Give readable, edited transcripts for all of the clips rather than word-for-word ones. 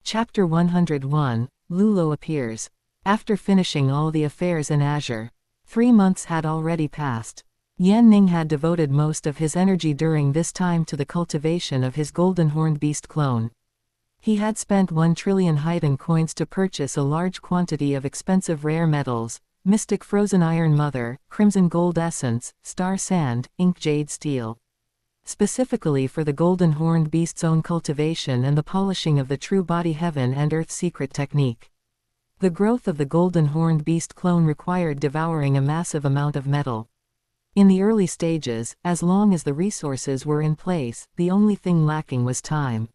Chapter 101, Lulo appears. After finishing all the affairs in Azure. 3 months had already passed. Ning had devoted most of his energy during this time to the cultivation of his golden horned beast clone. He had spent 1 trillion hidden coins to purchase a large quantity of expensive rare metals, mystic frozen iron mother, crimson gold essence, star sand, ink jade steel. Specifically for the golden horned beast's own cultivation and the polishing of the true body heaven and earth secret technique. The growth of the golden horned beast clone required devouring a massive amount of metal. In the early stages, as long as the resources were in place, the only thing lacking was time.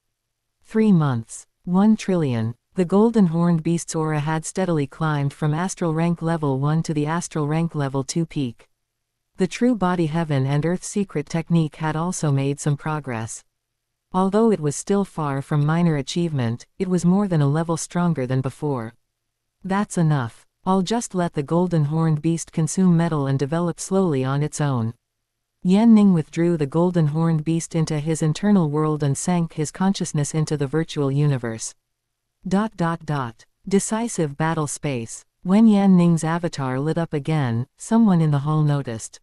3 months. 1 trillion. The golden horned beast's aura had steadily climbed from astral rank level 1 to the astral rank level 2 peak. The true body heaven and earth secret technique had also made some progress. Although it was still far from minor achievement, it was more than a level stronger than before. That's enough. I'll just let the golden horned beast consume metal and develop slowly on its own. Ning withdrew the golden horned beast into his internal world and sank his consciousness into the virtual universe. Decisive battle space. When Ning's avatar lit up again, someone in the hall noticed.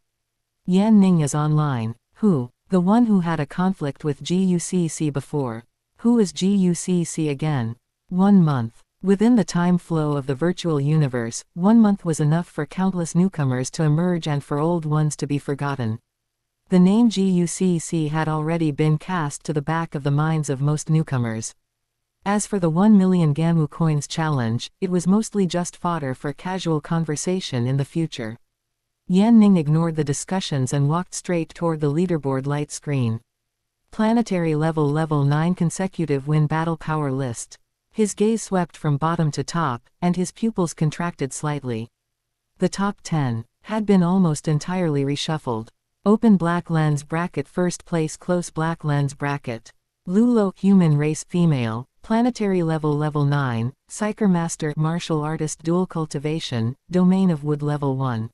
Ning is online. Who? The one who had a conflict with GUCC before. Who is GUCC again? 1 month. Within the time flow of the virtual universe, 1 month was enough for countless newcomers to emerge and for old ones to be forgotten. The name GUCC had already been cast to the back of the minds of most newcomers. As for the 1 million Ganwu coins challenge, it was mostly just fodder for casual conversation in the future. Ning ignored the discussions and walked straight toward the leaderboard light screen. Planetary level 9 consecutive win battle power list. His gaze swept from bottom to top, and his pupils contracted slightly. The top 10 had been almost entirely reshuffled. Open black lens bracket first place close black lens bracket. Lulo human race female, planetary level 9, Psyker Master martial artist dual cultivation, domain of wood level 1.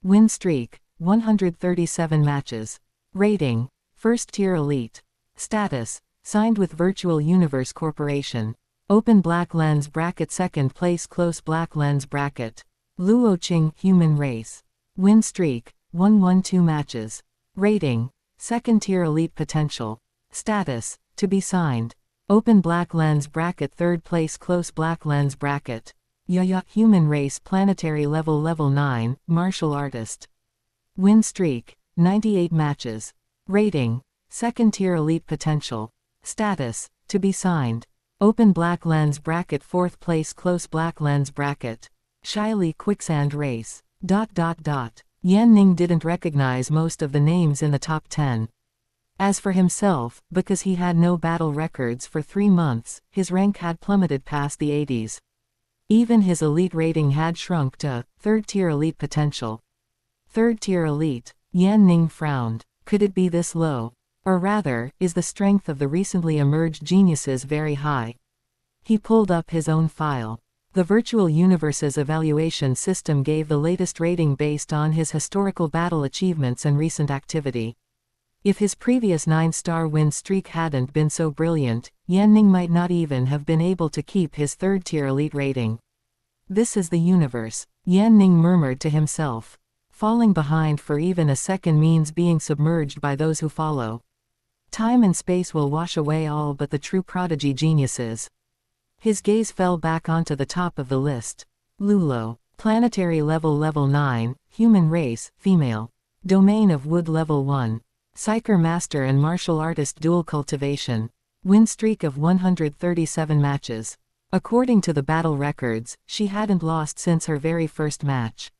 Win streak, 137 matches. Rating, first tier elite. Status, signed with Virtual Universe Corporation. Open black lens bracket second place close black lens bracket. Luo Qing human race. Win streak, 112 matches. Rating, second tier elite potential. Status, to be signed. Open black lens bracket third place close black lens bracket. Yaya human race planetary level 9, martial artist. Win streak, 98 matches. Rating, second tier elite potential. Status, to be signed. Open black lens bracket fourth place close black lens bracket. Shyly quicksand race. Ning didn't recognize most of the names in the top 10. As for himself, because he had no battle records for 3 months, his rank had plummeted past the 80s. Even his elite rating had shrunk to 3rd tier elite potential. 3rd tier elite. Ning frowned. Could it be this low? Or rather, is the strength of the recently emerged geniuses very high? He pulled up his own file. The Virtual Universe's evaluation system gave the latest rating based on his historical battle achievements and recent activity. If his previous 9-star win streak hadn't been so brilliant, Ning might not even have been able to keep his 3rd tier elite rating. This is the universe, Ning murmured to himself. Falling behind for even a second means being submerged by those who follow. Time and space will wash away all but the true prodigy geniuses. His gaze fell back onto the top of the list. Lulo, planetary level 9, human race, female. Domain of wood level 1. Psyker Master and martial artist dual cultivation. Win streak of 137 matches. According to the battle records, she hadn't lost since her very first match.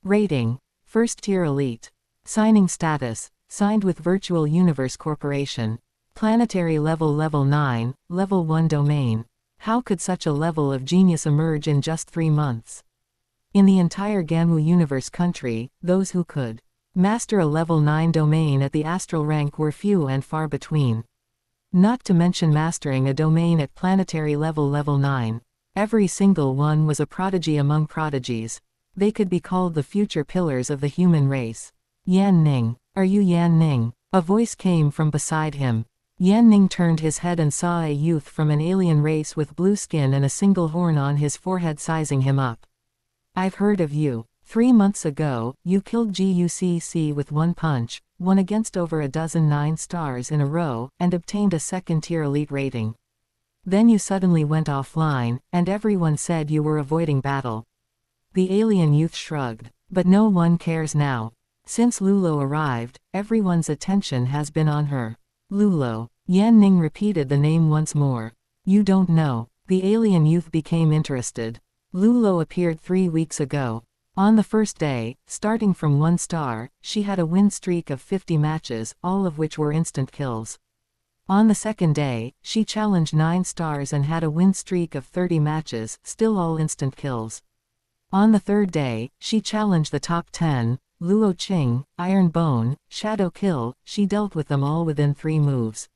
Rating, 1st tier elite. Signing status, signed with Virtual Universe Corporation. Planetary level 9, level 1 domain. How could such a level of genius emerge in just 3 months? In the entire Ganwu universe country, those who could master a level 9 domain at the astral rank were few and far between. Not to mention mastering a domain at planetary level 9. Every single one was a prodigy among prodigies. They could be called the future pillars of the human race. Ning, are you Ning? A voice came from beside him. Yan Ning turned his head and saw a youth from an alien race with blue skin and a single horn on his forehead sizing him up. I've heard of you. 3 months ago, you killed GUCC with one punch, won against over a dozen 9 stars in a row, and obtained a second-tier elite rating. Then you suddenly went offline, and everyone said you were avoiding battle. The alien youth shrugged. But no one cares now. Since Lulo arrived, everyone's attention has been on her. Lulo. Yan Ning repeated the name once more. You don't know. The alien youth became interested. Lulo appeared 3 weeks ago. On the first day, starting from 1 star, she had a win streak of 50 matches, all of which were instant kills. On the second day, she challenged 9 stars and had a win streak of 30 matches, still all instant kills. On the third day, she challenged the top 10, Luo Qing, Iron Bone, Shadow Kill, she dealt with them all within 3 moves.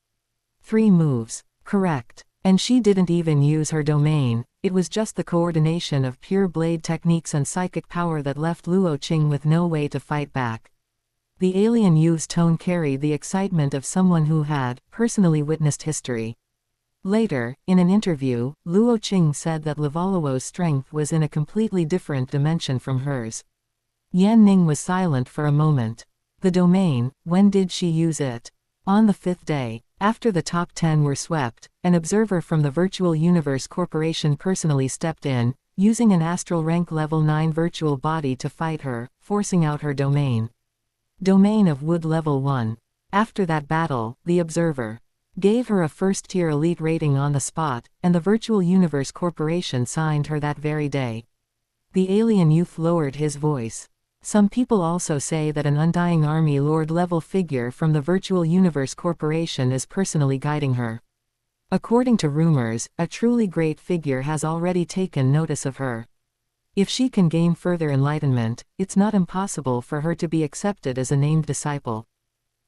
3 moves. Correct. And she didn't even use her domain, it was just the coordination of pure blade techniques and psychic power that left Luo Qing with no way to fight back. The alien youth's tone carried the excitement of someone who had, personally witnessed history. Later, in an interview, Luo Qing said that Lavalowo's strength was in a completely different dimension from hers. Yan Ning was silent for a moment. The domain, when did she use it? On the 5th day. After the top 10 were swept, an observer from the Virtual Universe Corporation personally stepped in, using an astral rank level 9 virtual body to fight her, forcing out her domain. Domain of Wood level 1. After that battle, the observer gave her a first-tier elite rating on the spot, and the Virtual Universe Corporation signed her that very day. The alien youth lowered his voice. Some people also say that an Undying Army Lord-level figure from the Virtual Universe Corporation is personally guiding her. According to rumors, a truly great figure has already taken notice of her. If she can gain further enlightenment, it's not impossible for her to be accepted as a named disciple.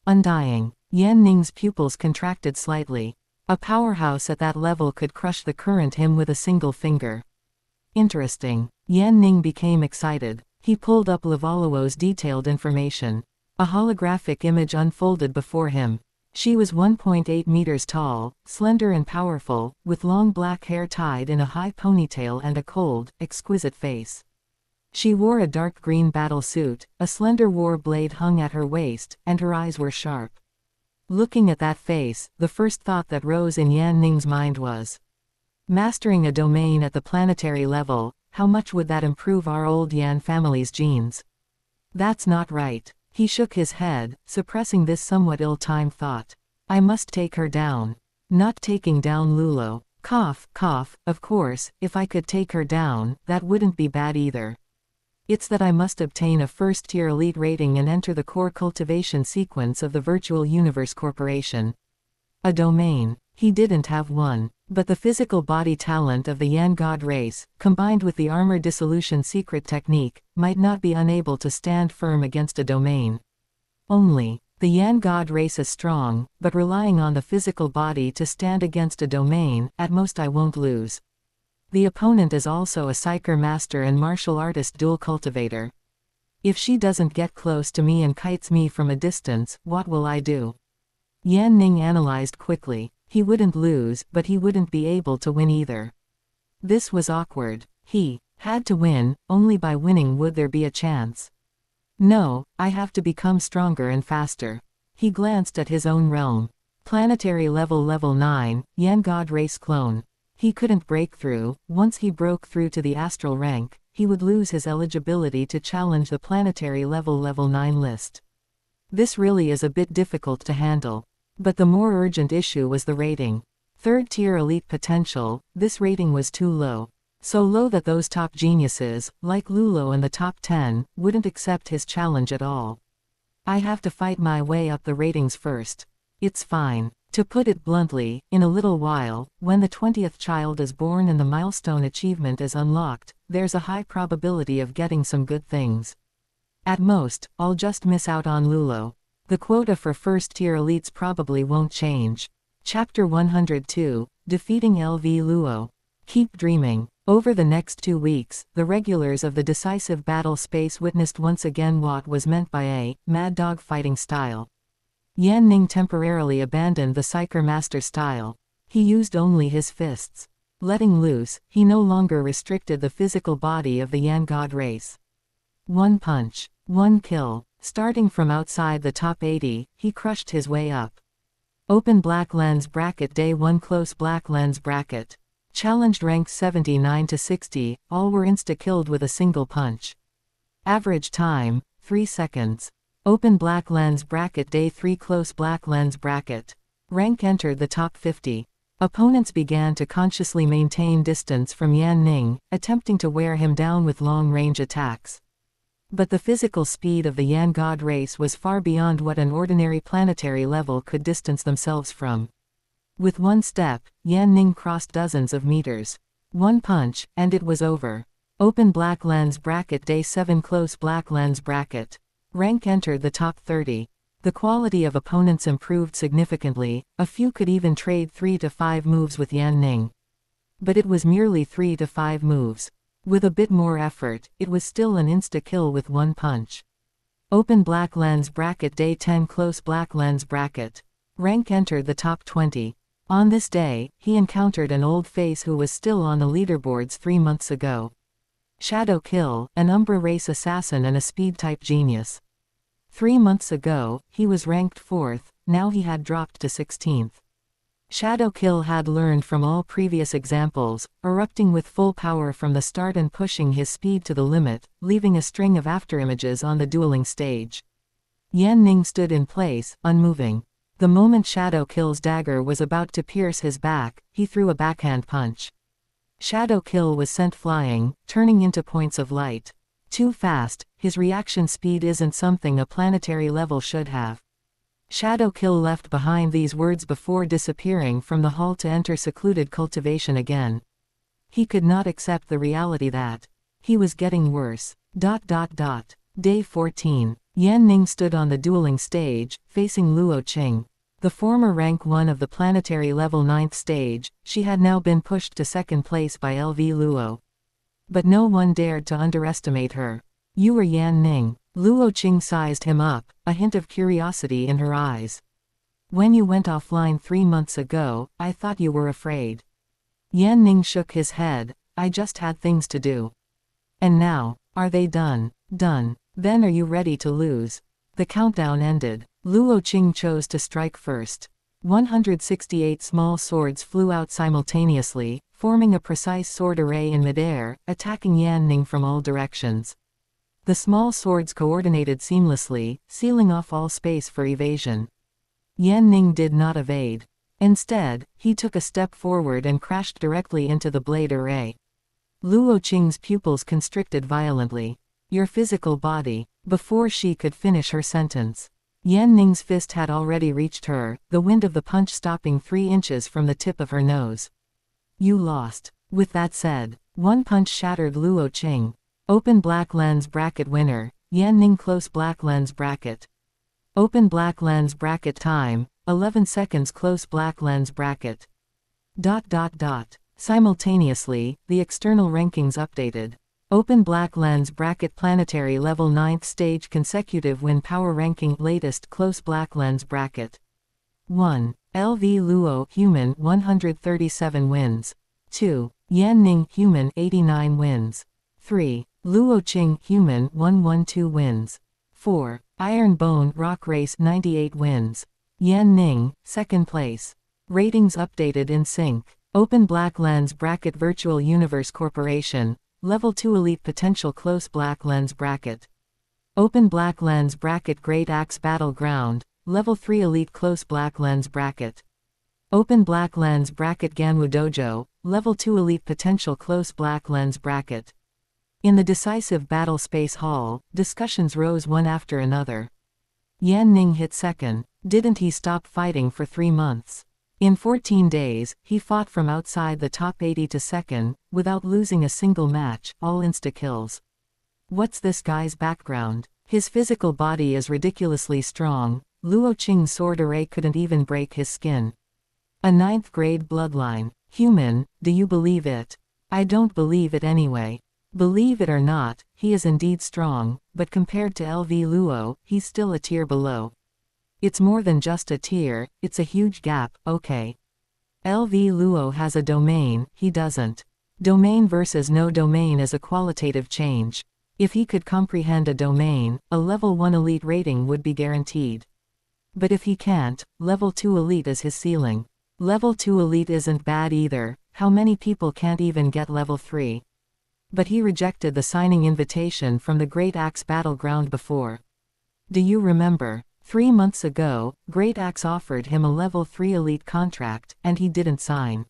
Undying. Yan Ning's pupils contracted slightly. A powerhouse at that level could crush the current him with a single finger. Interesting. Yan Ning became excited. He pulled up Lavalowo's detailed information. A holographic image unfolded before him. She was 1.8 meters tall, slender and powerful, with long black hair tied in a high ponytail and a cold, exquisite face. She wore a dark green battle suit, a slender war blade hung at her waist, and her eyes were sharp. Looking at that face, the first thought that rose in Yan Ning's mind was, mastering a domain at the planetary level, how much would that improve our old Yan family's genes? That's not right. He shook his head, suppressing this somewhat ill-timed thought. I must take her down. Not taking down Lulo. Cough, cough, of course, if I could take her down, that wouldn't be bad either. It's that I must obtain a first-tier elite rating and enter the core cultivation sequence of the Virtual Universe Corporation. A domain. He didn't have one. But the physical body talent of the Yan God race, combined with the armor dissolution secret technique, might not be unable to stand firm against a domain. Only, the Yan God race is strong, but relying on the physical body to stand against a domain, at most I won't lose. The opponent is also a psyker master and martial artist dual cultivator. If she doesn't get close to me and kites me from a distance, what will I do? Yan Ning analyzed quickly. He wouldn't lose, but he wouldn't be able to win either. This was awkward. He had to win, only by winning would there be a chance. No, I have to become stronger and faster. He glanced at his own realm. Planetary level 9, Yan God race clone. He couldn't break through. Once he broke through to the astral rank, he would lose his eligibility to challenge the planetary level 9 list. This really is a bit difficult to handle. But the more urgent issue was the rating. Third-tier elite potential, this rating was too low. So low that those top geniuses, like Lulo and the top 10, wouldn't accept his challenge at all. I have to fight my way up the ratings first. It's fine. To put it bluntly, in a little while, when the 20th child is born and the milestone achievement is unlocked, there's a high probability of getting some good things. At most, I'll just miss out on Lulo. The quota for first-tier elites probably won't change. Chapter 102, Defeating LV Luo. Keep dreaming. Over the next 2 weeks, the regulars of the decisive battle space witnessed once again what was meant by a mad dog fighting style. Yan Ning temporarily abandoned the Psyker Master style. He used only his fists. Letting loose, he no longer restricted the physical body of the Yan God race. One punch. One kill. Starting from outside the top 80, he crushed his way up. Open black lens bracket Day 1 close black lens bracket. Challenged rank 79 to 60, all were insta-killed with a single punch. Average time, 3 seconds. Open black lens bracket Day 3 close black lens bracket. Rank entered the top 50. Opponents began to consciously maintain distance from Yan Ning, attempting to wear him down with long-range attacks. But the physical speed of the Yan God race was far beyond what an ordinary planetary level could distance themselves from. With one step, Yan Ning crossed dozens of meters. One punch, and it was over. Open black lens bracket Day 7 close black lens bracket. Rank entered the top 30. The quality of opponents improved significantly, a few could even trade 3 to 5 moves with Yan Ning. But it was merely 3 to 5 moves. With a bit more effort, it was still an insta-kill with one punch. Open black lens bracket Day 10 close black lens bracket. Rank entered the top 20. On this day, he encountered an old face who was still on the leaderboards 3 months ago. Shadow Kill, an Umbra race assassin and a speed-type genius. 3 months ago, he was ranked 4th, now he had dropped to 16th. Shadow Kill had learned from all previous examples, erupting with full power from the start and pushing his speed to the limit, leaving a string of afterimages on the dueling stage. Yan Ning stood in place, unmoving. The moment Shadow Kill's dagger was about to pierce his back, he threw a backhand punch. Shadow Kill was sent flying, turning into points of light. Too fast, his reaction speed isn't something a planetary level should have. Shadow Kill left behind these words before disappearing from the hall to enter secluded cultivation again. He could not accept the reality that he was getting worse. Day 14. Yan Ning stood on the dueling stage, facing Luo Qing. The former rank 1 of the planetary level 9th stage, she had now been pushed to 2nd place by LV Luo. But no one dared to underestimate her. You were Yan Ning. Luo Qing sized him up, a hint of curiosity in her eyes. When you went offline 3 months ago, I thought you were afraid. Yan Ning shook his head. I just had things to do. And now, are they done? Done. Then are you ready to lose? The countdown ended. Luo Qing chose to strike first. 168 small swords flew out simultaneously, forming a precise sword array in midair, attacking Yan Ning from all directions. The small swords coordinated seamlessly, sealing off all space for evasion. Yan Ning did not evade. Instead, he took a step forward and crashed directly into the blade array. Luo Qing's pupils constricted violently. Your physical body. Before she could finish her sentence, Yan Ning's fist had already reached her, the wind of the punch stopping 3 inches from the tip of her nose. You lost. With that said, one punch shattered Luo Qing. Open black lens bracket winner, Yan Ning close black lens bracket. Open black lens bracket time, 11 seconds close black lens bracket. Simultaneously, the external rankings updated. Open black lens bracket planetary level 9th stage consecutive win power ranking latest close black lens bracket. 1. LV Luo human 137 wins. 2. Yan Ning human 89 wins. 3. Luo Qing human 112 wins. 4. Iron Bone Rock Race 98 wins. Yan Ning, 2nd place. Ratings updated in sync. Open black lens bracket Virtual Universe Corporation. Level 2 Elite Potential Close Black Lens Bracket. Open Black Lens Bracket Great Axe Battleground, Level 3 Elite Close Black Lens Bracket. Open Black Lens Bracket Ganwu Dojo, Level 2 Elite Potential Close Black Lens Bracket. In the decisive battle space hall, discussions rose one after another. Yan Ning hit 2nd, didn't he stop fighting for 3 months? In 14 days, he fought from outside the top 80 to 2nd, without losing a single match, all insta-kills. What's this guy's background? His physical body is ridiculously strong. Luo Qing's sword array couldn't even break his skin. A 9th grade bloodline. Human, do you believe it? I don't believe it anyway. Believe it or not, he is indeed strong, but compared to LV Luo, he's still a tier below. It's more than just a tier, it's a huge gap, okay. LV Luo has a domain, he doesn't. Domain versus no domain is a qualitative change. If he could comprehend a domain, a level 1 elite rating would be guaranteed. But if he can't, level 2 elite is his ceiling. Level 2 elite isn't bad either, how many people can't even get level 3? But he rejected the signing invitation from the Great Axe Battleground before. Do you remember? 3 months ago, Great Axe offered him a level 3 elite contract, and he didn't sign.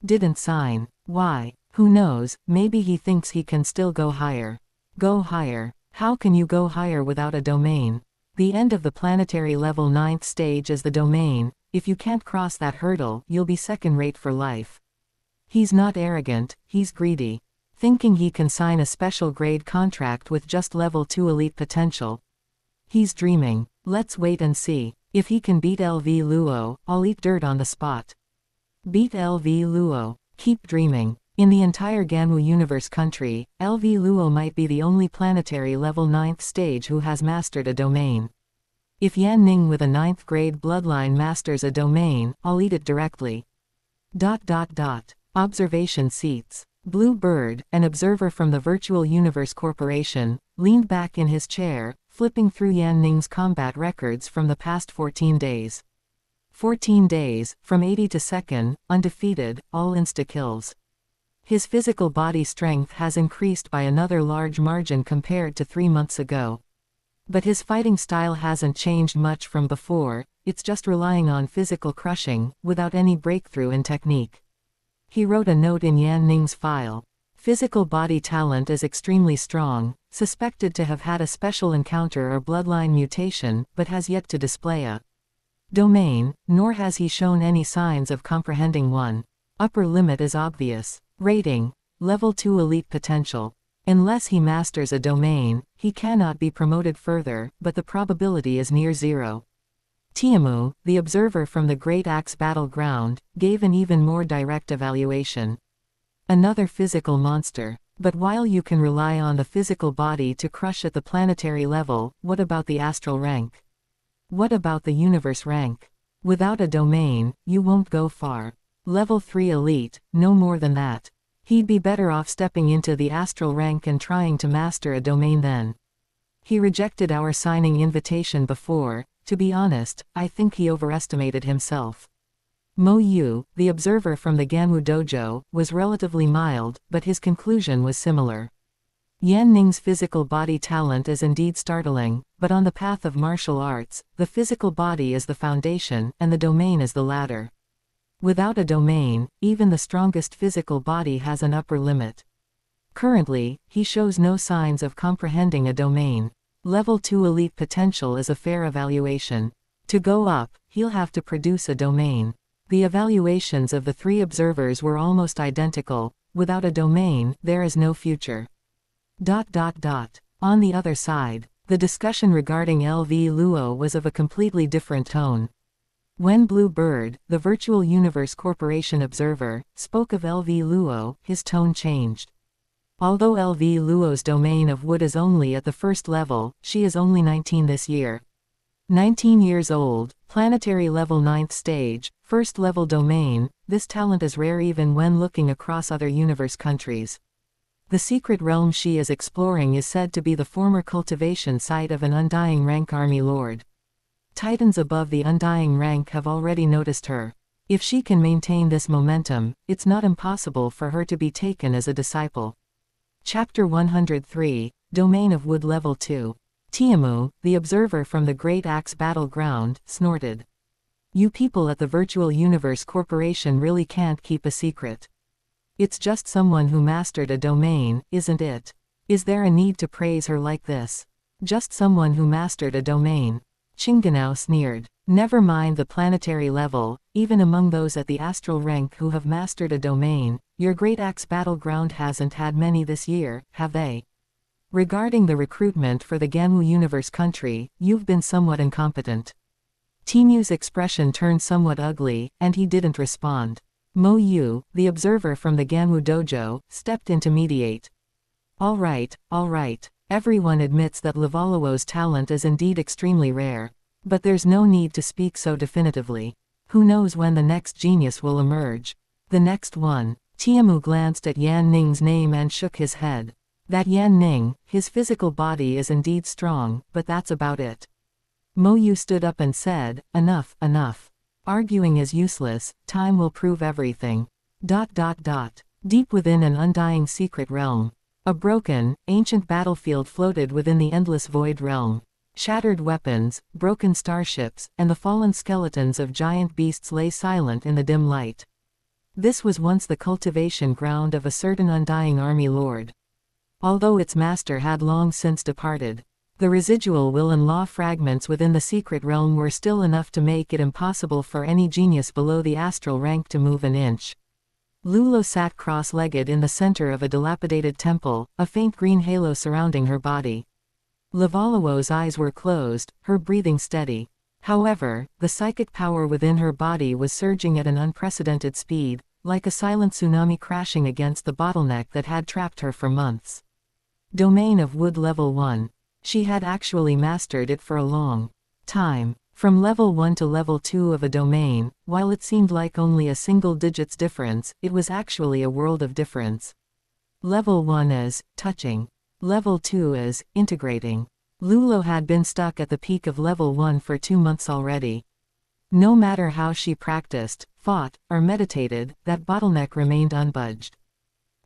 Didn't sign. Why? Who knows, maybe he thinks he can still go higher. Go higher. How can you go higher without a domain? The end of the planetary level 9th stage is the domain. If you can't cross that hurdle, you'll be second-rate for life. He's not arrogant, he's greedy. Thinking he can sign a special grade contract with just level 2 elite potential. He's dreaming. Let's wait and see. If he can beat LV Luo, I'll eat dirt on the spot. Beat LV Luo. Keep dreaming. In the entire Ganwu universe country, LV Luo might be the only planetary level 9th stage who has mastered a domain. If Yan Ning with a 9th grade bloodline masters a domain, I'll eat it directly. Observation seats. Blue Bird, an observer from the Virtual Universe Corporation, leaned back in his chair, flipping through Yan Ning's combat records from the past 14 days. 14 days, from 80 to 2nd, undefeated, all insta-kills. His physical body strength has increased by another large margin compared to 3 months ago. But his fighting style hasn't changed much from before, it's just relying on physical crushing, without any breakthrough in technique. He wrote a note in Yan Ning's file. Physical body talent is extremely strong, suspected to have had a special encounter or bloodline mutation, but has yet to display a domain, nor has he shown any signs of comprehending one. Upper limit is obvious. Rating: Level 2 elite potential. Unless he masters a domain, he cannot be promoted further, but the probability is near zero. Tiamu, the observer from the Great Axe Battleground, gave an even more direct evaluation. Another physical monster. But while you can rely on the physical body to crush at the planetary level, what about the astral rank? What about the universe rank? Without a domain, you won't go far. Level 3 elite, no more than that. He'd be better off stepping into the astral rank and trying to master a domain then. He rejected our signing invitation before. To be honest, I think he overestimated himself. Mo Yu, the observer from the Ganwu dojo, was relatively mild, but his conclusion was similar. Yan Ning's physical body talent is indeed startling, but on the path of martial arts, the physical body is the foundation, and the domain is the ladder. Without a domain, even the strongest physical body has an upper limit. Currently, he shows no signs of comprehending a domain. Level 2 elite potential is a fair evaluation. To go up, he'll have to produce a domain. The evaluations of the 3 observers were almost identical. Without a domain, there is no future. On the other side, the discussion regarding LV Luo was of a completely different tone. When Blue Bird, the Virtual Universe Corporation observer, spoke of LV Luo, his tone changed. Although LV Luo's domain of wood is only at the first level, she is only 19 this year. 19 years old, planetary level 9th stage, first level domain, this talent is rare even when looking across other universe countries. The secret realm she is exploring is said to be the former cultivation site of an Undying Rank army lord. Titans above the Undying Rank have already noticed her. If she can maintain this momentum, it's not impossible for her to be taken as a disciple. Chapter 103, Domain of Wood Level 2. Tiamu, the observer from the Great Axe Battleground, snorted. You people at the Virtual Universe Corporation really can't keep a secret. It's just someone who mastered a domain, isn't it? Is there a need to praise her like this? Just someone who mastered a domain. Chinganao sneered. Never mind the planetary level, even among those at the astral rank who have mastered a domain, your Great Axe Battleground hasn't had many this year, have they? Regarding the recruitment for the Ganwu Universe country, you've been somewhat incompetent. Timu's expression turned somewhat ugly, and he didn't respond. Mo Yu, the observer from the Ganwu dojo, stepped in to mediate. All right. Everyone admits that Lavalluo's talent is indeed extremely rare. But there's no need to speak so definitively. Who knows when the next genius will emerge? The next one. Tiamu glanced at Yan Ning's name and shook his head. That Yan Ning, his physical body is indeed strong, but that's about it. Mo Yu stood up and said, enough, enough. Arguing is useless, time will prove everything. Deep within an undying secret realm. A broken, ancient battlefield floated within the endless void realm. Shattered weapons, broken starships, and the fallen skeletons of giant beasts lay silent in the dim light. This was once the cultivation ground of a certain undying army lord. Although its master had long since departed, the residual will and law fragments within the secret realm were still enough to make it impossible for any genius below the astral rank to move an inch. Lulo sat cross-legged in the center of a dilapidated temple, a faint green halo surrounding her body. Lavalawo's eyes were closed, her breathing steady. However, the psychic power within her body was surging at an unprecedented speed, like a silent tsunami crashing against the bottleneck that had trapped her for months. Domain of Wood Level 1. She had actually mastered it for a long time. From level 1 to level 2 of a domain, while it seemed like only a single digit's difference, it was actually a world of difference. Level 1 is touching. Level 2 is integrating. Lulo had been stuck at the peak of level 1 for 2 months already. No matter how she practiced, fought, or meditated, that bottleneck remained unbudged.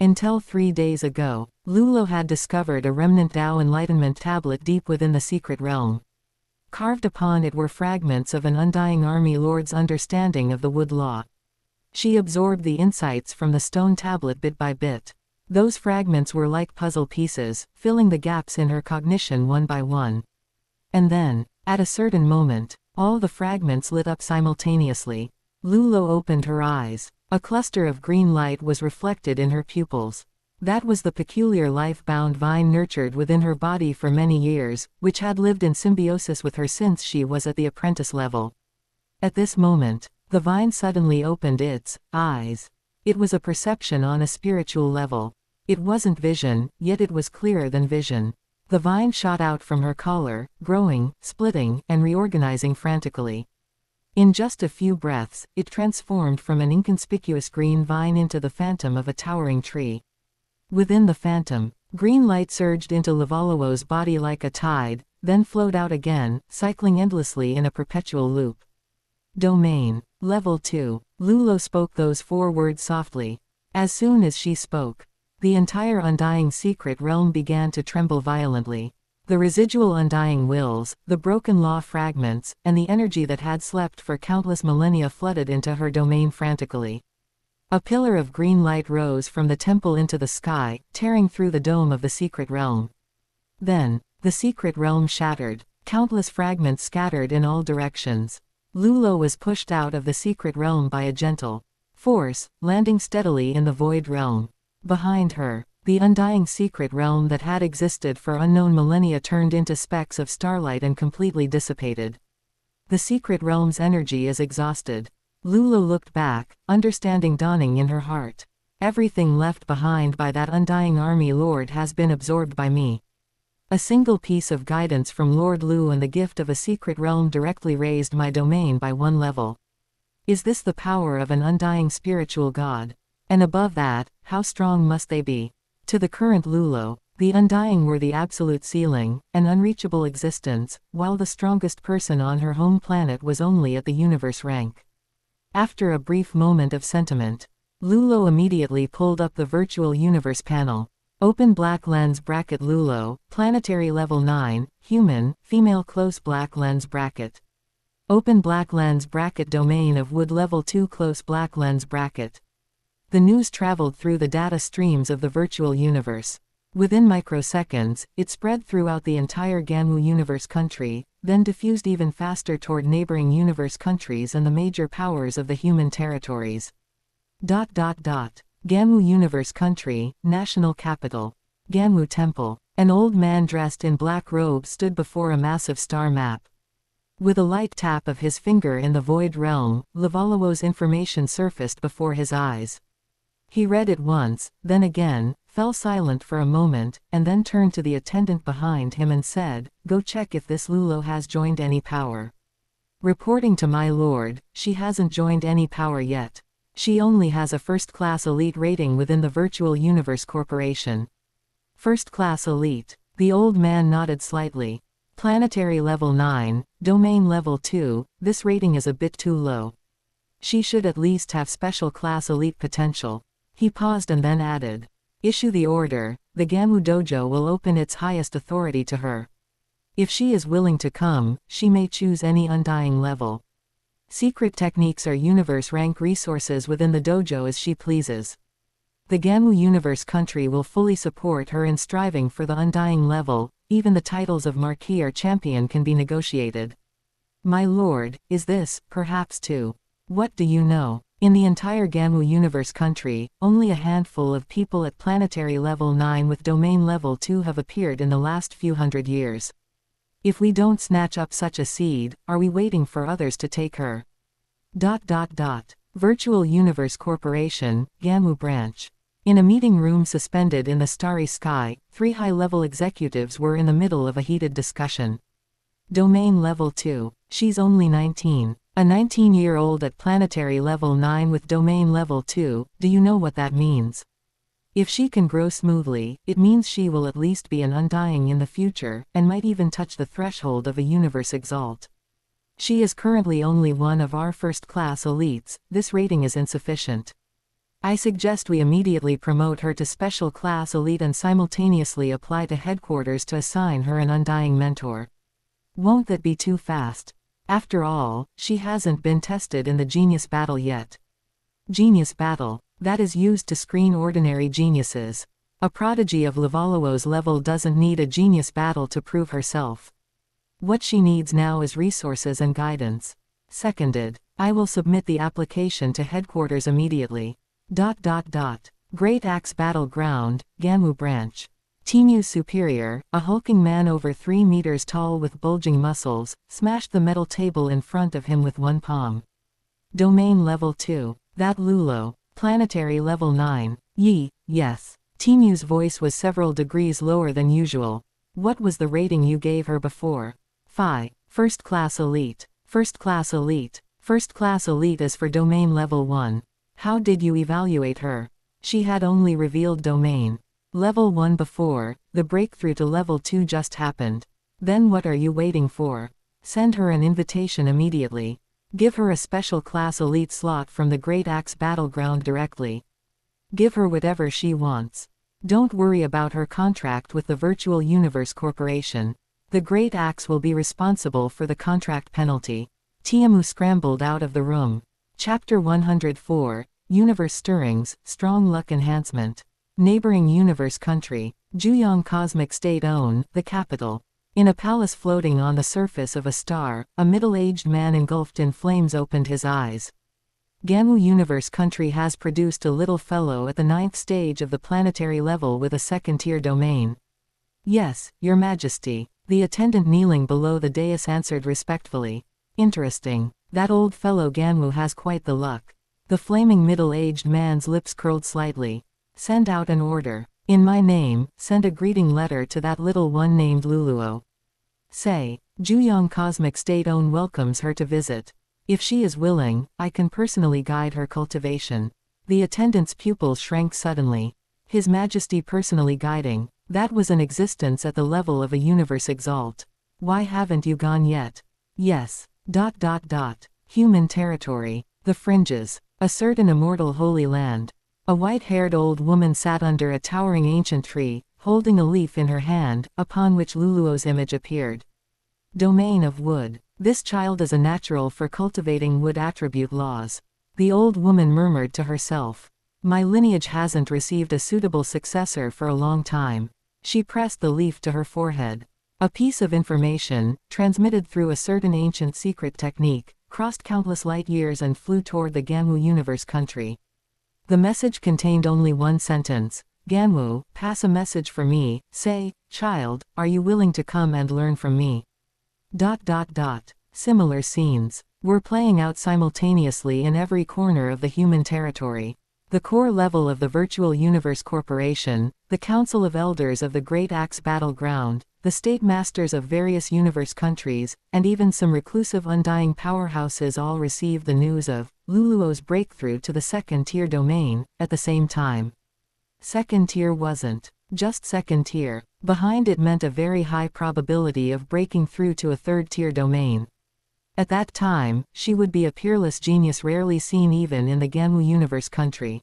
Until 3 days ago, Lulo had discovered a remnant Tao Enlightenment tablet deep within the secret realm. Carved upon it were fragments of an undying army lord's understanding of the wood law. She absorbed the insights from the stone tablet bit by bit. Those fragments were like puzzle pieces, filling the gaps in her cognition one by one. And then, at a certain moment, all the fragments lit up simultaneously. Lulo opened her eyes. A cluster of green light was reflected in her pupils. That was the peculiar life-bound vine nurtured within her body for many years, which had lived in symbiosis with her since she was at the apprentice level. At this moment, the vine suddenly opened its eyes. It was a perception on a spiritual level. It wasn't vision, yet it was clearer than vision. The vine shot out from her collar, growing, splitting, and reorganizing frantically. In just a few breaths, it transformed from an inconspicuous green vine into the phantom of a towering tree. Within the phantom, green light surged into Lavalawo's body like a tide, then flowed out again, cycling endlessly in a perpetual loop. Domain. Level 2. Lulo spoke those 4 words softly. As soon as she spoke, the entire undying secret realm began to tremble violently. The residual undying wills, the broken law fragments, and the energy that had slept for countless millennia flooded into her domain frantically. A pillar of green light rose from the temple into the sky, tearing through the dome of the secret realm. Then, the secret realm shattered, countless fragments scattered in all directions. Lulo was pushed out of the secret realm by a gentle force, landing steadily in the void realm. Behind her, the undying secret realm that had existed for unknown millennia turned into specks of starlight and completely dissipated. The secret realm's energy is exhausted. Lulo looked back, understanding dawning in her heart. Everything left behind by that undying army lord has been absorbed by me. A single piece of guidance from Lord Lu and the gift of a secret realm directly raised my domain by 1 level. Is this the power of an undying spiritual god? And above that, how strong must they be? To the current Lulo, the undying were the absolute ceiling, an unreachable existence, while the strongest person on her home planet was only at the universe rank. After a brief moment of sentiment, Lulo immediately pulled up the virtual universe panel. Open black lens bracket Lulo, planetary level 9, human, female close black lens bracket. Open black lens bracket domain of wood level 2 close black lens bracket. The news traveled through the data streams of the virtual universe. Within microseconds, it spread throughout the entire Ganwu universe country, then diffused even faster toward neighboring universe countries and the major powers of the human territories. Ganwu universe country, national capital. Ganwu temple. An old man dressed in black robes stood before a massive star map. With a light tap of his finger in the void realm, Lavalawo's information surfaced before his eyes. He read it once, then again, fell silent for a moment, and then turned to the attendant behind him and said, "Go check if this Lulo has joined any power." Reporting to my lord, she hasn't joined any power yet. She only has a first-class elite rating within the Virtual Universe Corporation. First-class elite. The old man nodded slightly. Planetary level 9, domain level 2, this rating is a bit too low. She should at least have special class elite potential. He paused and then added. Issue the order, the Gamu Dojo will open its highest authority to her. If she is willing to come, she may choose any undying level. Secret techniques are universe rank resources within the dojo as she pleases. The Gamu Universe country will fully support her in striving for the undying level, even the titles of Marquis or Champion can be negotiated. My lord, is this, perhaps too? What do you know? In the entire Gamu Universe country, only a handful of people at planetary level 9 with domain level 2 have appeared in the last few hundred years. If we don't snatch up such a seed, are we waiting for others to take her? Virtual Universe Corporation, Gamu Branch. In a meeting room suspended in the starry sky, 3 high-level executives were in the middle of a heated discussion. Domain level 2. She's only 19. A 19-year-old at planetary level 9 with domain level 2, do you know what that means? If she can grow smoothly, it means she will at least be an undying in the future, and might even touch the threshold of a universe exalt. She is currently only one of our first-class elites, this rating is insufficient. I suggest we immediately promote her to special class elite and simultaneously apply to headquarters to assign her an undying mentor. Won't that be too fast? After all, she hasn't been tested in the genius battle yet. Genius battle. That is used to screen ordinary geniuses. A prodigy of Lavalo's level doesn't need a genius battle to prove herself. What she needs now is resources and guidance. Seconded. I will submit the application to headquarters immediately. Great Axe Battleground, Gamu Branch. Timu's superior, a hulking man over 3 meters tall with bulging muscles, smashed the metal table in front of him with one palm. Domain level 2. That Lulo. Planetary level 9. Yes. Timu's voice was several degrees lower than usual. What was the rating you gave her before? First class elite. First class elite. First class elite is for domain level 1. How did you evaluate her? She had only revealed domain level 1 before, the breakthrough to level 2 just happened. Then what are you waiting for? Send her an invitation immediately. Give her a special class elite slot from the Great Axe Battleground directly. Give her whatever she wants. Don't worry about her contract with the Virtual Universe Corporation. The Great Axe will be responsible for the contract penalty. Tiamu scrambled out of the room. Chapter 104, Universe Stirrings, Strong Luck Enhancement. Neighboring Universe Country. Juyong Cosmic State-own, the capital. In a palace floating on the surface of a star, a middle-aged man engulfed in flames opened his eyes. Gamu Universe Country has produced a little fellow at the 9th stage of the planetary level with a second-tier domain. Yes, Your Majesty. The attendant kneeling below the dais answered respectfully. Interesting. That old fellow Gamu has quite the luck. The flaming middle-aged man's lips curled slightly. Send out an order. In my name, send a greeting letter to that little one named Luluo. Say, Juyong Cosmic State-own welcomes her to visit. If she is willing, I can personally guide her cultivation. The attendant's pupils shrank suddenly. His Majesty personally guiding. That was an existence at the level of a universe exalt. Why haven't you gone yet? Yes. Human territory. The fringes. A certain immortal holy land. A white-haired old woman sat under a towering ancient tree, holding a leaf in her hand, upon which Luluo's image appeared. Domain of wood. This child is a natural for cultivating wood attribute laws. The old woman murmured to herself. My lineage hasn't received a suitable successor for a long time. She pressed the leaf to her forehead. A piece of information, transmitted through a certain ancient secret technique, crossed countless light years and flew toward the Gamu Universe Country. The message contained only one sentence. Gamu, pass a message for me, say, child, are you willing to come and learn from me? Similar scenes were playing out simultaneously in every corner of the human territory. The core level of the Virtual Universe Corporation, the Council of Elders of the Great Axe Battleground, the state masters of various universe countries, and even some reclusive undying powerhouses all received the news of Luluo's breakthrough to the second-tier domain, at the same time. Second tier wasn't just second tier. Behind it meant a very high probability of breaking through to a third-tier domain. At that time, she would be a peerless genius rarely seen even in the Ganwu universe country.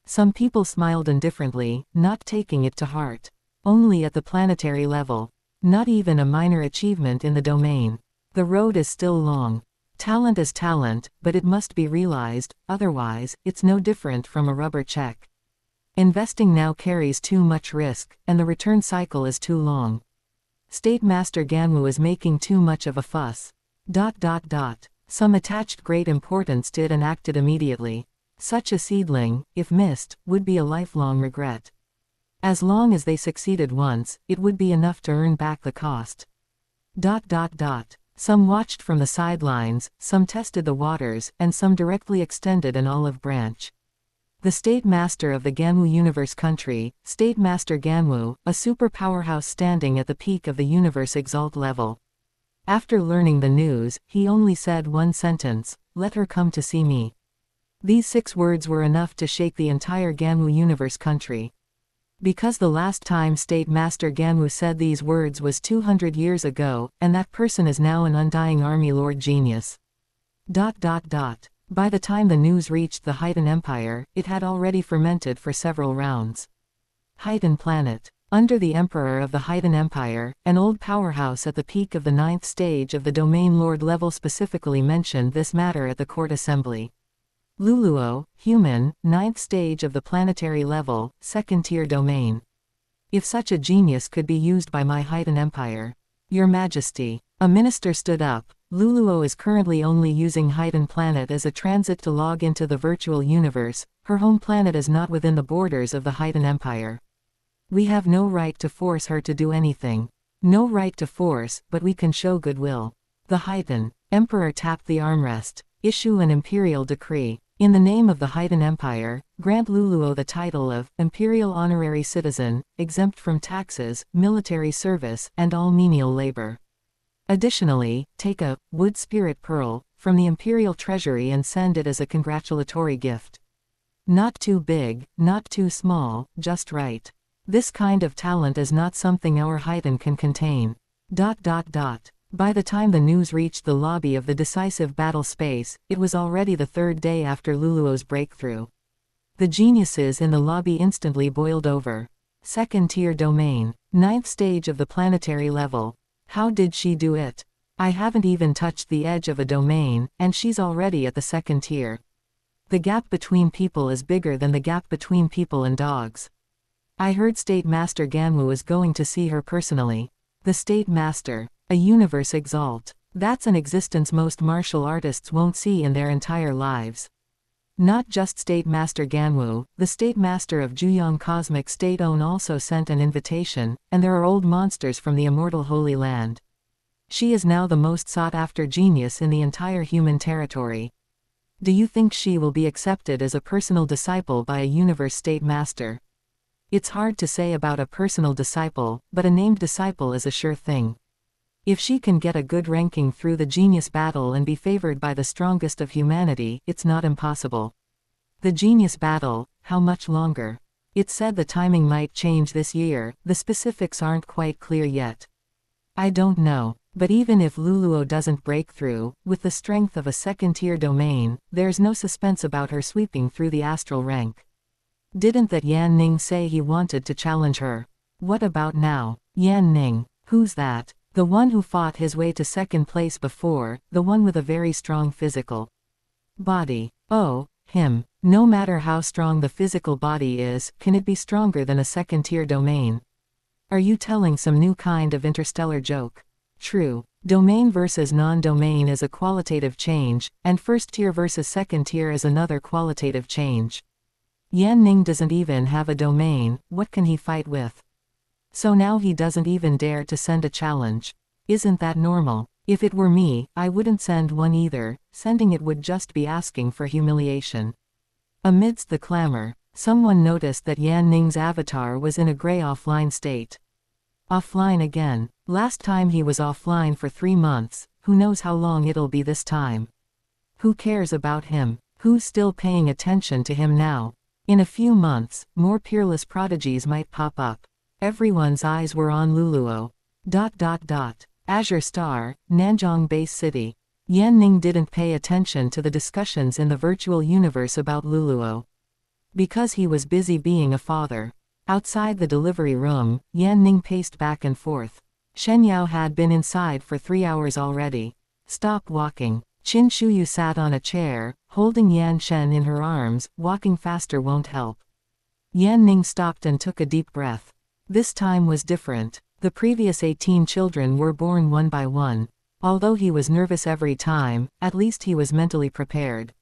Some people smiled indifferently, not taking it to heart. Only at the planetary level. Not even a minor achievement in the domain. The road is still long. Talent is talent, but it must be realized, otherwise, it's no different from a rubber check. Investing now carries too much risk, and the return cycle is too long. State Master Ganwu is making too much of a fuss. Some attached great importance to it and acted immediately. Such a seedling, if missed, would be a lifelong regret. As long as they succeeded once, it would be enough to earn back the cost. Some watched from the sidelines, some tested the waters, and some directly extended an olive branch. The State Master of the Ganwu Universe Country, State Master Ganwu, a super powerhouse standing at the peak of the universe exalt level. After learning the news, he only said one sentence, "Let her come to see me." These 6 words were enough to shake the entire Ganwu Universe Country. Because the last time State Master Ganwu said these words was 200 years ago, and that person is now an undying army lord genius. By the time the news reached the Haiten Empire, it had already fermented for several rounds. Haiten Planet. Under the Emperor of the Haiten Empire, an old powerhouse at the peak of the 9th stage of the Domain Lord level specifically mentioned this matter at the court assembly. Luluo, human, 9th stage of the planetary level, second-tier domain. If such a genius could be used by my Haiten Empire. Your Majesty. A minister stood up. Luluo is currently only using Haiten Planet as a transit to log into the virtual universe. Her home planet is not within the borders of the Haiten Empire. We have no right to force her to do anything. No right to force, but we can show goodwill. The Haiten Emperor tapped the armrest. Issue an imperial decree. In the name of the Haiten Empire, grant Luluo the title of Imperial Honorary Citizen, exempt from taxes, military service, and all menial labor. Additionally, take a wood spirit pearl from the Imperial Treasury and send it as a congratulatory gift. Not too big, not too small, just right. This kind of talent is not something our Haiten can contain. By the time the news reached the lobby of the decisive battle space, it was already the 3rd day after Luluo's breakthrough. The geniuses in the lobby instantly boiled over. Second-tier domain. 9th stage of the planetary level. How did she do it? I haven't even touched the edge of a domain, and she's already at the 2nd tier. The gap between people is bigger than the gap between people and dogs. I heard State Master Ganwu is going to see her personally. The State Master. A universe exalt. That's an existence most martial artists won't see in their entire lives. Not just State Master Ganwu, the State Master of Juyong Cosmic State Own also sent an invitation, and there are old monsters from the immortal Holy Land. She is now the most sought-after genius in the entire human territory. Do you think she will be accepted as a personal disciple by a universe State Master? It's hard to say about a personal disciple, but a named disciple is a sure thing. If she can get a good ranking through the genius battle and be favored by the strongest of humanity, it's not impossible. The genius battle, how much longer? It's said the timing might change this year, the specifics aren't quite clear yet. I don't know, but even if Luluo doesn't break through, with the strength of a second-tier domain, there's no suspense about her sweeping through the astral rank. Didn't that Yan Ning say he wanted to challenge her? What about now? Yan Ning, who's that? The one who fought his way to 2nd place before, the one with a very strong physical body. Oh, him. No matter how strong the physical body is, can it be stronger than a second-tier domain? Are you telling some new kind of interstellar joke? True. Domain versus non-domain is a qualitative change, and first tier versus second tier is another qualitative change. Yan Ning doesn't even have a domain, what can he fight with? So now he doesn't even dare to send a challenge. Isn't that normal? If it were me, I wouldn't send one either, sending it would just be asking for humiliation. Amidst the clamor, someone noticed that Yan Ning's avatar was in a gray offline state. Offline again. Last time he was offline for 3 months, who knows how long it'll be this time. Who cares about him? Who's still paying attention to him now? In a few months, more peerless prodigies might pop up. Everyone's eyes were on Luluo. Azure Star, Nanjong Base City. Yan Ning didn't pay attention to the discussions in the virtual universe about Luluo. Because he was busy being a father. Outside the delivery room, Yan Ning paced back and forth. Shen Yao had been inside for 3 hours already. Stop walking. Qin Shuyu sat on a chair, holding Yan Shen in her arms. Walking faster won't help. Yan Ning stopped and took a deep breath. This time was different. The previous 18 children were born one by one. Although he was nervous every time, at least he was mentally prepared.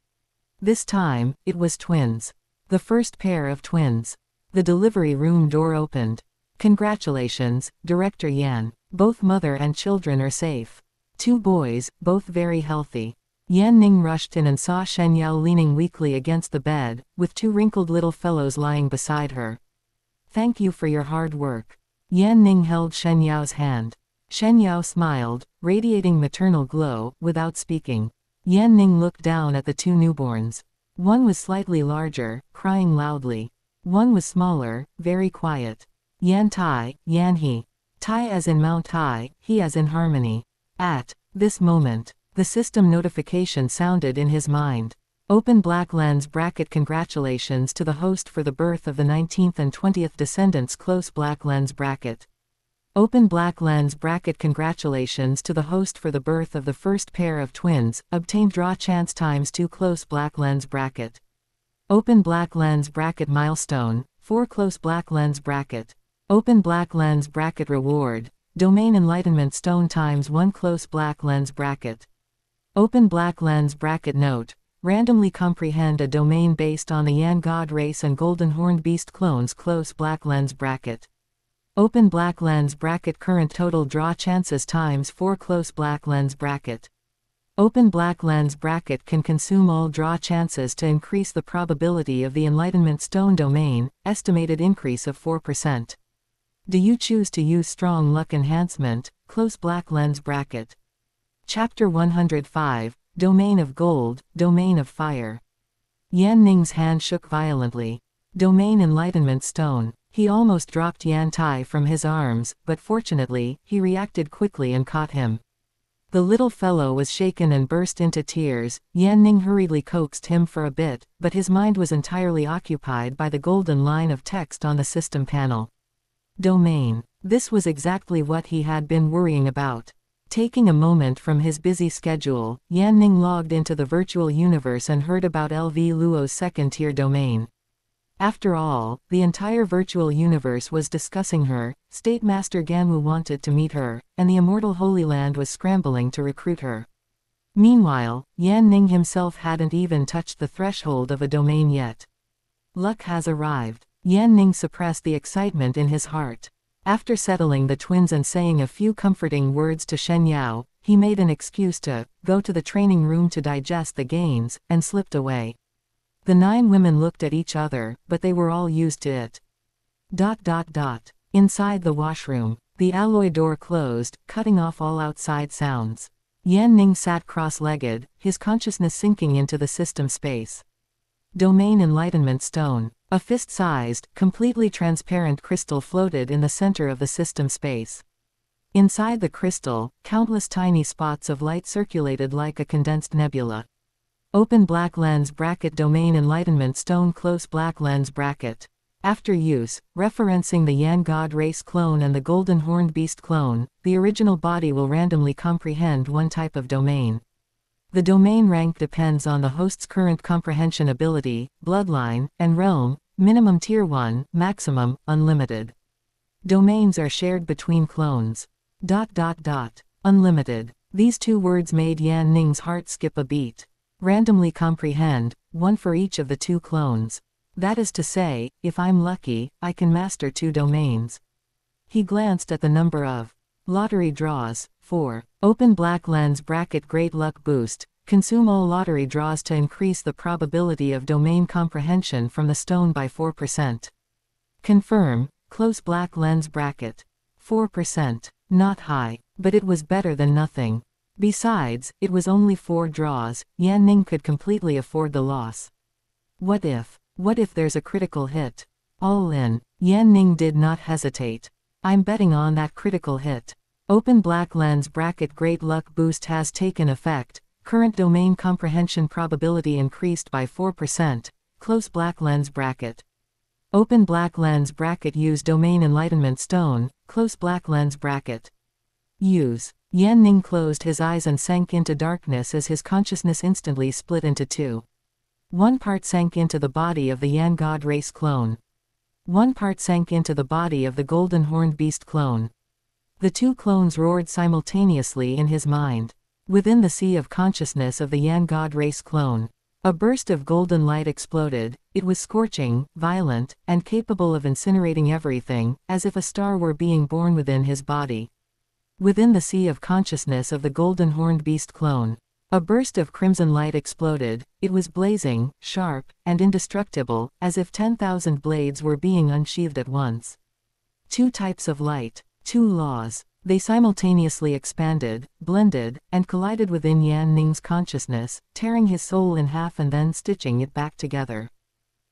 This time, it was twins. The first pair of twins. The delivery room door opened. Congratulations, Director Yan. Both mother and children are safe. 2 boys, both very healthy. Yan Ning rushed in and saw Shen Yao leaning weakly against the bed, with 2 wrinkled little fellows lying beside her. Thank you for your hard work. Yan Ning held Shen Yao's hand. Shen Yao smiled, radiating maternal glow, without speaking. Yan Ning looked down at the 2 newborns. One was slightly larger, crying loudly. One was smaller, very quiet. Yan Tai, Yan He. Tai as in Mount Tai, He as in harmony. At this moment, the system notification sounded in his mind. Open black lens bracket. Congratulations to the host for the birth of the 19th and 20th descendants. Close black lens bracket. Open black lens bracket. Congratulations to the host for the birth of the first pair of twins. Obtained draw chance ×2. Close black lens bracket. Open black lens bracket. Milestone 4. Close black lens bracket. Open black lens bracket. Reward domain enlightenment stone ×1. Close black lens bracket. Open black lens bracket. Note: randomly comprehend a domain based on the Yan God race and golden horned beast clones. Close black lens bracket. Open black lens bracket. Current total draw chances ×4. Close black lens bracket. Open black lens bracket. Can consume all draw chances to increase the probability of the enlightenment stone domain, estimated increase of 4%. Do you choose to use strong luck enhancement? Close black lens bracket. Chapter 105, Domain of Gold, Domain of Fire. Yan Ning's hand shook violently. Domain enlightenment stone. He almost dropped Yan Tai from his arms, but fortunately, he reacted quickly and caught him. The little fellow was shaken and burst into tears. Yan Ning hurriedly coaxed him for a bit, but his mind was entirely occupied by the golden line of text on the system panel. Domain. This was exactly what he had been worrying about. Taking a moment from his busy schedule, Yan Ning logged into the virtual universe and heard about LV Luo's second-tier domain. After all, the entire virtual universe was discussing her. State Master Ganwu wanted to meet her, and the immortal Holy Land was scrambling to recruit her. Meanwhile, Yan Ning himself hadn't even touched the threshold of a domain yet. Luck has arrived. Yan Ning suppressed the excitement in his heart. After settling the twins and saying a few comforting words to Shen Yao, he made an excuse to go to the training room to digest the gains, and slipped away. The 9 women looked at each other, but they were all used to it. Inside the washroom, the alloy door closed, cutting off all outside sounds. Yan Ning sat cross-legged, his consciousness sinking into the system space. Domain enlightenment stone. A fist-sized, completely transparent crystal floated in the center of the system space. Inside the crystal, countless tiny spots of light circulated like a condensed nebula. Open black lens bracket. Domain enlightenment stone. Close black lens bracket. After use, referencing the Yan God race clone and the golden horned beast clone, the original body will randomly comprehend one type of domain. The domain rank depends on the host's current comprehension ability, bloodline, and realm, minimum tier 1, maximum, unlimited. Domains are shared between clones. Unlimited. These 2 words made Yan Ning's heart skip a beat. Randomly comprehend, one for each of the 2 clones. That is to say, if I'm lucky, I can master 2 domains. He glanced at the number of lottery draws. 4. Open black lens bracket. Great luck boost. Consume all lottery draws to increase the probability of domain comprehension from the stone by 4%. Confirm. Close black lens bracket. 4%. Not high, but it was better than nothing. Besides, it was only 4 draws, Yan Ning could completely afford the loss. What if there's a critical hit? All in. Yan Ning did not hesitate. I'm betting on that critical hit. Open black lens bracket. Great luck boost has taken effect. Current domain comprehension probability increased by 4%. Close black lens bracket. Open black lens bracket. Use domain enlightenment stone. Close black lens bracket. Use. Yan Ning closed his eyes and sank into darkness as his consciousness instantly split into 2. One part sank into the body of the Yan God race clone. One part sank into the body of the golden horned beast clone. The 2 clones roared simultaneously in his mind. Within the sea of consciousness of the Yan God race clone, a burst of golden light exploded. It was scorching, violent, and capable of incinerating everything, as if a star were being born within his body. Within the sea of consciousness of the golden horned beast clone, a burst of crimson light exploded. It was blazing, sharp, and indestructible, as if 10,000 blades were being unsheathed at once. 2 types of light, 2 laws. They simultaneously expanded, blended, and collided within Yan Ning's consciousness, tearing his soul in half and then stitching it back together.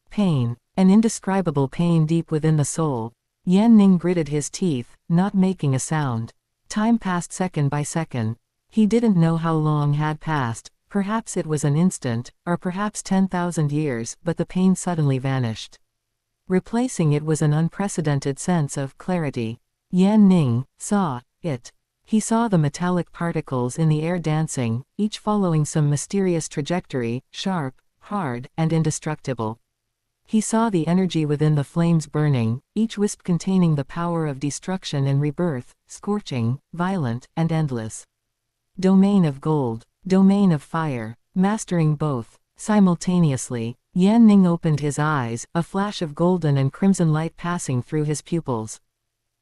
Pain. An indescribable pain deep within the soul. Yan Ning gritted his teeth, not making a sound. Time passed second by second. He didn't know how long had passed. Perhaps it was an instant, or perhaps 10,000 years, but the pain suddenly vanished. Replacing it was an unprecedented sense of clarity. Yan Ning saw it. He saw the metallic particles in the air dancing, each following some mysterious trajectory, sharp, hard, and indestructible. He saw the energy within the flames burning, each wisp containing the power of destruction and rebirth, scorching, violent, and endless. Domain of gold, domain of fire, mastering both. Simultaneously, Yan Ning opened his eyes, a flash of golden and crimson light passing through his pupils.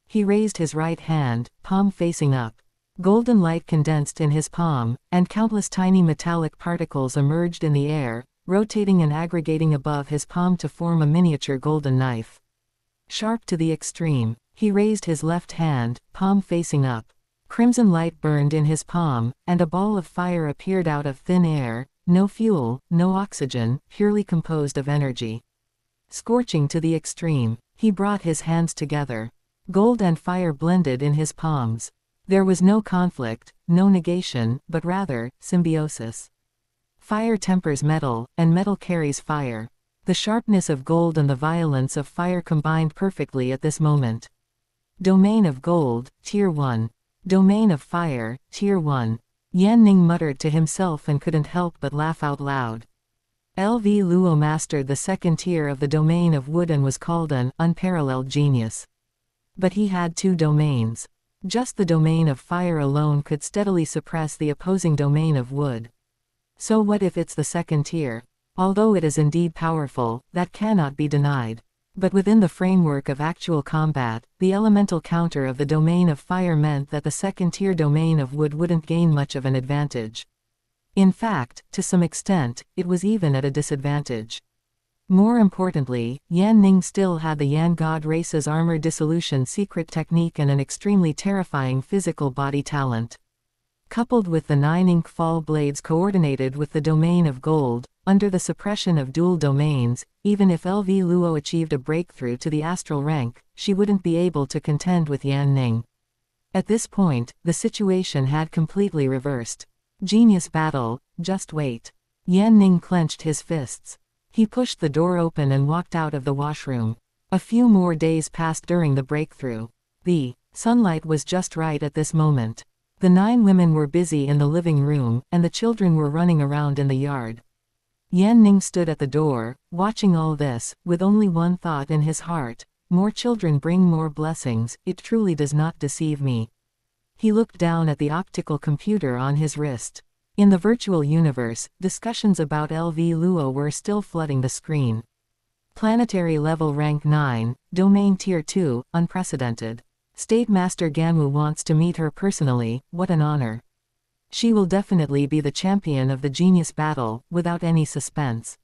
He raised his right hand, palm facing up. Golden light condensed in his palm, and countless tiny metallic particles emerged in the air, rotating and aggregating above his palm to form a miniature golden knife. Sharp to the extreme, he raised his left hand, palm facing up. Crimson light burned in his palm, and a ball of fire appeared out of thin air, no fuel, no oxygen, purely composed of energy. Scorching to the extreme, he brought his hands together. Gold and fire blended in his palms. There was no conflict, no negation, but rather, symbiosis. Fire tempers metal, and metal carries fire. The sharpness of gold and the violence of fire combined perfectly at this moment. Domain of gold, Tier 1. Domain of fire, Tier 1. Yan Ning muttered to himself and couldn't help but laugh out loud. LV Luo mastered the 2nd tier of the domain of wood and was called an unparalleled genius. But he had 2 domains. Just the domain of fire alone could steadily suppress the opposing domain of wood. So what if it's the 2nd tier? Although it is indeed powerful, that cannot be denied. But within the framework of actual combat, the elemental counter of the domain of fire meant that the 2nd tier domain of wood wouldn't gain much of an advantage. In fact, to some extent, it was even at a disadvantage. More importantly, Yan Ning still had the Yan God race's armor dissolution secret technique and an extremely terrifying physical body talent. Coupled with the 9 ink fall blades coordinated with the domain of gold, under the suppression of dual domains, even if LV Luo achieved a breakthrough to the astral rank, she wouldn't be able to contend with Yan Ning. At this point, the situation had completely reversed. Genius battle, just wait. Yan Ning clenched his fists. He pushed the door open and walked out of the washroom. A few more days passed during the breakthrough. The sunlight was just right at this moment. The 9 women were busy in the living room, and the children were running around in the yard. Yan Ning stood at the door, watching all this, with only one thought in his heart: more children bring more blessings, it truly does not deceive me. He looked down at the optical computer on his wrist. In the virtual universe, discussions about LV Luo were still flooding the screen. Planetary level rank 9, domain tier 2, unprecedented. State Master Ganwu wants to meet her personally, what an honor. She will definitely be the champion of the genius battle, without any suspense.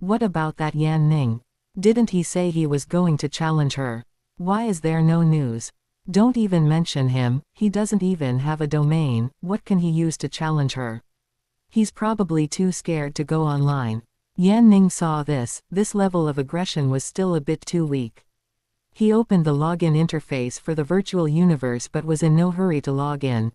What about that Yan Ning? Didn't he say he was going to challenge her? Why is there no news? Don't even mention him, he doesn't even have a domain, what can he use to challenge her? He's probably too scared to go online. Yan Ning saw this level of aggression was still a bit too weak. He opened the login interface for the virtual universe but was in no hurry to log in.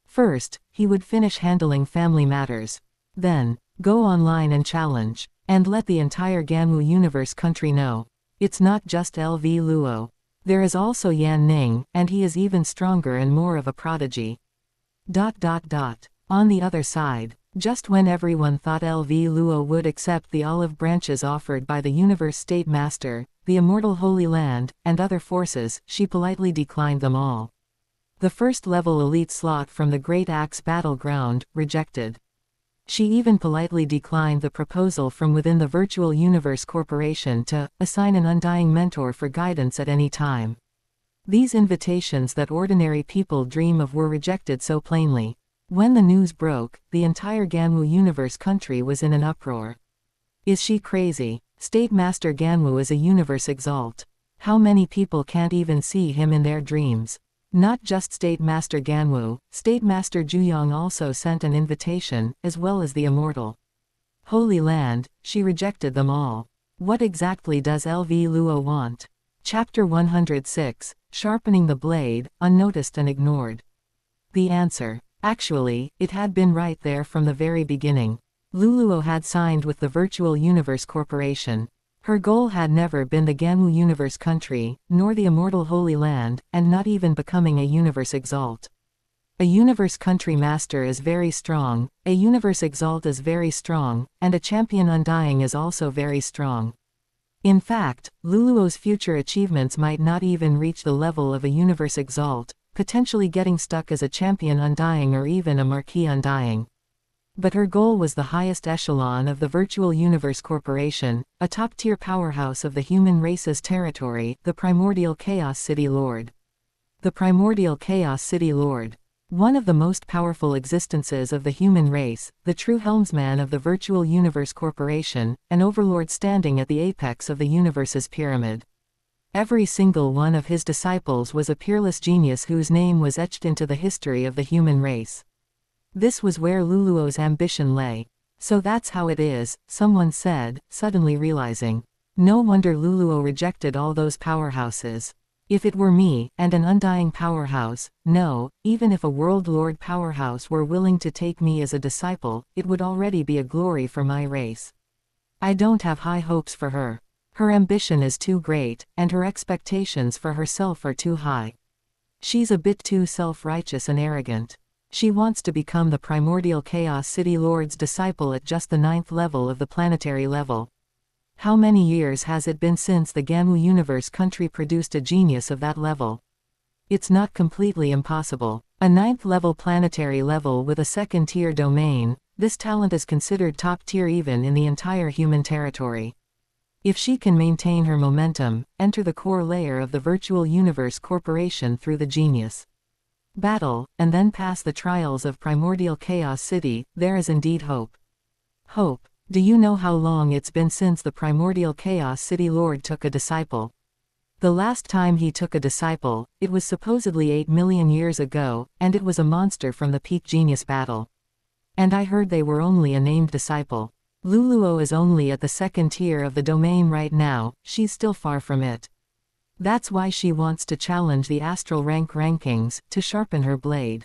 First, he would finish handling family matters. Then, go online and challenge. And let the entire Ganwu universe country know. It's not just LV Luo. There is also Yan Ning, and he is even stronger and more of a prodigy. On the other side, just when everyone thought LV Luo would accept the olive branches offered by the Universe State Master, the Immortal Holy Land, and other forces, she politely declined them all. The first-level elite slot from the Great Axe Battleground, rejected. She even politely declined the proposal from within the Virtual Universe Corporation to assign an undying mentor for guidance at any time. These invitations that ordinary people dream of were rejected so plainly. When the news broke, the entire Ganwu universe country was in an uproar. Is she crazy? State Master Ganwu is a universe exalt. How many people can't even see him in their dreams? Not just State Master Ganwu, State Master Juyong also sent an invitation, as well as the Immortal Holy Land. She rejected them all. What exactly does LV Luo want? Chapter 106, Sharpening the Blade, Unnoticed and Ignored. The answer. Actually, it had been right there from the very beginning. Luluo had signed with the Virtual Universe Corporation. Her goal had never been the Ganwu Universe Country, nor the Immortal Holy Land, and not even becoming a Universe Exalt. A Universe Country Master is very strong, a Universe Exalt is very strong, and a Champion Undying is also very strong. In fact, Luluo's future achievements might not even reach the level of a Universe Exalt, potentially getting stuck as a Champion Undying or even a Marquis Undying. But her goal was the highest echelon of the Virtual Universe Corporation, a top-tier powerhouse of the human race's territory, the Primordial Chaos City Lord. The Primordial Chaos City Lord. One of the most powerful existences of the human race, the true helmsman of the Virtual Universe Corporation, an overlord standing at the apex of the universe's pyramid. Every single one of his disciples was a peerless genius whose name was etched into the history of the human race. This was where Luluo's ambition lay. So that's how it is, someone said, suddenly realizing. No wonder Luluo rejected all those powerhouses. If it were me, and an undying powerhouse, no, even if a world lord powerhouse were willing to take me as a disciple, it would already be a glory for my race. I don't have high hopes for her. Her ambition is too great, and her expectations for herself are too high. She's a bit too self-righteous and arrogant. She wants to become the Primordial Chaos City Lord's disciple at just the 9th level of the planetary level. How many years has it been since the Ganwu Universe Country produced a genius of that level? It's not completely impossible. A 9th level planetary level with a 2nd-tier domain, this talent is considered top-tier even in the entire human territory. If she can maintain her momentum, enter the core layer of the Virtual Universe Corporation through the genius battle, and then pass the trials of Primordial Chaos City, there is indeed hope. Hope. Do you know how long it's been since the Primordial Chaos City Lord took a disciple? The last time he took a disciple, it was supposedly 8 million years ago, and it was a monster from the Peak Genius battle. And I heard they were only a named disciple. Luluo is only at the 2nd tier of the domain right now, she's still far from it. That's why she wants to challenge the astral rank rankings, to sharpen her blade.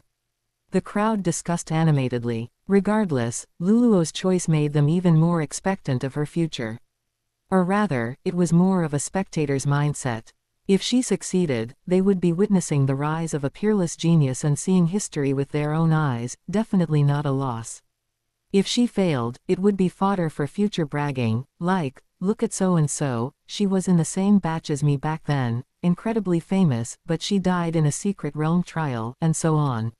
The crowd discussed animatedly. Regardless, Luluo's choice made them even more expectant of her future. Or rather, it was more of a spectator's mindset. If she succeeded, they would be witnessing the rise of a peerless genius and seeing history with their own eyes, definitely not a loss. If she failed, it would be fodder for future bragging, like, look at so-and-so, she was in the same batch as me back then, incredibly famous, but she died in a secret realm trial, and so on.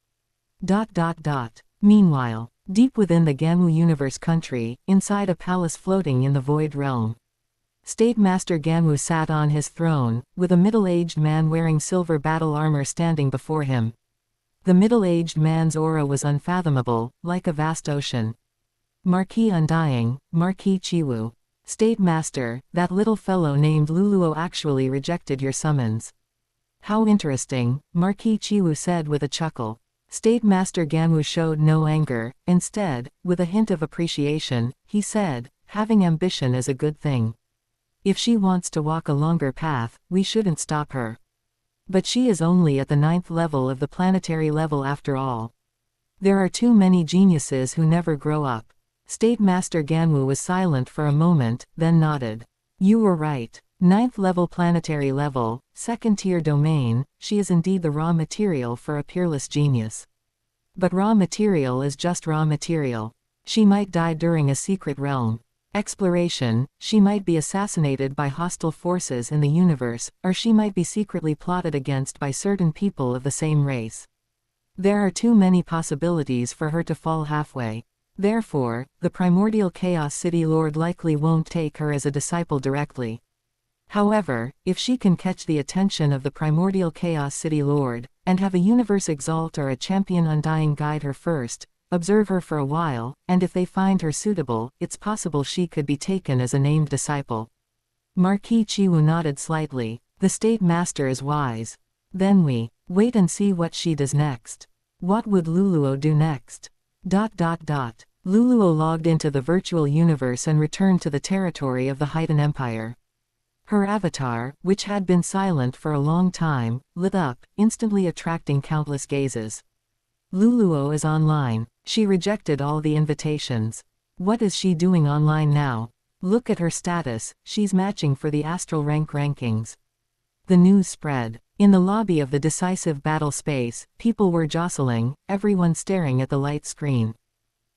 Meanwhile, deep within the Ganwu Universe Country, inside a palace floating in the Void Realm. State Master Ganwu sat on his throne, with a middle-aged man wearing silver battle armor standing before him. The middle-aged man's aura was unfathomable, like a vast ocean. Marquis Undying, Marquis Chiwu. State Master, that little fellow named Luluo actually rejected your summons. How interesting, Marquis Chiwu said with a chuckle. State Master Ganwu showed no anger. Instead, with a hint of appreciation, he said, having ambition is a good thing. If she wants to walk a longer path, we shouldn't stop her. But she is only at the 9th level of the planetary level after all. There are too many geniuses who never grow up. State Master Ganwu was silent for a moment, then nodded. You were right. 9th level planetary level, 2nd tier domain, she is indeed the raw material for a peerless genius. But raw material is just raw material. She might die during a secret realm exploration, she might be assassinated by hostile forces in the universe, or she might be secretly plotted against by certain people of the same race. There are too many possibilities for her to fall halfway. Therefore, the primordial Chaos City Lord likely won't take her as a disciple directly. However, if she can catch the attention of the primordial Chaos City Lord, and have a universe exalt or a champion undying guide her first, observe her for a while, and if they find her suitable, it's possible she could be taken as a named disciple. Marquis Chiwu nodded slightly. The State Master is wise. Then we wait and see what she does next. What would Luluo do next? Luluo logged into the virtual universe and returned to the territory of the Haiden Empire. Her avatar, which had been silent for a long time, lit up, instantly attracting countless gazes. Luluo is online. She rejected all the invitations. What is she doing online now? Look at her status, she's matching for the astral rank rankings. The news spread. In the lobby of the decisive battle space, people were jostling, everyone staring at the light screen.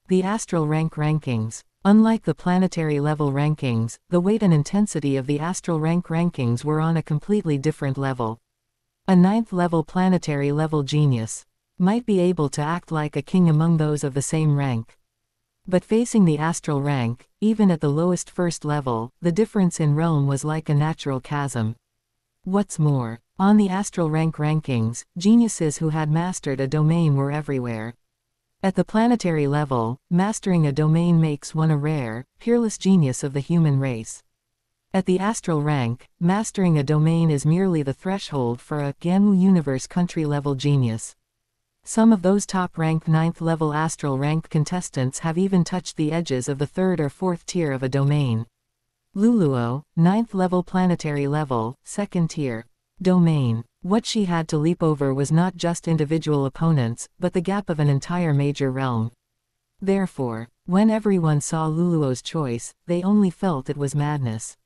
The astral rank rankings. Unlike the planetary level rankings, the weight and intensity of the astral rank rankings were on a completely different level. A 9th level planetary level genius might be able to act like a king among those of the same rank. But facing the astral rank, even at the lowest first level, the difference in realm was like a natural chasm. What's more, on the astral rank rankings, geniuses who had mastered a domain were everywhere. At the planetary level, mastering a domain makes one a rare, peerless genius of the human race. At the astral rank, mastering a domain is merely the threshold for a Ganwu universe country-level genius. Some of those top-ranked 9th level astral rank contestants have even touched the edges of the 3rd or 4th tier of a domain. Luluo, 9th level planetary level, 2nd tier domain. What she had to leap over was not just individual opponents, but the gap of an entire major realm. Therefore, when everyone saw Luluo's choice, they only felt it was madness.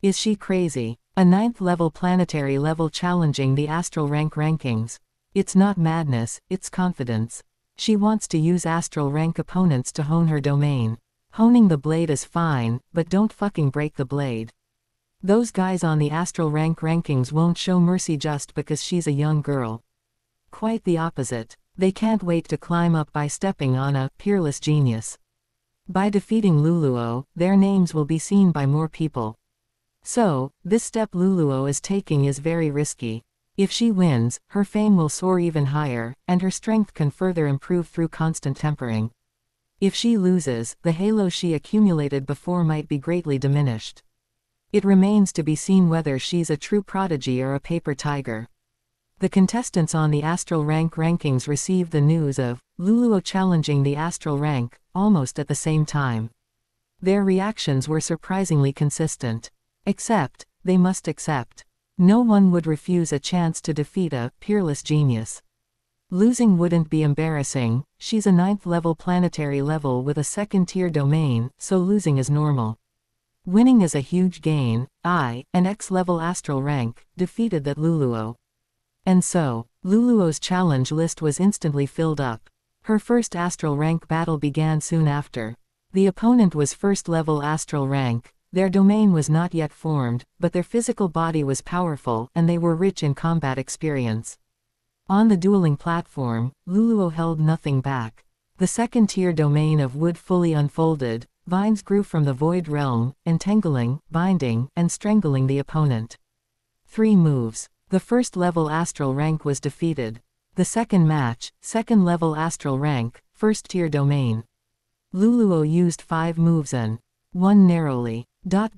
Is she crazy? A 9th level planetary level challenging the astral rank rankings. It's not madness, it's confidence. She wants to use astral rank opponents to hone her domain. Honing the blade is fine, but don't fucking break the blade. Those guys on the astral rank rankings won't show mercy just because she's a young girl. Quite the opposite. They can't wait to climb up by stepping on a peerless genius. By defeating Luluo, their names will be seen by more people. So, this step Luluo is taking is very risky. If she wins, her fame will soar even higher, and her strength can further improve through constant tempering. If she loses, the halo she accumulated before might be greatly diminished. It remains to be seen whether she's a true prodigy or a paper tiger. The contestants on the astral rank rankings received the news of Luluo challenging the astral rank, almost at the same time. Their reactions were surprisingly consistent. They must accept. No one would refuse a chance to defeat a peerless genius. Losing wouldn't be embarrassing, she's a 9th level planetary level with a 2nd tier domain, so losing is normal. Winning is a huge gain. An X-level astral rank, defeated that Luluo. And so, Luluo's challenge list was instantly filled up. Her first astral rank battle began soon after. The opponent was 1st level astral rank. Their domain was not yet formed, but their physical body was powerful and they were rich in combat experience. On the dueling platform, Luluo held nothing back. The 2nd tier domain of wood fully unfolded, vines grew from the void realm, entangling, binding, and strangling the opponent. 3 moves. The 1st level astral rank was defeated. The second match, 2nd level astral rank, 1st tier domain. Luluo used 5 moves and won narrowly. The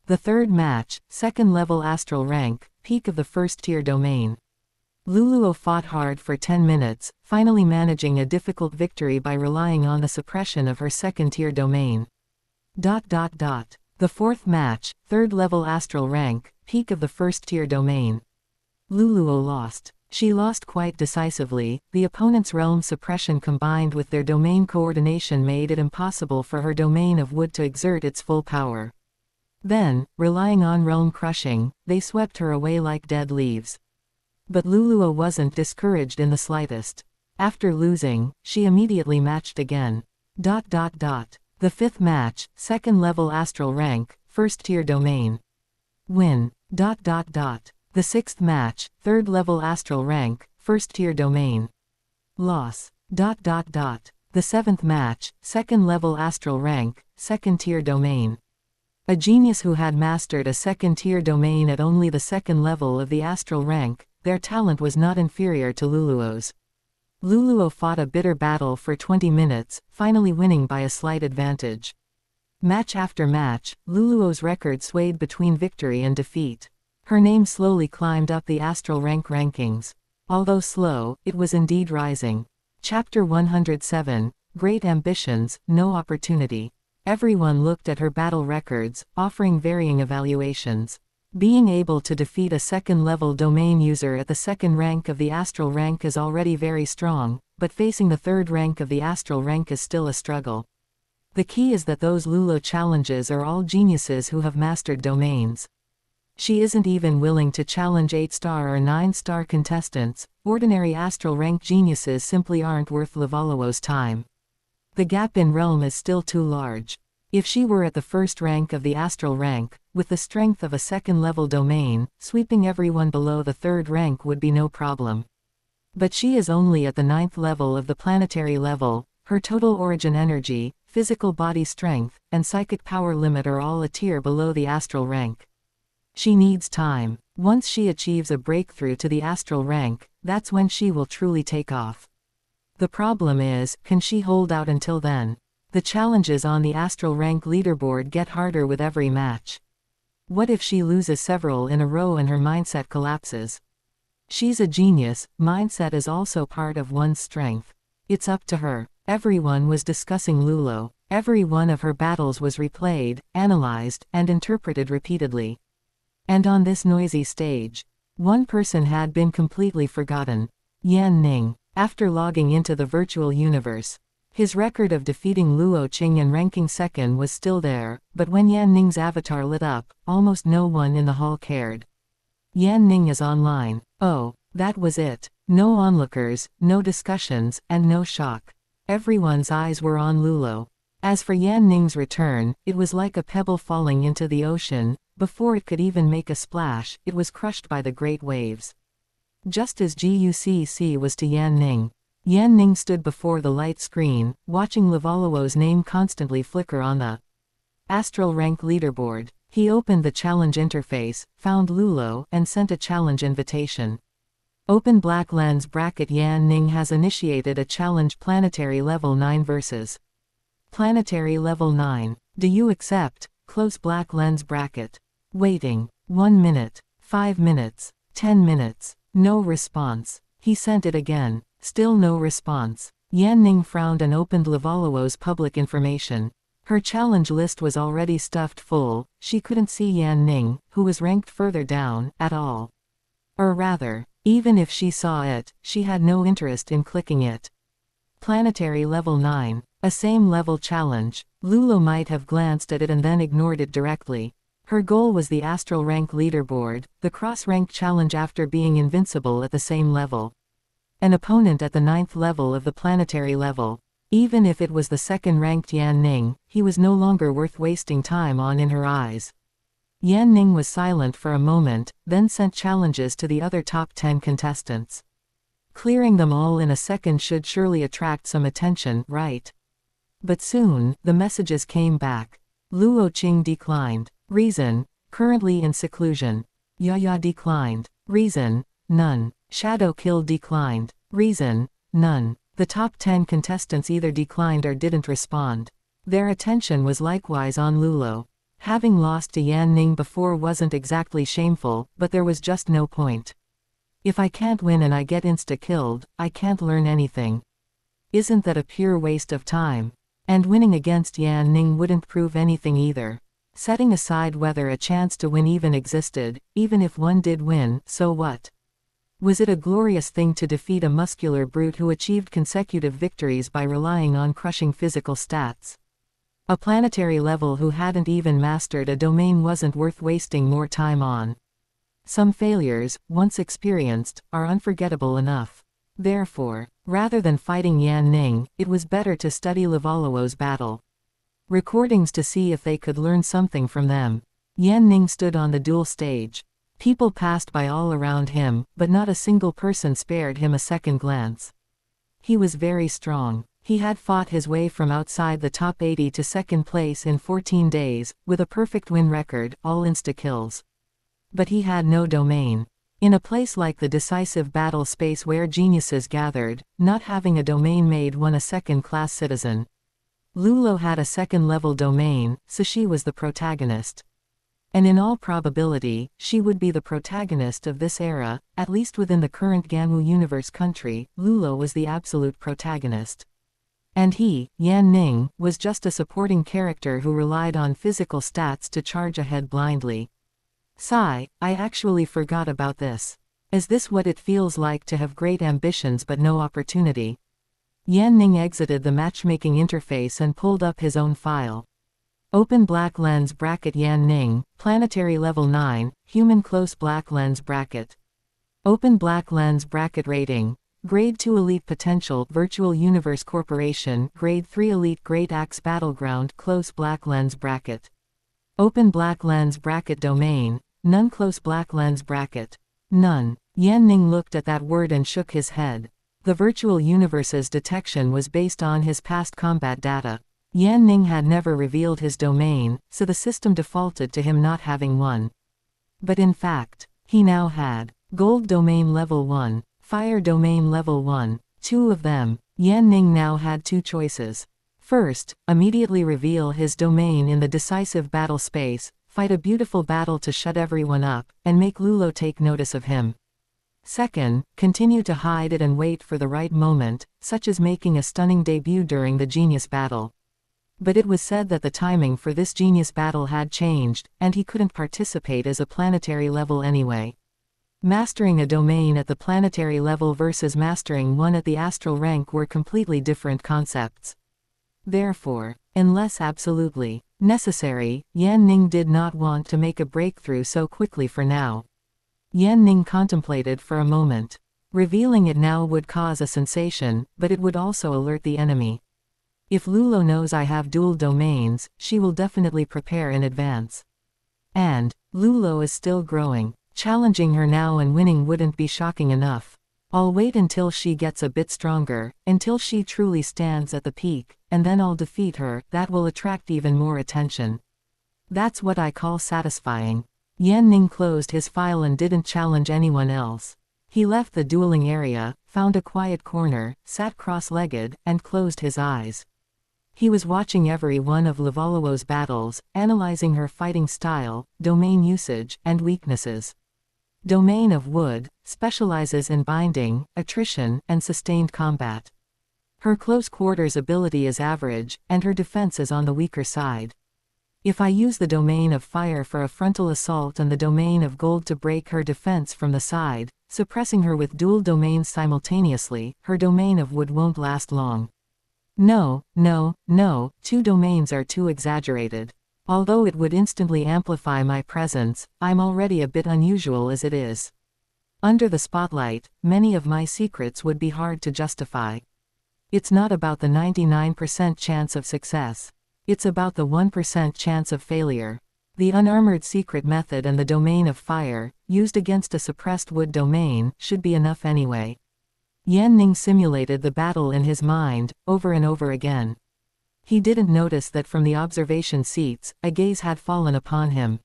3rd match, 2nd level astral rank, peak of the first-tier domain. Luluo fought hard for 10 minutes, finally managing a difficult victory by relying on the suppression of her second-tier domain. The fourth match, third-level astral rank, peak of the first-tier domain. Luluo lost. She lost quite decisively. The opponent's realm suppression combined with their domain coordination made it impossible for her domain of wood to exert its full power. Then, relying on realm crushing, they swept her away like dead leaves. But Luluo wasn't discouraged in the slightest. After losing, she immediately matched again. The fifth match, second-level astral rank, first-tier domain. Win. The sixth match, third-level astral rank, first-tier domain. Loss. The seventh match, second-level astral rank, second-tier domain. A genius who had mastered a second-tier domain at only the second level of the astral rank, their talent was not inferior to Luluo's. Luluo fought a bitter battle for 20 minutes, finally winning by a slight advantage. Match after match, Luluo's record swayed between victory and defeat. Her name slowly climbed up the astral rank rankings. Although slow, it was indeed rising. Chapter 107, Great Ambitions, No Opportunity. Everyone looked at her battle records, offering varying evaluations. Being able to defeat a second-level domain user at the second rank of the astral rank is already very strong, but facing the third rank of the astral rank is still a struggle. The key is that those Luluo challenges are all geniuses who have mastered domains. She isn't even willing to challenge 8-star or 9-star contestants. Ordinary astral rank geniuses simply aren't worth Luluo's time. The gap in realm is still too large. If she were at the first rank of the astral rank, with the strength of a second-level domain, sweeping everyone below the third rank would be no problem. But she is only at the 9th level of the planetary level. Her total origin energy, physical body strength, and psychic power limit are all a tier below the astral rank. She needs time. Once she achieves a breakthrough to the astral rank, that's when she will truly take off. The problem is, can she hold out until then? The challenges on the astral rank leaderboard get harder with every match. What if she loses several in a row and her mindset collapses? She's a genius. Mindset is also part of one's strength. It's up to her. Everyone was discussing Luluo. Every one of her battles was replayed, analyzed, and interpreted repeatedly. And on this noisy stage, one person had been completely forgotten. Ning. After logging into the virtual universe, his record of defeating Luo Qing and ranking second was still there, but when Ning's avatar lit up, almost no one in the hall cared. Ning is online. Oh, that was it. No onlookers, no discussions, and no shock. Everyone's eyes were on Luo. As for Ning's return, it was like a pebble falling into the ocean. Before it could even make a splash, it was crushed by the great waves. Just as Gucc was to Ning. Ning stood before the light screen, watching Luluo's name constantly flicker on the astral rank leaderboard. He opened the challenge interface, found Luluo, and sent a challenge invitation. Open black lens bracket. Ning has initiated a challenge planetary level 9 versus planetary level 9. Do you accept? Close black lens bracket. Waiting. 1 minute. 5 minutes. 10 minutes. No response. He sent it again. Still no response. Ning frowned and opened Luluo's public information. Her challenge list was already stuffed full. She couldn't see Ning, who was ranked further down, at all. Or rather, even if she saw it, she had no interest in clicking it. Planetary level 9. A same level challenge. Luluo might have glanced at it and then ignored it directly. Her goal was the astral rank leaderboard, the cross-rank challenge after being invincible at the same level. An opponent at the 9th level of the planetary level. Even if it was the second-ranked Ning, he was no longer worth wasting time on in her eyes. Ning was silent for a moment, then sent challenges to the other top 10 contestants. Clearing them all in a second should surely attract some attention, right? But soon, the messages came back. Luo Qing declined. Reason, currently in seclusion. Yaya declined. Reason, none. Shadow Kill declined. Reason, none. The top 10 contestants either declined or didn't respond. Their attention was likewise on Lulo. Having lost to Yan Ning before wasn't exactly shameful, but there was just no point. If I can't win and I get insta-killed, I can't learn anything. Isn't that a pure waste of time? And winning against Yan Ning wouldn't prove anything either. Setting aside whether a chance to win even existed, even if one did win, so what? Was it a glorious thing to defeat a muscular brute who achieved consecutive victories by relying on crushing physical stats? A planetary level who hadn't even mastered a domain wasn't worth wasting more time on. Some failures, once experienced, are unforgettable enough. Therefore, rather than fighting Yan Ning, it was better to study Levallowo's battle. Recordings to see if they could learn something from them. Yan Ning stood on the duel stage. People passed by all around him, but not a single person spared him a second glance. He was very strong. He had fought his way from outside the top 80 to second place in 14 days, with a perfect win record, all insta-kills. But he had no domain. In a place like the decisive battle space where geniuses gathered, not having a domain made one a second-class citizen. Lulo had a second-level domain, so she was the protagonist. And in all probability, she would be the protagonist of this era, at least within the current Ganwu universe country. Lulo was the absolute protagonist. And he, Yan Ning, was just a supporting character who relied on physical stats to charge ahead blindly. Sigh, I actually forgot about this. Is this what it feels like to have great ambitions but no opportunity? Yan Ning exited the matchmaking interface and pulled up his own file. Open black lens bracket Yan Ning, planetary level 9, human close black lens bracket. Open black lens bracket rating. Grade 2 Elite Potential Virtual Universe Corporation Grade 3 Elite Great Axe Battleground Close Black Lens Bracket. Open Black Lens Bracket Domain. None Close Black Lens Bracket. None. Yan Ning looked at that word and shook his head. The virtual universe's detection was based on his past combat data. Yan Ning had never revealed his domain, so the system defaulted to him not having one. But in fact, he now had Gold Domain Level 1. Fire Domain Level 1, 2 of them. Yan Ning now had two choices. First, immediately reveal his domain in the decisive battle space, fight a beautiful battle to shut everyone up, and make Lulo take notice of him. Second, continue to hide it and wait for the right moment, such as making a stunning debut during the genius battle. But it was said that the timing for this genius battle had changed, and he couldn't participate as a planetary level anyway. Mastering a domain at the planetary level versus mastering one at the astral rank were completely different concepts. Therefore, unless absolutely necessary, Yan Ning did not want to make a breakthrough so quickly for now. Yan Ning contemplated for a moment. Revealing it now would cause a sensation, but it would also alert the enemy. If Lulo knows I have dual domains, she will definitely prepare in advance. And Lulo is still growing. Challenging her now and winning wouldn't be shocking enough. I'll wait until she gets a bit stronger, until she truly stands at the peak, and then I'll defeat her. That will attract even more attention. That's what I call satisfying. Yan Ning closed his file and didn't challenge anyone else. He left the dueling area, found a quiet corner, sat cross-legged, and closed his eyes. He was watching every one of Levallowo's battles, analyzing her fighting style, domain usage, and weaknesses. Domain of Wood, specializes in binding, attrition, and sustained combat. Her close quarters ability is average, and her defense is on the weaker side. If I use the domain of Fire for a frontal assault and the domain of Gold to break her defense from the side, suppressing her with dual domains simultaneously, her domain of Wood won't last long. No, 2 domains are too exaggerated. Although it would instantly amplify my presence, I'm already a bit unusual as it is. Under the spotlight, many of my secrets would be hard to justify. It's not about the 99% chance of success. It's about the 1% chance of failure. The unarmored secret method and the domain of Fire, used against a suppressed Wood domain, should be enough anyway. Yan Ning simulated the battle in his mind, over and over again. He didn't notice that from the observation seats, a gaze had fallen upon him.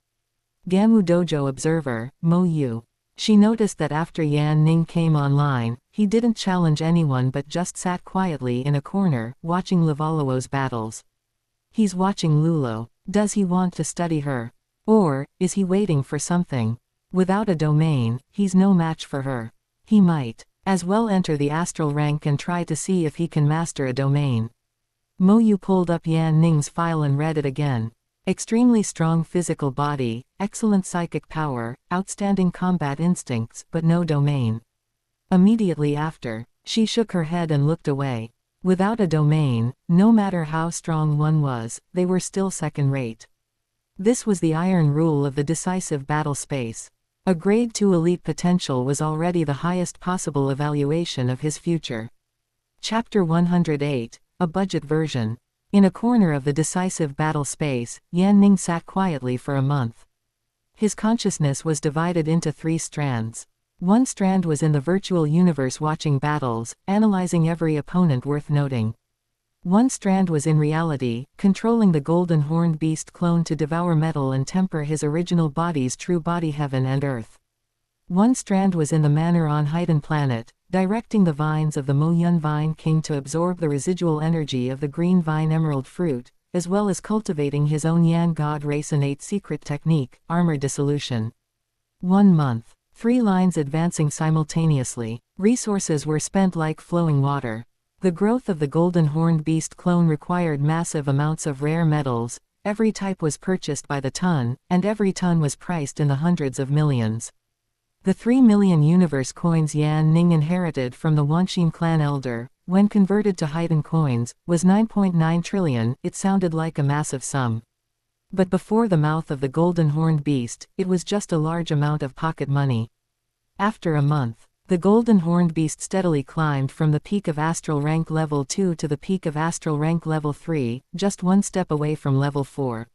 Ganwu Dojo observer, Mo Yu. She noticed that after Yan Ning came online, he didn't challenge anyone but just sat quietly in a corner, watching Levallowo's battles. He's watching Lulo. Does he want to study her? Or is he waiting for something? Without a domain, he's no match for her. He might as well enter the astral rank and try to see if he can master a domain. Mo Yu pulled up Yan Ning's file and read it again. Extremely strong physical body, excellent psychic power, outstanding combat instincts, but no domain. Immediately after, she shook her head and looked away. Without a domain, no matter how strong one was, they were still second-rate. This was the iron rule of the decisive battle space. A Grade 2 elite potential was already the highest possible evaluation of his future. Chapter 108, a budget version. In a corner of the decisive battle space, Yan Ning sat quietly for a month. His consciousness was divided into 3 strands. One strand was in the virtual universe watching battles, analyzing every opponent worth noting. One strand was in reality, controlling the golden horned beast clone to devour metal and temper his original body's true body heaven and earth. One strand was in the manor on Haiden Planet, directing the vines of the Mo Yun Vine King to absorb the residual energy of the green vine emerald fruit, as well as cultivating his own Yan God race innate secret technique, armor dissolution. 1 month. 3 lines advancing simultaneously. Resources were spent like flowing water. The growth of the golden horned beast clone required massive amounts of rare metals, every type was purchased by the ton, and every ton was priced in the hundreds of millions. The 3 million universe coins Yan Ning inherited from the Wanxin clan elder, when converted to Haiden coins, was 9.9 trillion, it sounded like a massive sum. But before the mouth of the golden horned beast, it was just a large amount of pocket money. After a month, the golden horned beast steadily climbed from the peak of astral rank level 2 to the peak of astral rank level 3, just 1 step away from level 4.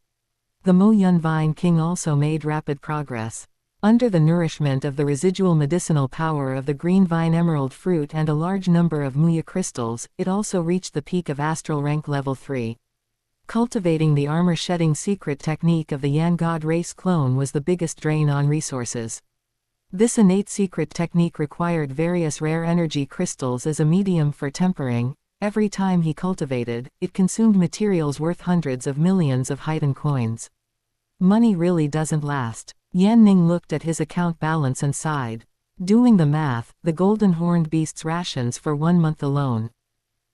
The Mo Yun Vine King also made rapid progress. Under the nourishment of the residual medicinal power of the green vine emerald fruit and a large number of Muya crystals, it also reached the peak of astral rank level 3. Cultivating the armor-shedding secret technique of the Yan God race clone was the biggest drain on resources. This innate secret technique required various rare energy crystals as a medium for tempering. Every time he cultivated, it consumed materials worth hundreds of millions of Haiden coins. Money really doesn't last. Yan Ning looked at his account balance and sighed. Doing the math, the golden horned beast's rations for 1 month alone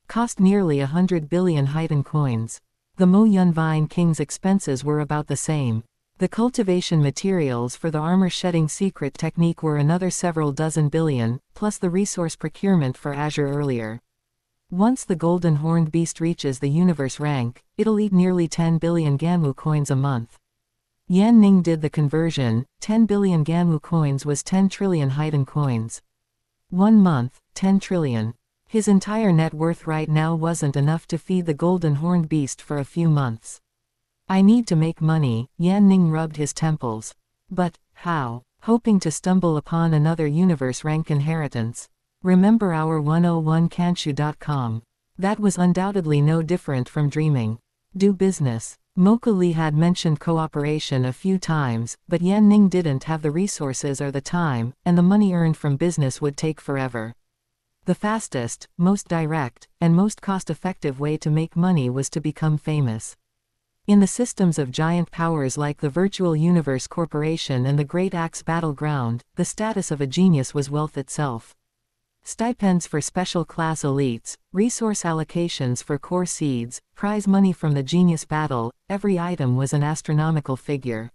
cost nearly 100 billion Haiden coins. The Mo Yun Vine King's expenses were about the same. The cultivation materials for the armor-shedding secret technique were another several dozen billion, plus the resource procurement for Azure earlier. Once the golden horned beast reaches the universe rank, it'll eat nearly 10 billion Ganwu coins a month. Yan Ning did the conversion. 10 billion Ganwu coins was 10 trillion Haiden coins. 1 month, 10 trillion. His entire net worth right now wasn't enough to feed the golden horned beast for a few months. I need to make money, Yan Ning rubbed his temples. But how? Hoping to stumble upon another universe rank inheritance. Remember our 101kanshu.com. That was undoubtedly no different from dreaming. Do business. Mocha Lee had mentioned cooperation a few times, but Yan Ning didn't have the resources or the time, and the money earned from business would take forever. The fastest, most direct, and most cost-effective way to make money was to become famous. In the systems of giant powers like the Virtual Universe Corporation and the Great Axe Battleground, the status of a genius was wealth itself. Stipends for special class elites, resource allocations for core seeds, prize money from the genius battle, every item was an astronomical figure.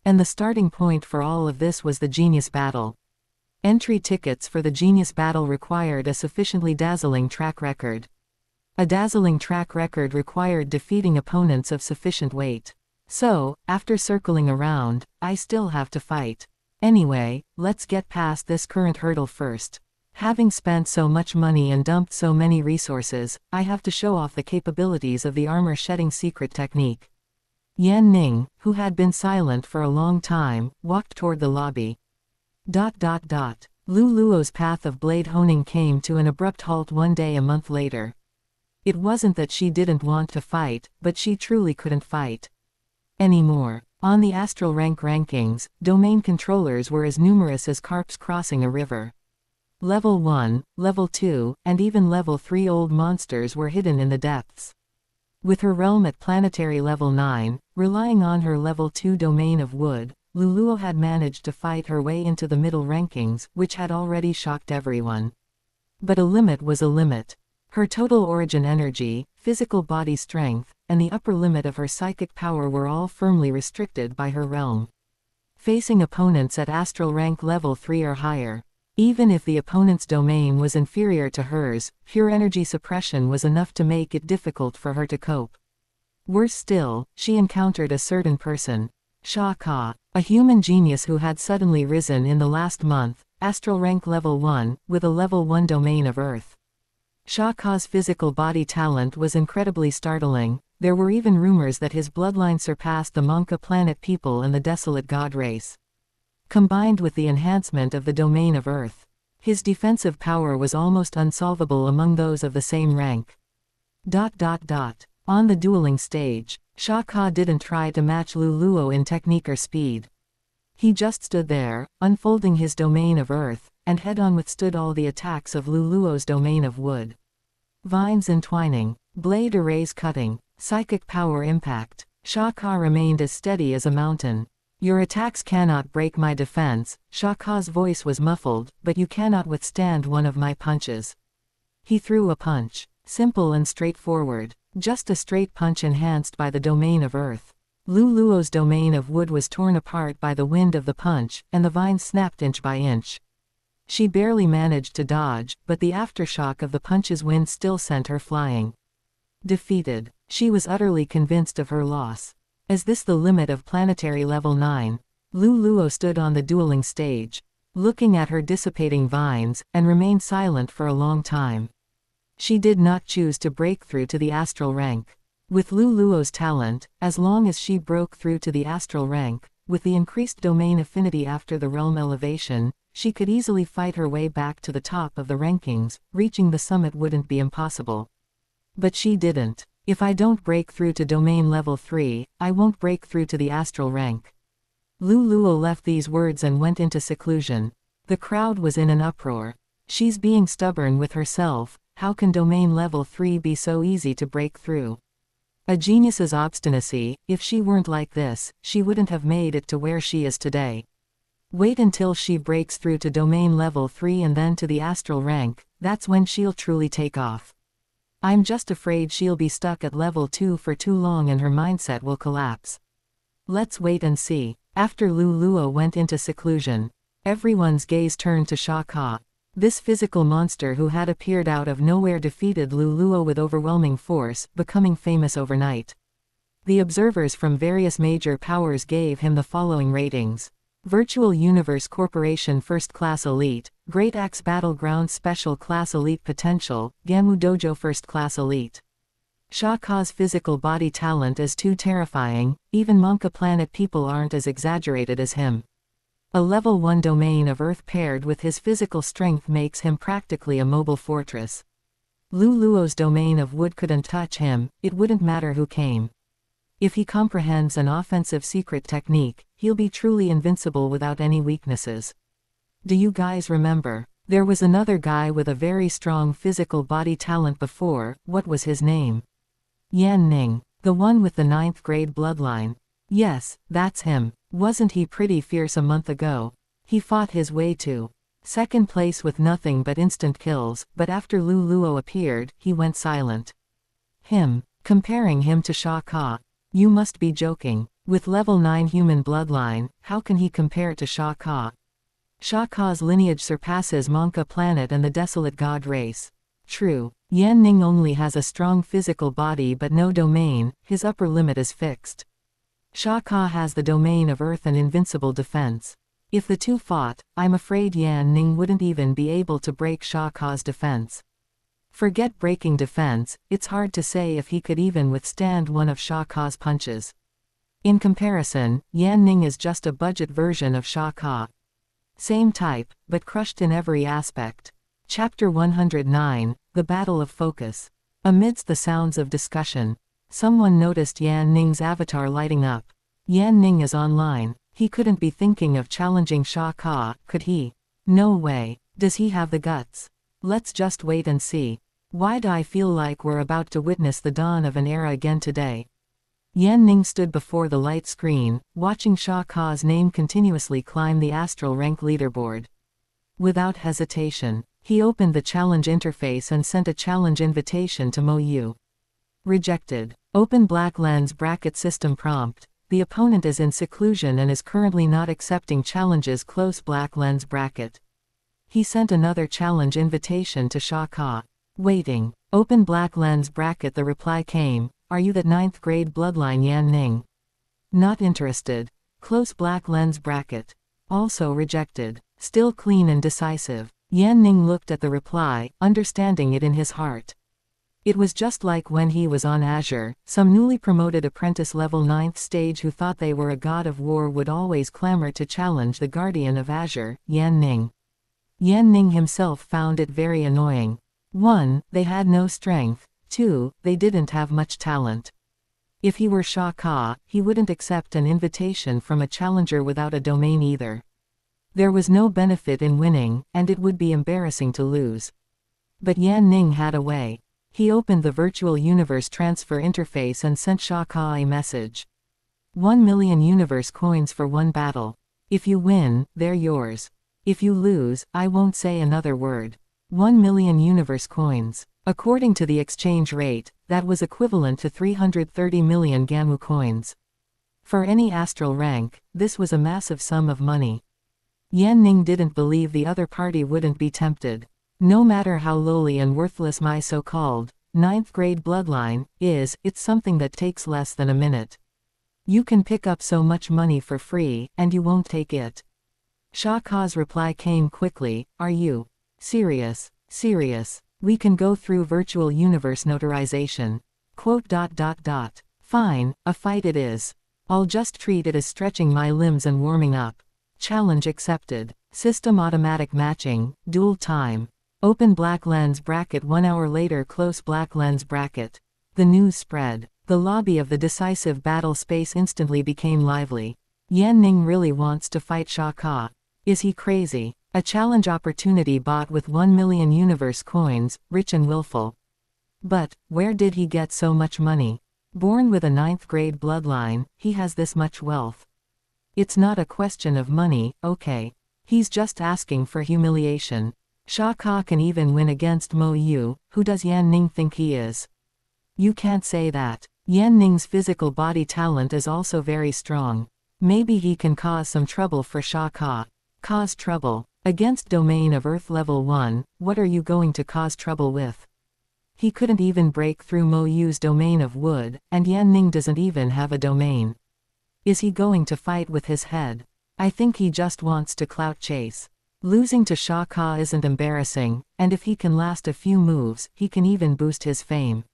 And the starting point for all of this was the genius battle. Entry tickets for the genius battle required a sufficiently dazzling track record. A dazzling track record required defeating opponents of sufficient weight. So, after circling around, I still have to fight. Anyway, let's get past this current hurdle first. Having spent so much money and dumped so many resources, I have to show off the capabilities of the armor-shedding secret technique. Yan Ning, who had been silent for a long time, walked toward the lobby. Lu Luo's path of blade honing came to an abrupt halt one day a month later. It wasn't that she didn't want to fight, but she truly couldn't fight anymore. On the astral rank rankings, domain controllers were as numerous as carps crossing a river. Level 1, Level 2, and even Level 3 old monsters were hidden in the depths. With her realm at planetary level 9, relying on her level 2 domain of wood, Luluo had managed to fight her way into the middle rankings, which had already shocked everyone. But a limit was a limit. Her total origin energy, physical body strength, and the upper limit of her psychic power were all firmly restricted by her realm. Facing opponents at astral rank level 3 or higher, even if the opponent's domain was inferior to hers, pure energy suppression was enough to make it difficult for her to cope. Worse still, she encountered a certain person. Sha Ka, a human genius who had suddenly risen in the last month, astral rank level 1, with a level 1 domain of Earth. Sha Ka's physical body talent was incredibly startling. There were even rumors that his bloodline surpassed the Monka planet people and the desolate god race. Combined with the enhancement of the domain of Earth, his defensive power was almost unsolvable among those of the same rank. On the dueling stage, Sha Ka didn't try to match Luluo in technique or speed. He just stood there, unfolding his domain of Earth, and head-on withstood all the attacks of Luluo's domain of wood. Vines entwining, blade arrays cutting, psychic power impact, Sha Ka remained as steady as a mountain. Your attacks cannot break my defense, Sha Ka's voice was muffled, but you cannot withstand one of my punches. He threw a punch. Simple and straightforward. Just a straight punch enhanced by the domain of Earth. Luluo's domain of wood was torn apart by the wind of the punch, and the vines snapped inch by inch. She barely managed to dodge, but the aftershock of the punch's wind still sent her flying. Defeated, she was utterly convinced of her loss. Is this the limit of planetary level 9? Luluo stood on the dueling stage, looking at her dissipating vines, and remained silent for a long time. She did not choose to break through to the astral rank. With Luluo's talent, as long as she broke through to the astral rank, with the increased domain affinity after the realm elevation, she could easily fight her way back to the top of the rankings. Reaching the summit wouldn't be impossible. But she didn't. If I don't break through to domain level 3, I won't break through to the astral rank. Luluo left these words and went into seclusion. The crowd was in an uproar. She's being stubborn with herself. How can domain level 3 be so easy to break through? A genius's obstinacy. If she weren't like this, she wouldn't have made it to where she is today. Wait until she breaks through to domain level 3 and then to the astral rank. That's when she'll truly take off. I'm just afraid she'll be stuck at level 2 for too long and her mindset will collapse. Let's wait and see. After Luluo went into seclusion, everyone's gaze turned to Sha Ka. This physical monster who had appeared out of nowhere defeated Luluo with overwhelming force, becoming famous overnight. The observers from various major powers gave him the following ratings. Virtual Universe Corporation First Class Elite, Great Axe Battleground Special Class Elite Potential, Gamu Dojo First Class Elite. Sha Ka's physical body talent is too terrifying, even Monka planet people aren't as exaggerated as him. A level 1 domain of Earth paired with his physical strength makes him practically a mobile fortress. Luluo's domain of wood couldn't touch him, it wouldn't matter who came. If he comprehends an offensive secret technique, he'll be truly invincible without any weaknesses. Do you guys remember? There was another guy with a very strong physical body talent before. What was his name? Ning, the one with the 9th grade bloodline. Yes, that's him. Wasn't he pretty fierce a month ago? He fought his way to second place with nothing but instant kills, but after Luluo appeared, he went silent. Comparing him to Sha Ka. You must be joking. With level 9 human bloodline, how can he compare to Sha Ka? Sha Ka's lineage surpasses Monka planet and the desolate god race. True, Ning only has a strong physical body but no domain, his upper limit is fixed. Sha Ka has the domain of Earth and invincible defense. If the two fought, I'm afraid Ning wouldn't even be able to break Sha Ka's defense. Forget breaking defense, it's hard to say if he could even withstand one of Sha Ka's punches. In comparison, Ning is just a budget version of Sha Ka. Same type, but crushed in every aspect. Chapter 109, The Battle of Focus. Amidst the sounds of discussion, someone noticed Ning's avatar lighting up. Ning is online. He couldn't be thinking of challenging Sha Ka, could he? No way. Does he have the guts? Let's just wait and see. Why'd I feel like we're about to witness the dawn of an era again today? Yan Ning stood before the light screen, watching Shah Ka's name continuously climb the astral rank leaderboard. Without hesitation, he opened the challenge interface and sent a challenge invitation to Mo Yu. Rejected. Open black lens bracket system prompt. The opponent is in seclusion and is currently not accepting challenges close black lens bracket. He sent another challenge invitation to Shah Ka. Waiting. Open black lens bracket. The reply came, "Are you that 9th grade bloodline Yan Ning?" Not interested. Close black lens bracket. Also rejected. Still clean and decisive. Yan Ning looked at the reply, understanding it in his heart. It was just like when he was on Azure, some newly promoted apprentice level 9th stage who thought they were a god of war would always clamor to challenge the guardian of Azure, Yan Ning. Yan Ning himself found it very annoying. 1. They had no strength. 2. They didn't have much talent. If he were Shah Ka, he wouldn't accept an invitation from a challenger without a domain either. There was no benefit in winning, and it would be embarrassing to lose. But Yan Ning had a way. He opened the virtual universe transfer interface and sent Shah Ka a message. 1 million universe coins for one battle. If you win, they're yours. If you lose, I won't say another word. 1 million universe coins. According to the exchange rate, that was equivalent to 330 million Gamu coins. For any astral rank, this was a massive sum of money. Yan Ning didn't believe the other party wouldn't be tempted. No matter how lowly and worthless my so-called 9th grade bloodline is, it's something that takes less than a minute. You can pick up so much money for free, and you won't take it. Shah Ka's reply came quickly, "Are you serious? Serious. We can go through virtual universe notarization. Fine, a fight it is. I'll just treat it as stretching my limbs and warming up. Challenge accepted. System automatic matching, dual time. Open black lens bracket 1 hour later close black lens bracket." The news spread. The lobby of the decisive battle space instantly became lively. Yan Ning really wants to fight Shah Ka. Is he crazy? A challenge opportunity bought with 1 million universe coins, rich and willful. But, where did he get so much money? Born with a 9th grade bloodline, he has this much wealth. It's not a question of money, okay. He's just asking for humiliation. Shah Ka can even win against Mo Yu. Who does Yan Ning think he is? You can't say that. Yan Ning's physical body talent is also very strong. Maybe he can cause some trouble for Shah Ka. Cause trouble? Against domain of Earth level 1, what are you going to cause trouble with? He couldn't even break through Mo Yu's domain of wood, and Yan Ning doesn't even have a domain. Is he going to fight with his head? I think he just wants to clout chase. Losing to Shah Ka isn't embarrassing, and if he can last a few moves, he can even boost his fame.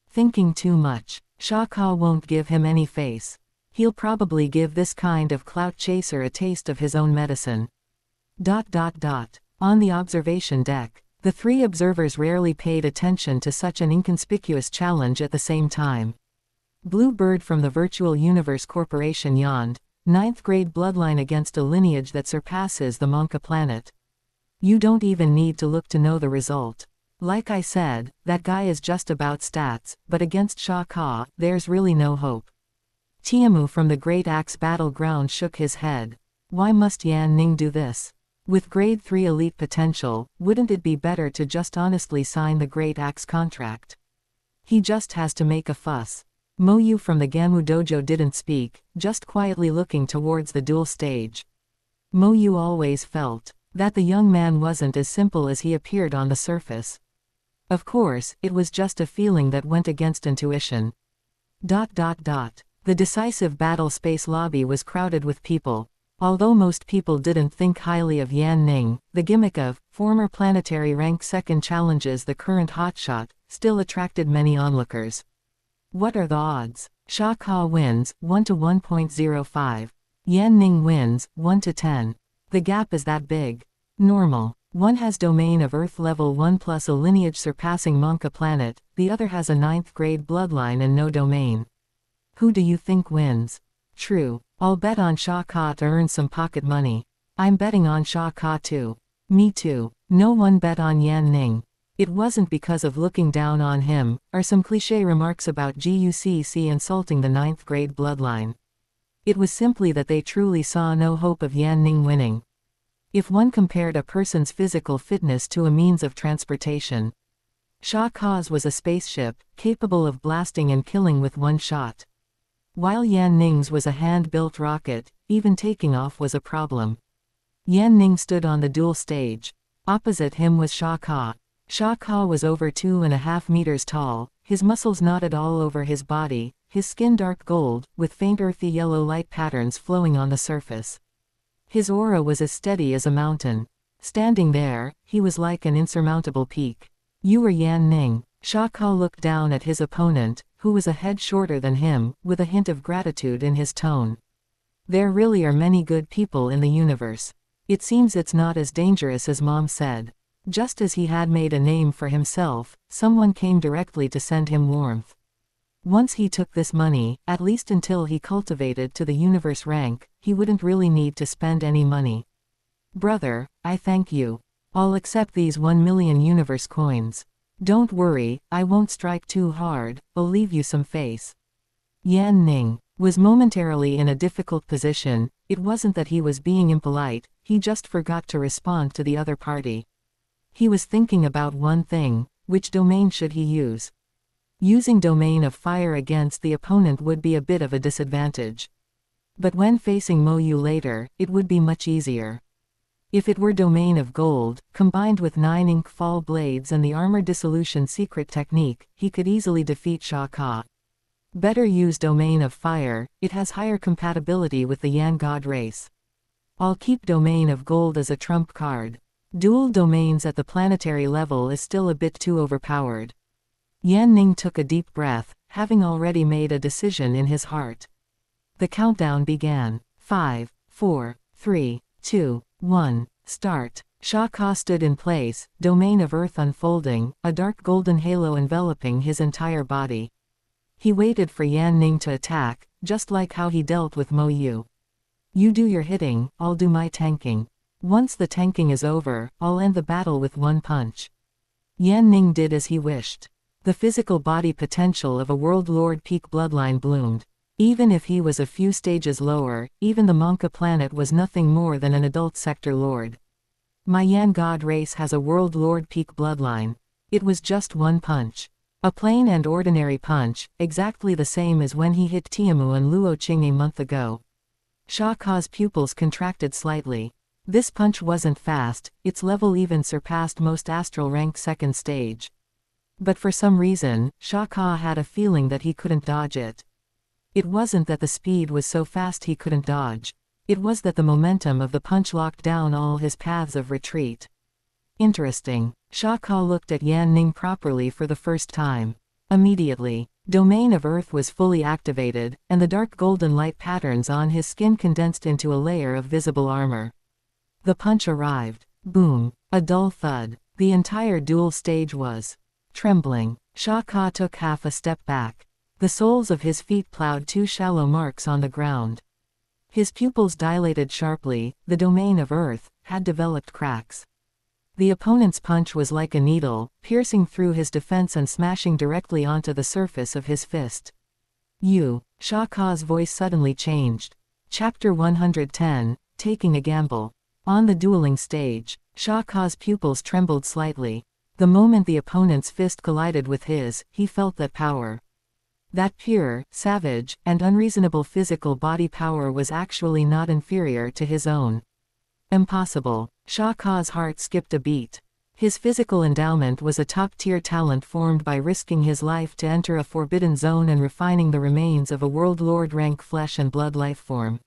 Thinking too much. Shah Ka won't give him any face. He'll probably give this kind of clout chaser a taste of his own medicine. On the observation deck, the 3 observers rarely paid attention to such an inconspicuous challenge at the same time. Blue Bird from the Virtual Universe Corporation yawned. 9th grade bloodline against a lineage that surpasses the Monka planet. You don't even need to look to know the result. Like I said, that guy is just about stats, but against Shah Ka, there's really no hope. Tiamu from the Great Axe Battleground shook his head. Why must Yan Ning do this? With grade 3 elite potential, wouldn't it be better to just honestly sign the Great Axe contract? He just has to make a fuss. Mo Yu from the Gamu dojo didn't speak, just quietly looking towards the duel stage. Mo Yu always felt that the young man wasn't as simple as he appeared on the surface. Of course, it was just a feeling that went against intuition. The decisive battle space lobby was crowded with people. Although most people didn't think highly of Yan Ning, the gimmick of former planetary rank second challenges the current hotshot still attracted many onlookers. What are the odds? Shah Ka wins, 1 to 1.05. Yan Ning wins, 1 to 10. The gap is that big. Normal. One has domain of Earth level 1 plus a lineage surpassing Monka planet, the other has a 9th grade bloodline and no domain. Who do you think wins? True. I'll bet on Shah Ka to earn some pocket money. I'm betting on Shah Ka too. Me too. No one bet on Yan Ning. It wasn't because of looking down on him, or some cliché remarks about GUCC insulting the 9th grade bloodline. It was simply that they truly saw no hope of Yan Ning winning. If one compared a person's physical fitness to a means of transportation, Sha Ka's was a spaceship, capable of blasting and killing with one shot. While Yan Ning's was a hand-built rocket, even taking off was a problem. Yan Ning stood on the duel stage. Opposite him was Sha Ka. Sha Ka was over 2.5 meters tall, his muscles knotted all over his body, his skin dark gold, with faint earthy yellow light patterns flowing on the surface. His aura was as steady as a mountain. Standing there, he was like an insurmountable peak. You were Yan Ning. Sha Ka looked down at his opponent, who was a head shorter than him, with a hint of gratitude in his tone. There really are many good people in the universe. It seems it's not as dangerous as Mom said. Just as he had made a name for himself, someone came directly to send him warmth. Once he took this money, at least until he cultivated to the universe rank, he wouldn't really need to spend any money. Brother, I thank you. I'll accept these 1 million universe coins. Don't worry, I won't strike too hard, I'll leave you some face. Yan Ning was momentarily in a difficult position. It wasn't that he was being impolite, he just forgot to respond to the other party. He was thinking about one thing: which domain should he use? Using domain of fire against the opponent would be a bit of a disadvantage. But when facing Mo Yu later, it would be much easier. If it were domain of gold, combined with 9 ink fall blades and the armor dissolution secret technique, he could easily defeat Sha Ka. Better use domain of fire, it has higher compatibility with the Yan God race. I'll keep domain of gold as a trump card. Dual domains at the planetary level is still a bit too overpowered. Yan Ning took a deep breath, having already made a decision in his heart. The countdown began. 5, 4, 3, 2, 1, start. Sha Ka stood in place, domain of earth unfolding, a dark golden halo enveloping his entire body. He waited for Yan Ning to attack, just like how he dealt with Mo Yu. You do your hitting, I'll do my tanking. Once the tanking is over, I'll end the battle with one punch. Yan Ning did as he wished. The physical body potential of a World Lord peak bloodline bloomed. Even if he was a few stages lower, even the Monka planet was nothing more than an adult sector lord. My Yan God race has a World Lord peak bloodline. It was just one punch. A plain and ordinary punch, exactly the same as when he hit Tiamu and Luo Qing a month ago. Sha Ka's pupils contracted slightly. This punch wasn't fast, its level even surpassed most astral rank second stage. But for some reason, Sha Ka had a feeling that he couldn't dodge it. It wasn't that the speed was so fast he couldn't dodge. It was that the momentum of the punch locked down all his paths of retreat. Interesting. Sha Ka looked at Yan Ning properly for the first time. Immediately, domain of earth was fully activated, and the dark golden light patterns on his skin condensed into a layer of visible armor. The punch arrived. Boom. A dull thud. The entire duel stage was trembling. Sha Ka took half a step back. The soles of his feet plowed 2 shallow marks on the ground. His pupils dilated sharply, the domain of earth had developed cracks. The opponent's punch was like a needle, piercing through his defense and smashing directly onto the surface of his fist. Sha Ka's voice suddenly changed. Chapter 110, Taking a Gamble. On the dueling stage, Sha Ka's pupils trembled slightly. The moment the opponent's fist collided with his, he felt that power. That pure, savage, and unreasonable physical body power was actually not inferior to his own. Impossible. Sha Ka's heart skipped a beat. His physical endowment was a top-tier talent formed by risking his life to enter a forbidden zone and refining the remains of a World Lord rank flesh and blood life form.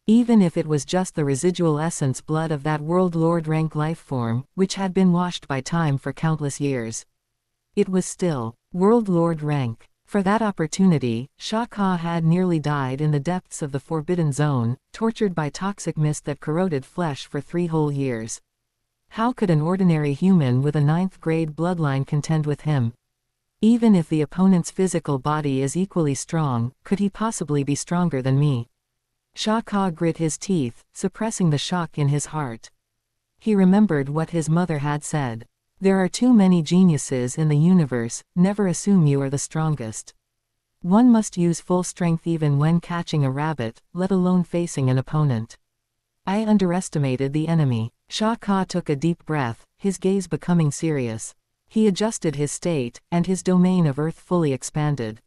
Even if it was just the residual essence blood of that World Lord rank life form, which had been washed by time for countless years. It was still World Lord rank. For that opportunity, Sha Ka had nearly died in the depths of the Forbidden Zone, tortured by toxic mist that corroded flesh for 3 whole years. How could an ordinary human with a 9th grade bloodline contend with him? Even if the opponent's physical body is equally strong, could he possibly be stronger than me? Sha Ka grit his teeth, suppressing the shock in his heart. He remembered what his mother had said. There are too many geniuses in the universe, never assume you are the strongest. One must use full strength even when catching a rabbit, let alone facing an opponent. I underestimated the enemy. Shah Ka took a deep breath, his gaze becoming serious. He adjusted his state, and his domain of earth fully expanded.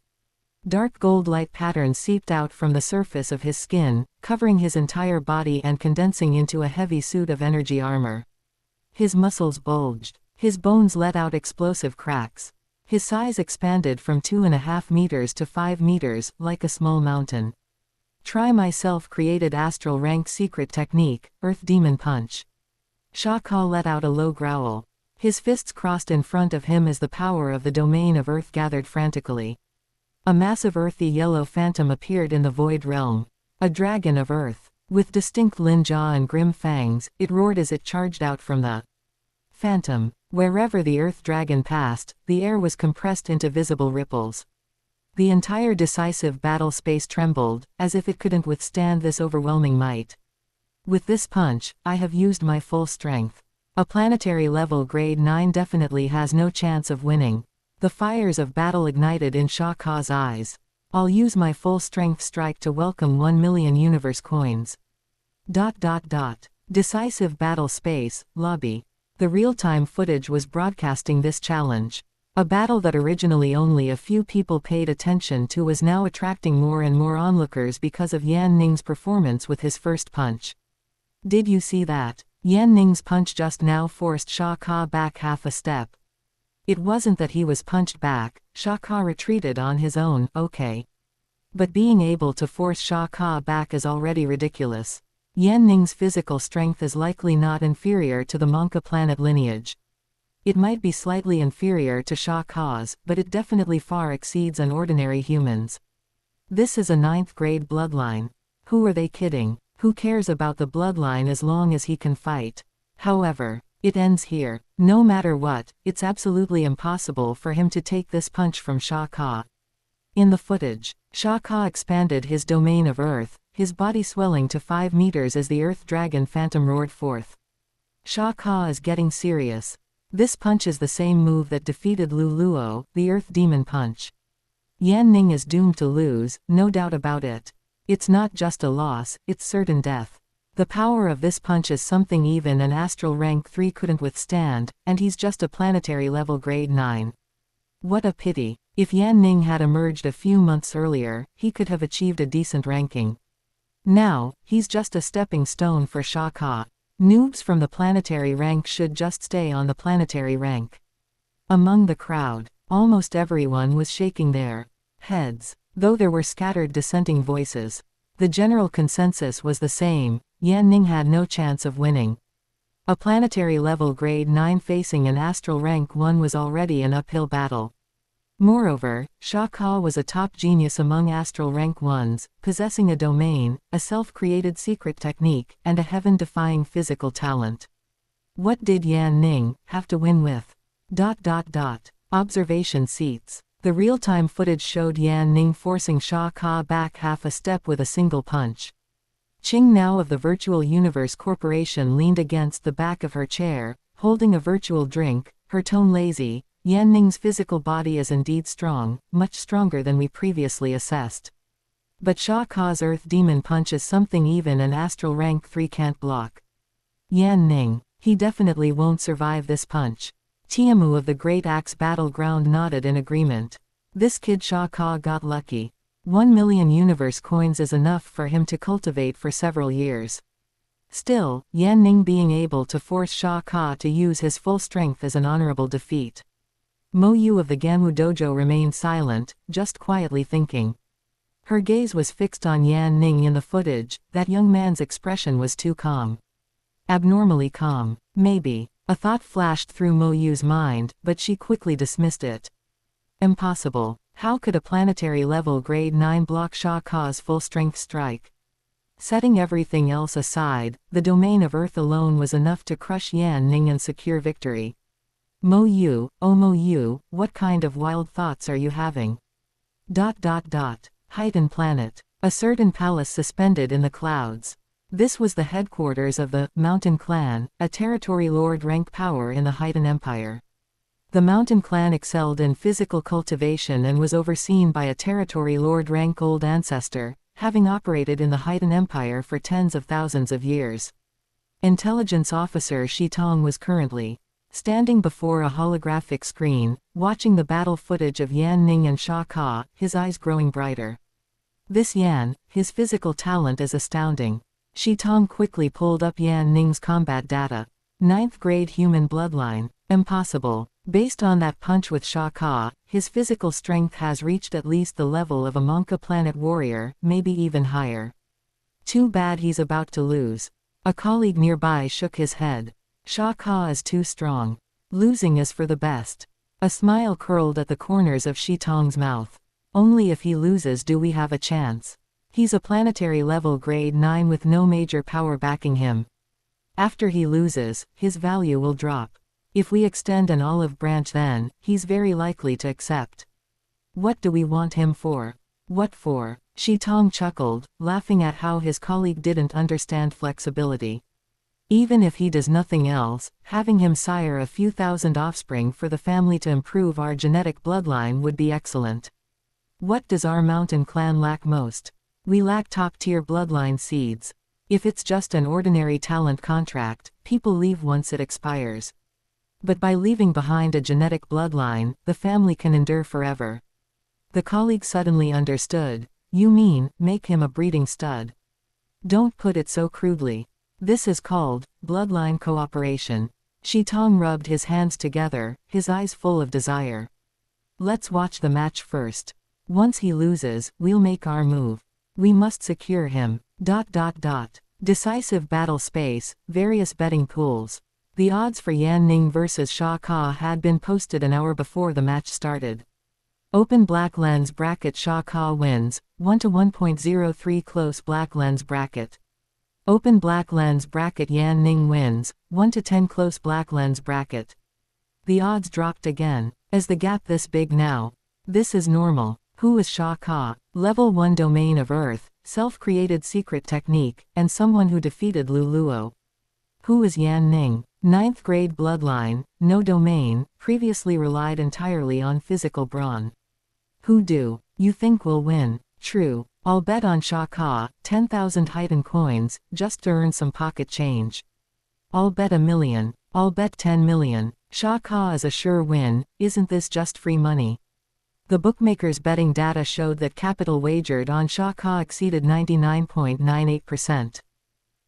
Dark gold light patterns seeped out from the surface of his skin, covering his entire body and condensing into a heavy suit of energy armor. His muscles bulged. His bones let out explosive cracks. His size expanded from 2.5 meters to 5 meters, like a small mountain. Try my self-created astral rank secret technique, Earth Demon Punch. Shah Ka let out a low growl. His fists crossed in front of him as the power of the domain of Earth gathered frantically. A massive earthy yellow phantom appeared in the void realm. A dragon of Earth. With distinct lin jaw and grim fangs, it roared as it charged out from the phantom. Wherever the Earth Dragon passed, the air was compressed into visible ripples. The entire decisive battle space trembled, as if it couldn't withstand this overwhelming might. With this punch, I have used my full strength. A planetary level grade 9 definitely has no chance of winning. The fires of battle ignited in Shah Ka's eyes. I'll use my full strength strike to welcome 1 million universe coins. ... Decisive battle space, lobby. The real-time footage was broadcasting this challenge. A battle that originally only a few people paid attention to was now attracting more and more onlookers because of Yan Ning's performance with his first punch. Did you see that? Yan Ning's punch just now forced Shah Ka back half a step. It wasn't that he was punched back, Shah Ka retreated on his own, okay. But being able to force Shah Ka back is already ridiculous. Yan Ning's physical strength is likely not inferior to the Monka planet lineage. It might be slightly inferior to Shah Ka's, but it definitely far exceeds an ordinary human's. This is a 9th grade bloodline. Who are they kidding? Who cares about the bloodline as long as he can fight? However, it ends here. No matter what, it's absolutely impossible for him to take this punch from Shah Ka. In the footage, Shah Ka expanded his domain of Earth, his body swelling to 5 meters as the Earth Dragon Phantom roared forth. Shah Ka is getting serious. This punch is the same move that defeated Lu Luo, the Earth Demon Punch. Yan Ning is doomed to lose, no doubt about it. It's not just a loss, it's certain death. The power of this punch is something even an astral rank 3 couldn't withstand, and he's just a planetary level grade 9. What a pity. If Yan Ning had emerged a few months earlier, he could have achieved a decent ranking. Now, he's just a stepping stone for Shah Ka. Noobs from the planetary rank should just stay on the planetary rank. Among the crowd, almost everyone was shaking their heads, though there were scattered dissenting voices. The general consensus was the same: Yan Ning had no chance of winning. A planetary level grade 9 facing an astral rank 1 was already an uphill battle. Moreover, Shah Ka was a top genius among astral rank 1s, possessing a domain, a self-created secret technique, and a heaven-defying physical talent. What did Yan Ning have to win with? ... Observation seats. The real-time footage showed Yan Ning forcing Shah Ka back half a step with a single punch. Qing Now of the Virtual Universe Corporation leaned against the back of her chair, holding a virtual drink, her tone lazy. Yan Ning's physical body is indeed strong, much stronger than we previously assessed. But Shah Ka's Earth Demon Punch is something even an astral rank 3 can't block. Yan Ning, he definitely won't survive this punch. Tiamu of the Great Axe Battleground nodded in agreement. This kid Shah Ka got lucky. 1 million universe coins is enough for him to cultivate for several years. Still, Yan Ning being able to force Shah Ka to use his full strength is an honorable defeat. Mo Yu of the Gamu Dojo remained silent, just quietly thinking. Her gaze was fixed on Yan Ning in the footage. That young man's expression was too calm. Abnormally calm. Maybe. A thought flashed through Mo Yu's mind, but she quickly dismissed it. Impossible. How could a planetary level grade 9 block Shah Ka's full strength strike? Setting everything else aside, the domain of Earth alone was enough to crush Yan Ning and secure victory. Mo Yu, oh Mo Yu, what kind of wild thoughts are you having? ... Heighten Planet. A certain palace suspended in the clouds. This was the headquarters of the Mountain Clan, a territory lord rank power in the Heighten Empire. The mountain clan excelled in physical cultivation and was overseen by a territory lord rank old ancestor, having operated in the Haitian Empire for tens of thousands of years. Intelligence officer Shi Tong was currently standing before a holographic screen, watching the battle footage of Yan Ning and Sha Ka, his eyes growing brighter. This Yan, his physical talent is astounding. Shi Tong quickly pulled up Yan Ning's combat data. 9th grade human bloodline. Impossible. Based on that punch with Sha Ka, his physical strength has reached at least the level of a Monka planet warrior, maybe even higher. Too bad he's about to lose. A colleague nearby shook his head. Sha Ka is too strong. Losing is for the best. A smile curled at the corners of Shi Tong's mouth. Only if he loses do we have a chance. He's a planetary level grade 9 with no major power backing him. After he loses, his value will drop. If we extend an olive branch then, he's very likely to accept. What do we want him for? What for? Shi Tong chuckled, laughing at how his colleague didn't understand flexibility. Even if he does nothing else, having him sire a few thousand offspring for the family to improve our genetic bloodline would be excellent. What does our mountain clan lack most? We lack top-tier bloodline seeds. If it's just an ordinary talent contract, people leave once it expires. But by leaving behind a genetic bloodline, the family can endure forever. The colleague suddenly understood. You mean, make him a breeding stud. Don't put it so crudely. This is called bloodline cooperation. Shi Tong rubbed his hands together, his eyes full of desire. Let's watch the match first. Once he loses, we'll make our move. We must secure him. ... Decisive battle space, various betting pools. The odds for Yan Ning vs Sha Ka had been posted an hour before the match started. Open black lens bracket Sha Ka wins, 1 to 1.03 close black lens bracket. Open black lens bracket Yan Ning wins, 1 to 10 close black lens bracket. The odds dropped again. Is the gap this big now? This is normal. Who is Sha Ka? Level 1 domain of Earth, self-created secret technique, and someone who defeated Luluo. Who is Yan Ning? 9th grade bloodline, no domain, previously relied entirely on physical brawn. Who do you think will win? True. I'll bet on Sha Ka, 10,000 Haitian coins, just to earn some pocket change. I'll bet $1 million. I'll bet 10 million. Sha Ka is a sure win, isn't this just free money? The bookmakers' betting data showed that capital wagered on Sha Ka exceeded 99.98%.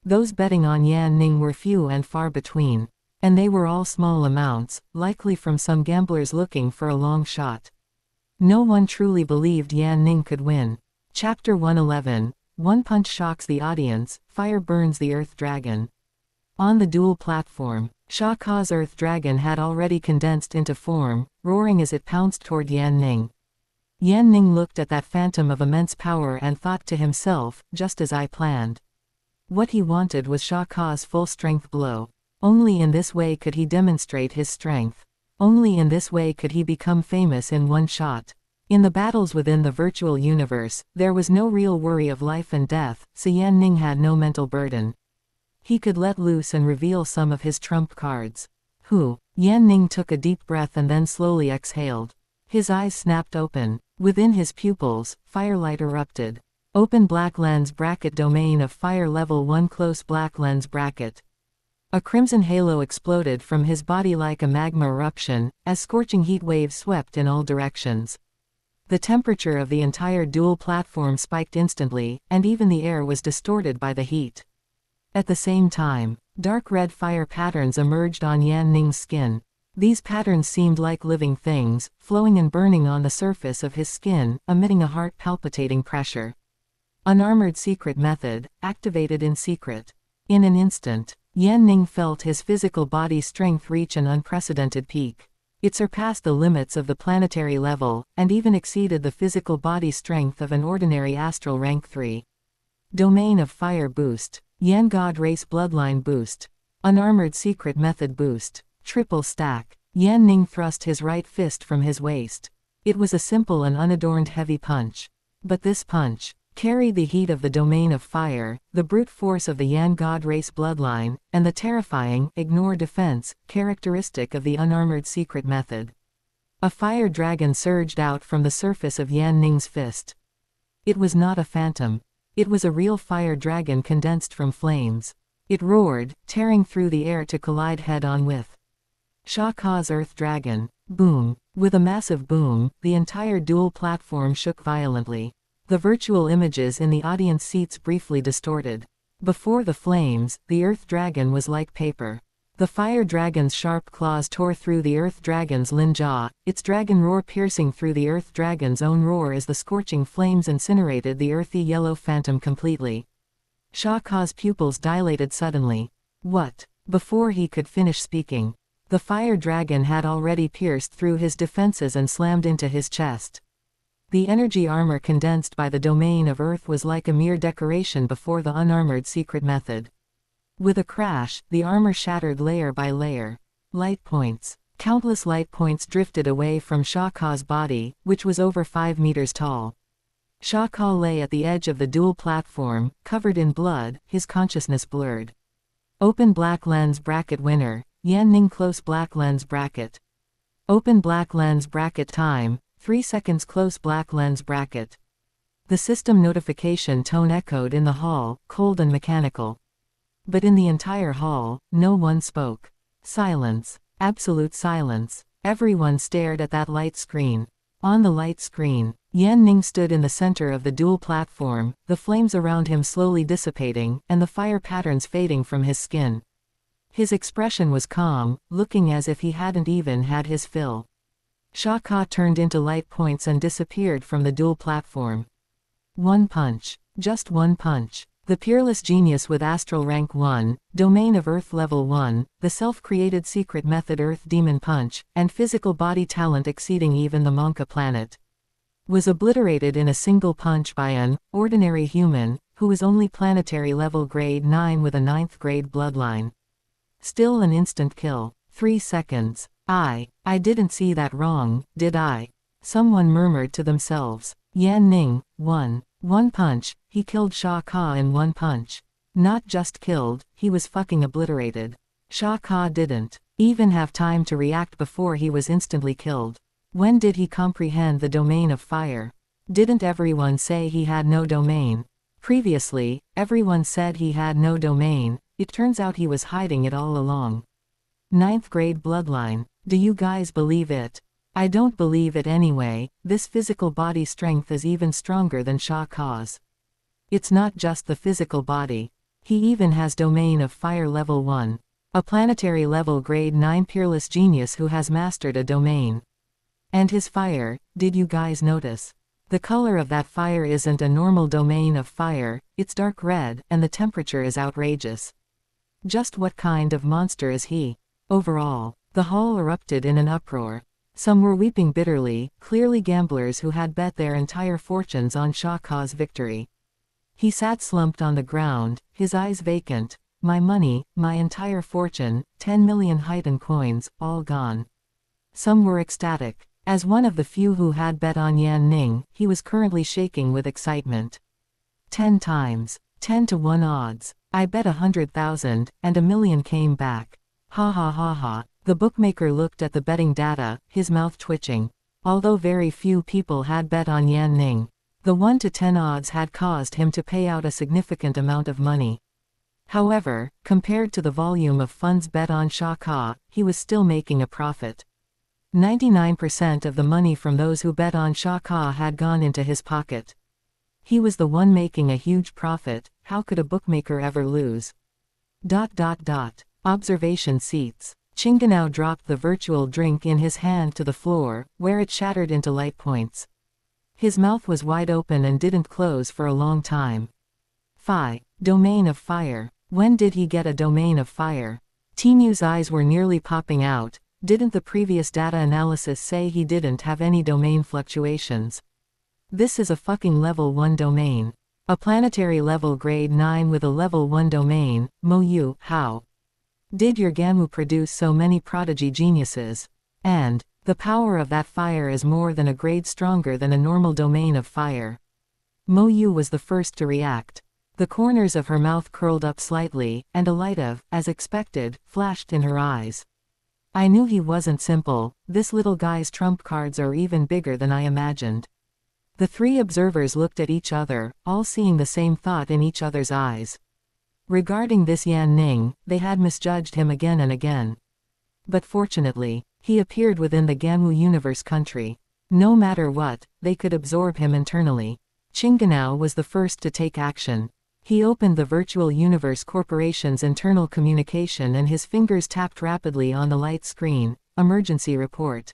Those betting on Yan Ning were few and far between. And they were all small amounts, likely from some gamblers looking for a long shot. No one truly believed Yan Ning could win. Chapter 111, One Punch shocks the audience, Fire burns the Earth Dragon. On the dual platform, Sha Ka's Earth Dragon had already condensed into form, roaring as it pounced toward Yan Ning. Yan Ning looked at that phantom of immense power and thought to himself, just as I planned. What he wanted was Sha Ka's full-strength blow. Only in this way could he demonstrate his strength. Only in this way could he become famous in one shot. In the battles within the virtual universe, there was no real worry of life and death, so Yan Ning had no mental burden. He could let loose and reveal some of his trump cards. Who? Yan Ning took a deep breath and then slowly exhaled. His eyes snapped open. Within his pupils, firelight erupted. Open black lens bracket domain of fire level 1 close black lens bracket. A crimson halo exploded from his body like a magma eruption, as scorching heat waves swept in all directions. The temperature of the entire dual platform spiked instantly, and even the air was distorted by the heat. At the same time, dark red fire patterns emerged on Yan Ning's skin. These patterns seemed like living things, flowing and burning on the surface of his skin, emitting a heart-palpitating pressure. Unarmored secret method, activated in secret. In an instant, Yan Ning felt his physical body strength reach an unprecedented peak. It surpassed the limits of the planetary level, and even exceeded the physical body strength of an ordinary astral rank 3. Domain of Fire boost. Yan God Race Bloodline boost. Unarmored secret method boost. Triple stack. Yan Ning thrust his right fist from his waist. It was a simple and unadorned heavy punch. But this punch carry the heat of the domain of fire, the brute force of the Yan god race bloodline, and the terrifying, ignore defense, characteristic of the unarmored secret method. A fire dragon surged out from the surface of Yan Ning's fist. It was not a phantom. It was a real fire dragon condensed from flames. It roared, tearing through the air to collide head-on with Sha Ka's earth dragon. Boom. With a massive boom, the entire dual platform shook violently. The virtual images in the audience seats briefly distorted. Before the flames, the earth dragon was like paper. The fire dragon's sharp claws tore through the earth dragon's lin jaw, its dragon roar piercing through the earth dragon's own roar as the scorching flames incinerated the earthy yellow phantom completely. Sha Ka's pupils dilated suddenly. What? Before he could finish speaking, the fire dragon had already pierced through his defenses and slammed into his chest. The energy armor condensed by the domain of Earth was like a mere decoration before the unarmored secret method. With a crash, the armor shattered layer by layer. Light points. Countless light points drifted away from Sha Ka's body, which was over 5 meters tall. Sha Ka lay at the edge of the dual platform, covered in blood, his consciousness blurred. Open black lens bracket winner. Yan Ning close black lens bracket. Open black lens bracket time, 3 seconds close black lens bracket. The system notification tone echoed in the hall, cold and mechanical. But in the entire hall, no one spoke. Silence. Absolute silence. Everyone stared at that light screen. On the light screen, Yan Ning stood in the center of the dual platform, the flames around him slowly dissipating, and the fire patterns fading from his skin. His expression was calm, looking as if he hadn't even had his fill. Sha Ka turned into light points and disappeared from the dual platform. One punch. Just one punch. The peerless genius with astral rank 1, domain of Earth level 1, the self-created secret method Earth demon punch, and physical body talent exceeding even the Monka planet, was obliterated in a single punch by an ordinary human, who was only planetary level grade 9 with a 9th grade bloodline. Still an instant kill. 3 seconds. I didn't see that wrong, did I? Someone murmured to themselves. Yan Ning, one punch, he killed Sha Ka in one punch. Not just killed, he was fucking obliterated. Sha Ka didn't even have time to react before he was instantly killed. When did he comprehend the domain of fire? Didn't everyone say he had no domain? Previously, everyone said he had no domain. It turns out he was hiding it all along. 9th grade bloodline. Do you guys believe it? I don't believe it anyway. This physical body strength is even stronger than Sha Ka's. It's not just the physical body. He even has domain of fire level 1. A planetary level grade 9 peerless genius who has mastered a domain. And his fire, did you guys notice? The color of that fire isn't a normal domain of fire, it's dark red, and the temperature is outrageous. Just what kind of monster is he? Overall, the hall erupted in an uproar. Some were weeping bitterly, clearly gamblers who had bet their entire fortunes on Sha Ka's victory. He sat slumped on the ground, his eyes vacant. My money, my entire fortune, 10 million Haiten coins, all gone. Some were ecstatic. As one of the few who had bet on Yan Ning, he was currently shaking with excitement. 10 times. 10 to 1 odds. I bet 100,000, and $1 million came back. Ha ha ha ha. The bookmaker looked at the betting data, his mouth twitching. Although very few people had bet on Yan Ning, the 1 to 10 odds had caused him to pay out a significant amount of money. However, compared to the volume of funds bet on Sha Ka, he was still making a profit. 99% of the money from those who bet on Sha Ka had gone into his pocket. He was the one making a huge profit. How could a bookmaker ever lose? ... Observation seats. Chinganao dropped the virtual drink in his hand to the floor, where it shattered into light points. His mouth was wide open and didn't close for a long time. Domain of fire. When did he get a domain of fire? Timu's eyes were nearly popping out. Didn't the previous data analysis say he didn't have any domain fluctuations? This is a fucking level 1 domain. A planetary level grade 9 with a level 1 domain. Mo how did your Gamu produce so many prodigy geniuses? And the power of that fire is more than a grade stronger than a normal domain of fire. Mo Yu was the first to react. The corners of her mouth curled up slightly, and a light of, as expected, flashed in her eyes. I knew he wasn't simple. This little guy's trump cards are even bigger than I imagined. The three observers looked at each other, all seeing the same thought in each other's eyes. Regarding this Yan Ning, they had misjudged him again and again. But fortunately, he appeared within the Ganwu universe country. No matter what, they could absorb him internally. Qingganao was the first to take action. He opened the Virtual Universe Corporation's internal communication and his fingers tapped rapidly on the light screen. Emergency report.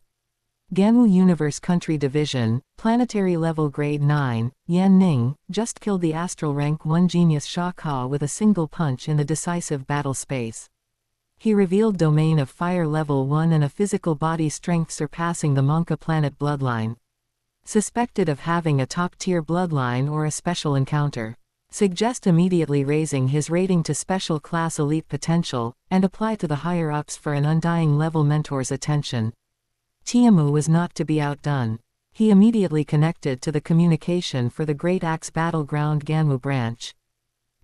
Ganwu Universe Country Division, Planetary Level Grade 9, Yan Ning, just killed the Astral Rank 1 genius Sha Ka with a single punch in the decisive battle space. He revealed Domain of Fire Level 1 and a physical body strength surpassing the Monka planet Bloodline. Suspected of having a top-tier bloodline or a special encounter. Suggest immediately raising his rating to Special Class Elite Potential, and apply to the higher-ups for an undying level mentor's attention. Tiamu was not to be outdone. He immediately connected to the communication for the Great Axe Battleground Ganwu branch.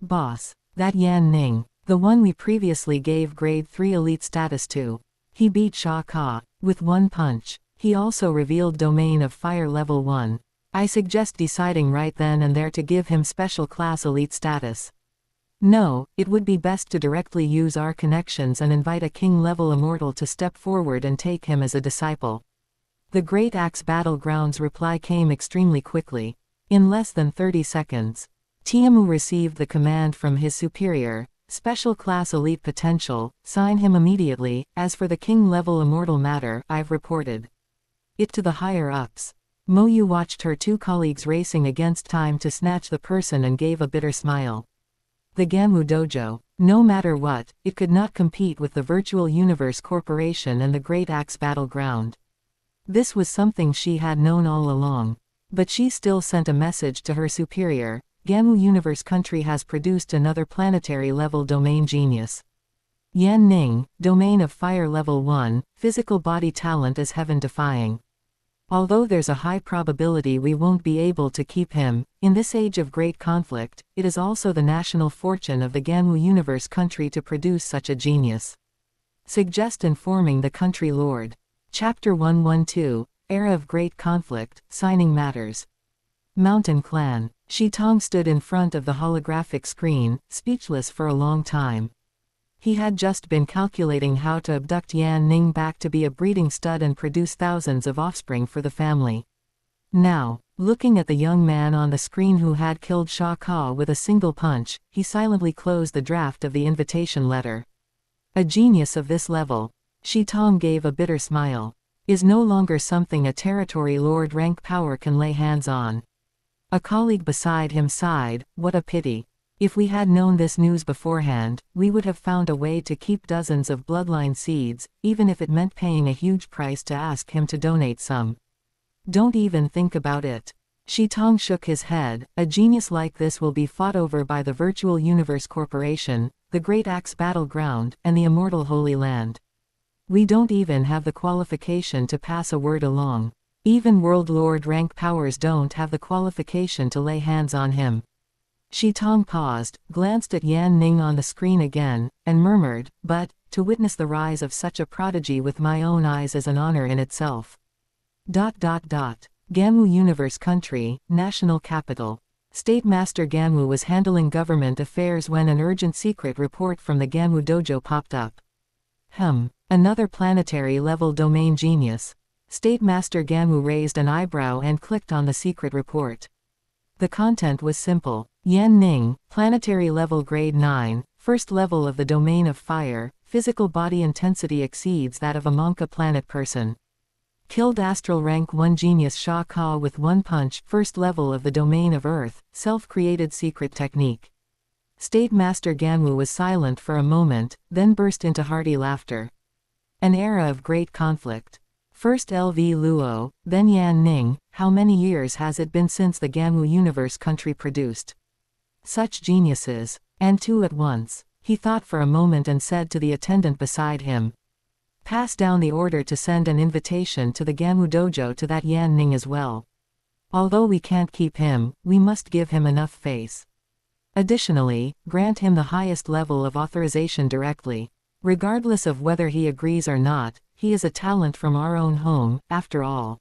Boss. That Yan Ning. The one we previously gave Grade 3 Elite status to. He beat Sha Ka. With one punch. He also revealed Domain of Fire Level 1. I suggest deciding right then and there to give him Special Class Elite status. No, it would be best to directly use our connections and invite a king-level immortal to step forward and take him as a disciple. The Great Axe Battleground's reply came extremely quickly. In less than 30 seconds. Tiamu received the command from his superior, Special Class Elite Potential, sign him immediately. As for the king-level immortal matter, I've reported it to the higher-ups. Mo Yu watched her two colleagues racing against time to snatch the person and gave a bitter smile. The Ganwu Dojo. No matter what, it could not compete with the Virtual Universe Corporation and the Great Axe Battleground. This was something she had known all along. But she still sent a message to her superior. Ganwu Universe Country has produced another planetary-level domain genius. Yan Ning, Domain of Fire Level 1, physical body talent is heaven-defying. Although there's a high probability we won't be able to keep him, in this age of great conflict, it is also the national fortune of the Ganwu Universe Country to produce such a genius. Suggest informing the country lord. Chapter 112, Era of Great Conflict, Signing Matters. Mountain Clan. Shi Tong stood in front of the holographic screen, speechless for a long time. He had just been calculating how to abduct Yan Ning back to be a breeding stud and produce thousands of offspring for the family. Now, looking at the young man on the screen who had killed Sha Ka with a single punch, he silently closed the draft of the invitation letter. A genius of this level, Shi Tong gave a bitter smile, is no longer something a territory lord rank power can lay hands on. A colleague beside him sighed, what a pity. If we had known this news beforehand, we would have found a way to keep dozens of bloodline seeds, even if it meant paying a huge price to ask him to donate some. Don't even think about it. Shi Tong shook his head. A genius like this will be fought over by the Virtual Universe Corporation, the Great Axe Battleground, and the Immortal Holy Land. We don't even have the qualification to pass a word along. Even World Lord rank powers don't have the qualification to lay hands on him. Shi Tong paused, glanced at Yan Ning on the screen again, and murmured, but, to witness the rise of such a prodigy with my own eyes is an honor in itself. Ganwu Universe Country, National Capital. State Master Ganwu was handling government affairs when an urgent secret report from the Ganwu Dojo popped up. Another planetary-level domain genius. State Master Ganwu raised an eyebrow and clicked on the secret report. The content was simple. Yan Ning, planetary level grade 9, first level of the domain of fire, physical body intensity exceeds that of a Monka planet person. Killed astral rank 1 genius Sha Ka with one punch, first level of the domain of earth, self-created secret technique. State Master Ganwu was silent for a moment, then burst into hearty laughter. An era of great conflict. First LV Luo, then Yan Ning. How many years has it been since the Ganwu Universe Country produced such geniuses? And two at once. He thought for a moment and said to the attendant beside him, pass down the order to send an invitation to the Ganwu Dojo to that Yan Ning as well. Although we can't keep him, we must give him enough face. Additionally, grant him the highest level of authorization directly. Regardless of whether he agrees or not, he is a talent from our own home, after all.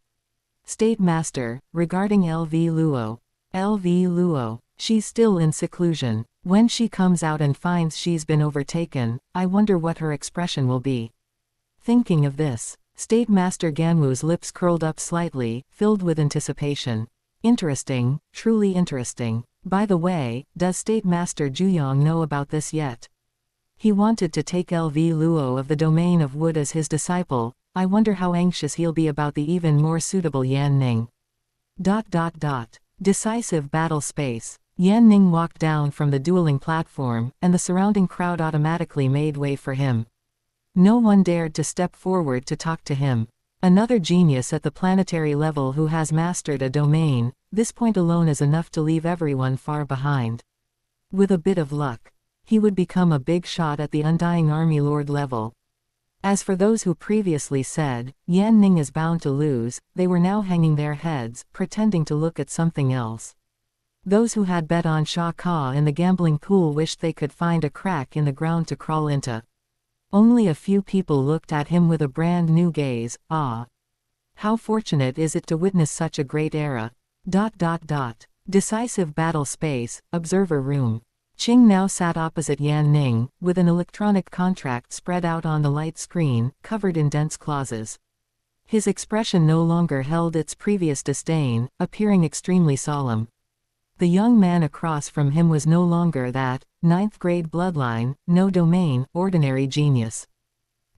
State Master, regarding LV Luo. LV Luo. She's still in seclusion. When she comes out and finds she's been overtaken, I wonder what her expression will be. Thinking of this, State Master Ganwu's lips curled up slightly, filled with anticipation. Interesting, truly interesting. By the way, does State Master Juyong know about this yet? He wanted to take LV Luo of the domain of wood as his disciple. I wonder how anxious he'll be about the even more suitable Yan Ning. Decisive battle space. Yan Ning walked down from the dueling platform, and the surrounding crowd automatically made way for him. No one dared to step forward to talk to him. Another genius at the planetary level who has mastered a domain, this point alone is enough to leave everyone far behind. With a bit of luck, he would become a big shot at the Undying Army Lord level. As for those who previously said, Yan Ning is bound to lose, they were now hanging their heads, pretending to look at something else. Those who had bet on Sha Ka in the gambling pool wished they could find a crack in the ground to crawl into. Only a few people looked at him with a brand new gaze. Ah! How fortunate is it to witness such a great era. Decisive battle space, observer room. Qing now sat opposite Yan Ning, with an electronic contract spread out on the light screen, covered in dense clauses. His expression no longer held its previous disdain, appearing extremely solemn. The young man across from him was no longer that, 9th-grade bloodline, no domain, ordinary genius.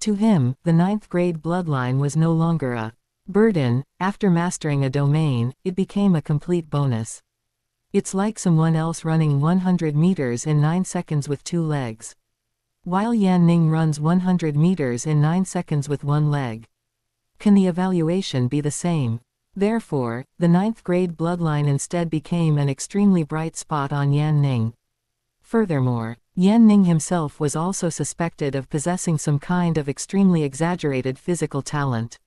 To him, the 9th-grade bloodline was no longer a burden. After mastering a domain, it became a complete bonus. It's like someone else running 100 meters in 9 seconds with 2 legs. While Yan Ning runs 100 meters in 9 seconds with 1 leg. Can the evaluation be the same? Therefore, the 9th-grade bloodline instead became an extremely bright spot on Yan Ning. Furthermore, Yan Ning himself was also suspected of possessing some kind of extremely exaggerated physical talent.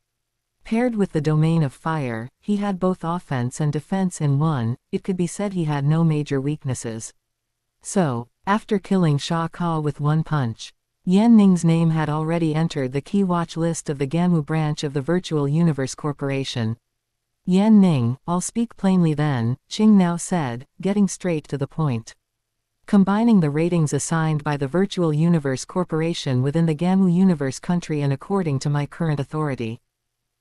Paired with the domain of fire, he had both offense and defense in one. It could be said he had no major weaknesses. So, after killing Sha Ka with 1 punch, Yan Ning's name had already entered the key watch list of the Ganwu branch of the Virtual Universe Corporation. Yan Ning, I'll speak plainly then, Qing now said, getting straight to the point. Combining the ratings assigned by the Virtual Universe Corporation within the Ganwu Universe country and according to my current authority.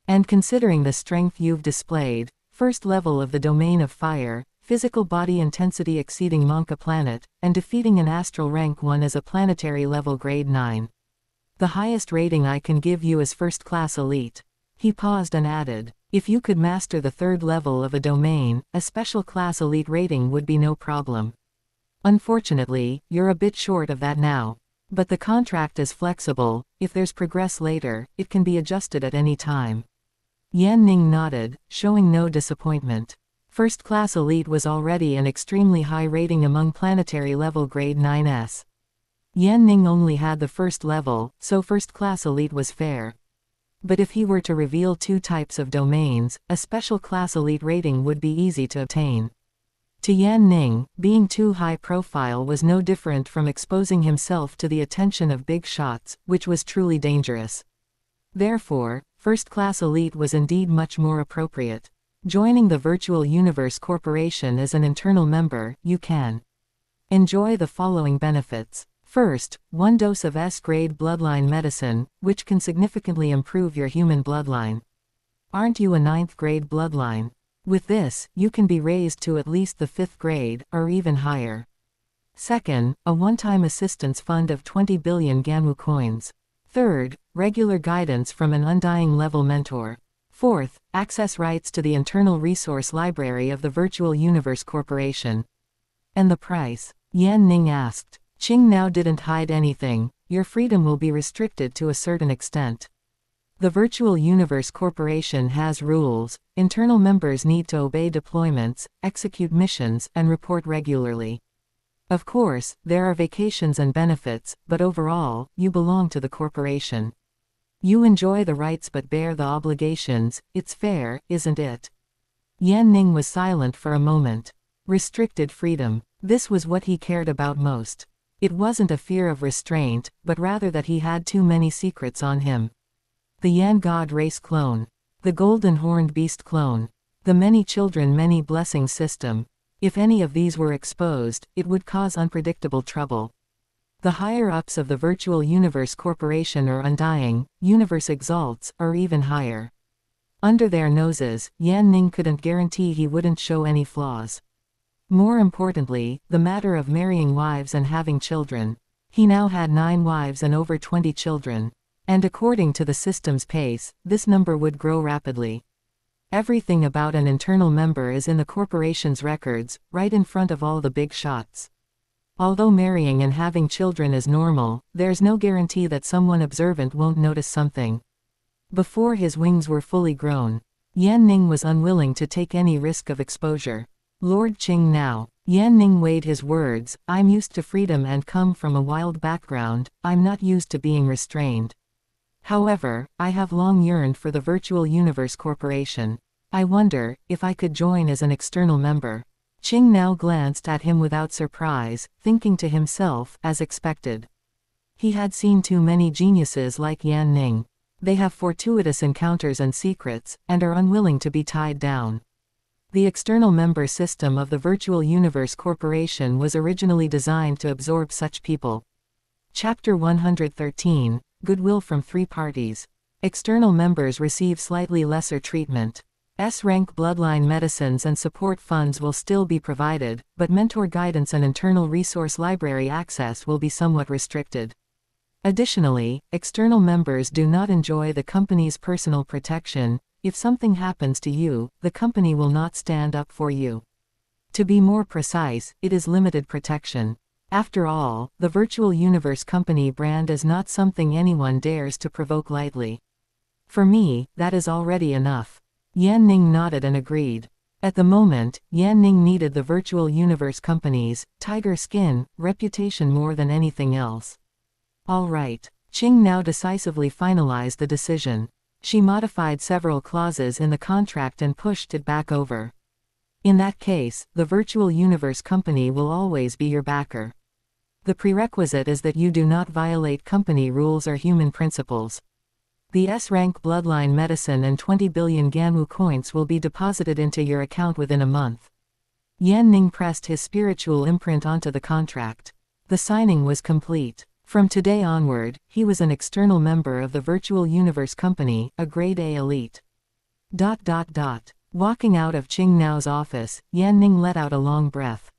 And considering the strength you've displayed, first level of the domain of fire, physical body intensity exceeding Monka planet, and defeating an astral rank 1 as a planetary level grade 9. The highest rating I can give you is first class elite. He paused and added, if you could master the 3rd level of a domain, a special class elite rating would be no problem. Unfortunately, you're a bit short of that now. But the contract is flexible. If there's progress later, it can be adjusted at any time. Yan Ning nodded, showing no disappointment. First class elite was already an extremely high rating among planetary level grade 9s. Yan Ning only had the 1st level, so first class elite was fair. But if he were to reveal 2 types of domains, a special class elite rating would be easy to obtain. To Yan Ning, being too high profile was no different from exposing himself to the attention of big shots, which was truly dangerous. Therefore, first class elite was indeed much more appropriate. Joining the Virtual Universe Corporation as an internal member, you can enjoy the following benefits. First, 1 dose of S-grade bloodline medicine, which can significantly improve your human bloodline. Aren't you a 9th-grade bloodline? With this, you can be raised to at least the 5th grade, or even higher. Second, a one-time assistance fund of 20 billion Ganwu coins. Third, regular guidance from an undying level mentor. Fourth, access rights to the internal resource library of the Virtual Universe Corporation. And the price? Yan Ning asked. Qing now didn't hide anything. Your freedom will be restricted to a certain extent. The Virtual Universe Corporation has rules. Internal members need to obey deployments, execute missions, and report regularly. Of course, there are vacations and benefits, but overall, you belong to the corporation. You enjoy the rights but bear the obligations. It's fair, isn't it? Yan Ning was silent for a moment. Restricted freedom. This was what he cared about most. It wasn't a fear of restraint, but rather that he had too many secrets on him. The Yan God race clone. The golden horned beast clone. The many children many blessings system. If any of these were exposed, it would cause unpredictable trouble. The higher-ups of the Virtual Universe Corporation are undying, Universe Exalts, or even higher. Under their noses, Yan Ning couldn't guarantee he wouldn't show any flaws. More importantly, the matter of marrying wives and having children. He now had 9 wives and over 20 children. And according to the system's pace, this number would grow rapidly. Everything about an internal member is in the corporation's records, right in front of all the big shots. Although marrying and having children is normal, there's no guarantee that someone observant won't notice something. Before his wings were fully grown, Yan Ning was unwilling to take any risk of exposure. Lord Qing now. Yan Ning weighed his words. I'm used to freedom and come from a wild background, I'm not used to being restrained. However, I have long yearned for the Virtual Universe Corporation. I wonder if I could join as an external member. Qing now glanced at him without surprise, thinking to himself, as expected. He had seen too many geniuses like Yan Ning. They have fortuitous encounters and secrets, and are unwilling to be tied down. The external member system of the Virtual Universe Corporation was originally designed to absorb such people. Chapter 113, Goodwill from 3 parties. External members receive slightly lesser treatment. S-rank bloodline medicines and support funds will still be provided, but mentor guidance and internal resource library access will be somewhat restricted. Additionally, external members do not enjoy the company's personal protection. If something happens to you, the company will not stand up for you. To be more precise, it is limited protection. After all, the Virtual Universe Company brand is not something anyone dares to provoke lightly. For me, that is already enough. Yan Ning nodded and agreed. At the moment, Yan Ning needed the Virtual Universe Company's tiger skin reputation more than anything else. All right. Qing now decisively finalized the decision. She modified several clauses in the contract and pushed it back over. In that case, the Virtual Universe Company will always be your backer. The prerequisite is that you do not violate company rules or human principles. The S-rank bloodline medicine and 20 billion Ganwu coins will be deposited into your account within a month. Yan Ning pressed his spiritual imprint onto the contract. The signing was complete. From today onward, he was an external member of the Virtual Universe Company, a Grade A elite. Walking out of Qing Nao's office, Yan Ning let out a long breath.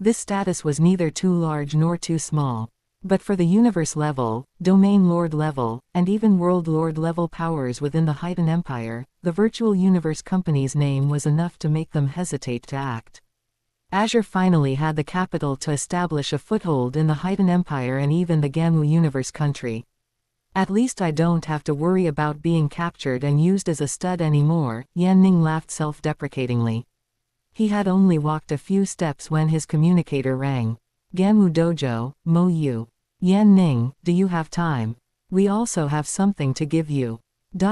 This status was neither too large nor too small. But for the universe level, domain lord level, and even world lord level powers within the Haitian Empire, the Virtual Universe Company's name was enough to make them hesitate to act. Azure finally had the capital to establish a foothold in the Haitian Empire and even the Ganwu Universe country. At least I don't have to worry about being captured and used as a stud anymore, Yan Ning laughed self-deprecatingly. He had only walked a few steps when his communicator rang. Ganwu Dojo, Mo Yu. Yan Ning, do you have time? We also have something to give you. The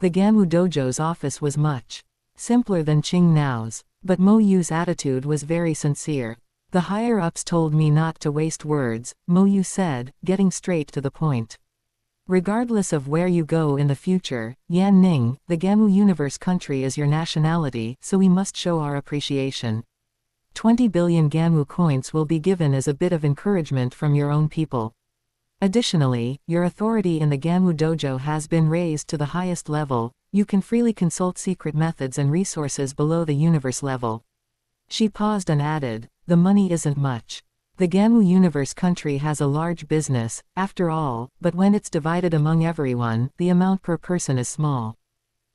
Ganwu Dojo's office was much simpler than Qing Nao's, but Mo Yu's attitude was very sincere. The higher-ups told me not to waste words, Mo Yu said, getting straight to the point. Regardless of where you go in the future, Yan Ning, the Ganwu Universe country is your nationality, so we must show our appreciation. 20 billion Ganwu coins will be given as a bit of encouragement from your own people. Additionally, your authority in the Ganwu Dojo has been raised to the highest level. You can freely consult secret methods and resources below the universe level. She paused and added, the money isn't much. The Ganwu Universe country has a large business, after all, but when it's divided among everyone, the amount per person is small.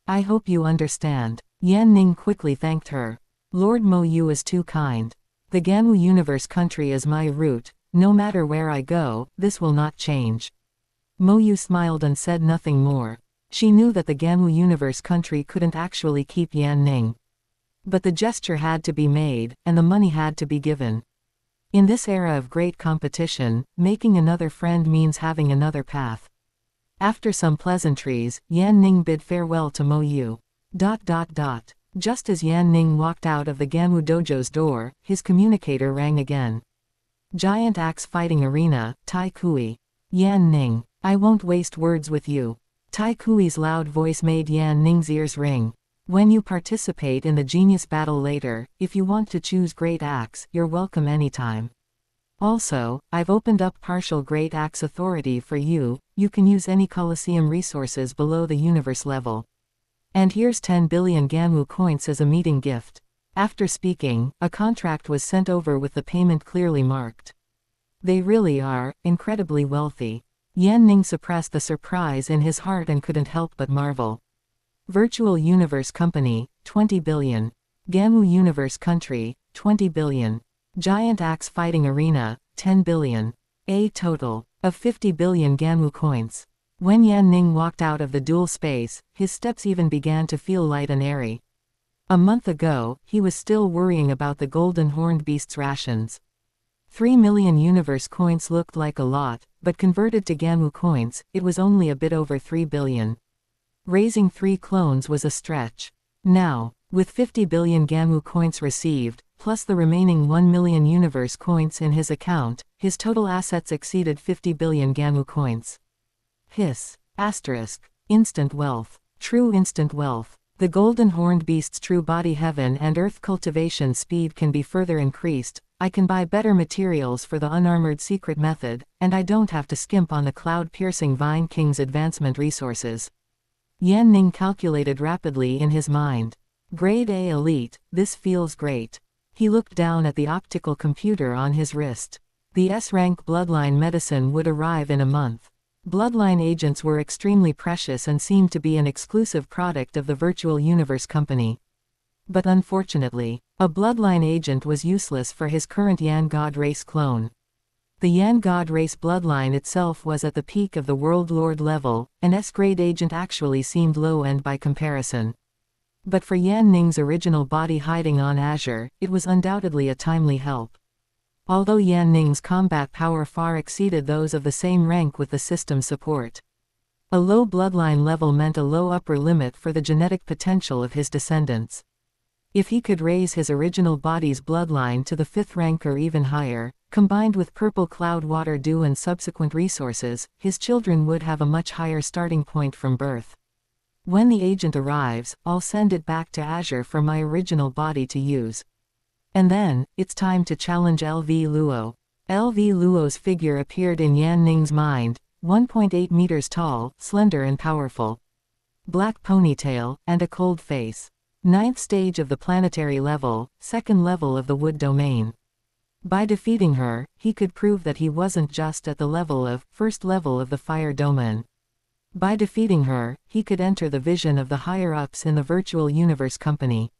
I hope you understand. Yan Ning quickly thanked her. Lord Mo Yu is too kind. The Ganwu Universe country is my route. No matter where I go, this will not change. Mo Yu smiled and said nothing more. She knew that the Ganwu Universe country couldn't actually keep Yan Ning. But the gesture had to be made, and the money had to be given. In this era of great competition, making another friend means having another path. After some pleasantries, Yan Ning bid farewell to Mo Yu. Just as Yan Ning walked out of the Ganwu Dojo's door, his communicator rang again. Giant Axe Fighting Arena, Tai Kui. Yan Ning. I won't waste words with you. Tai Kui's loud voice made Yan Ning's ears ring. When you participate in the genius battle later, if you want to choose Great Axe, you're welcome anytime. Also, I've opened up partial Great Axe authority for you. You can use any Colosseum resources below the universe level. And here's 10 billion Ganwu coins as a meeting gift. After speaking, a contract was sent over with the payment clearly marked. They really are incredibly wealthy. Yan Ning suppressed the surprise in his heart and couldn't help but marvel. Virtual Universe Company, 20 billion. Ganwu Universe Country, 20 billion. Giant Axe Fighting Arena, 10 billion. A total of 50 billion Ganwu coins. When Yan Ning walked out of the dual space, his steps even began to feel light and airy. A month ago, he was still worrying about the golden horned beast's rations. 3 million universe coins looked like a lot, but converted to Ganwu coins, it was only a bit over 3 billion. Raising 3 clones was a stretch. Now, with 50 billion Ganwu coins received, plus the remaining 1 million universe coins in his account, his total assets exceeded 50 billion Ganwu coins. Hiss. Asterisk. Instant wealth. True instant wealth. The golden horned beast's true body heaven and earth cultivation speed can be further increased. I can buy better materials for the unarmored secret method, and I don't have to skimp on the cloud-piercing Vine King's advancement resources. Yan Ning calculated rapidly in his mind. Grade A Elite, this feels great. He looked down at the optical computer on his wrist. The S-rank Bloodline medicine would arrive in a month. Bloodline agents were extremely precious and seemed to be an exclusive product of the Virtual Universe Company. But unfortunately, a Bloodline agent was useless for his current Yan God race clone. The Yan God race bloodline itself was at the peak of the World Lord level, an S-grade agent actually seemed low-end by comparison. But for Yan Ning's original body hiding on Azure, it was undoubtedly a timely help. Although Yan Ning's combat power far exceeded those of the same rank with the system's support. A low bloodline level meant a low upper limit for the genetic potential of his descendants. If he could raise his original body's bloodline to the 5th rank or even higher, combined with purple cloud water dew and subsequent resources, his children would have a much higher starting point from birth. When the agent arrives, I'll send it back to Azure for my original body to use. And then, it's time to challenge LV Luo. LV Luo's figure appeared in Yan Ning's mind, 1.8 meters tall, slender and powerful. Black ponytail, and a cold face. 9th stage of the planetary level, 2nd level of the wood domain. By defeating her, he could prove that he wasn't just at the level of 1st level of the fire domain. By defeating her, he could enter the vision of the higher-ups in the Virtual Universe Company.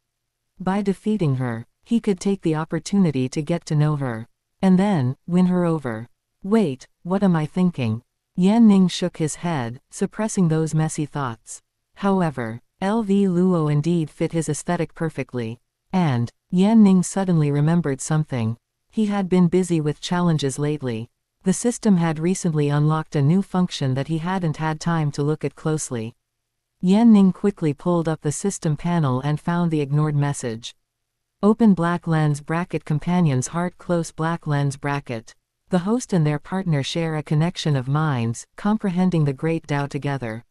By defeating her, he could take the opportunity to get to know her. And then, win her over. Wait, what am I thinking? Yan Ning shook his head, suppressing those messy thoughts. However, LV Luo indeed fit his aesthetic perfectly. And, Yan Ning suddenly remembered something. He had been busy with challenges lately. The system had recently unlocked a new function that he hadn't had time to look at closely. Yan Ning quickly pulled up the system panel and found the ignored message. Open black lens bracket companions heart close black lens bracket. The host and their partner share a connection of minds, comprehending the great Tao together.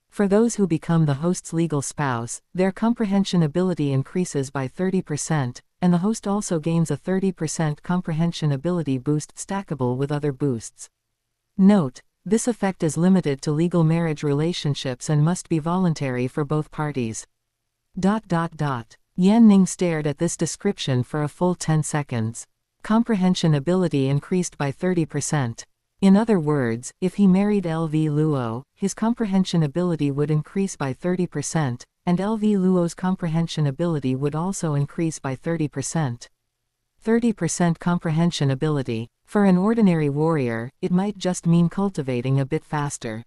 For those who become the host's legal spouse, their comprehension ability increases by 30%, and the host also gains a 30% comprehension ability boost stackable with other boosts. Note, this effect is limited to legal marriage relationships and must be voluntary for both parties. Yan Ning stared at this description for a full 10 seconds. Comprehension ability increased by 30%. In other words, if he married LV Luo, his comprehension ability would increase by 30%, and LV Luo's comprehension ability would also increase by 30%. 30% comprehension ability. For an ordinary warrior, it might just mean cultivating a bit faster.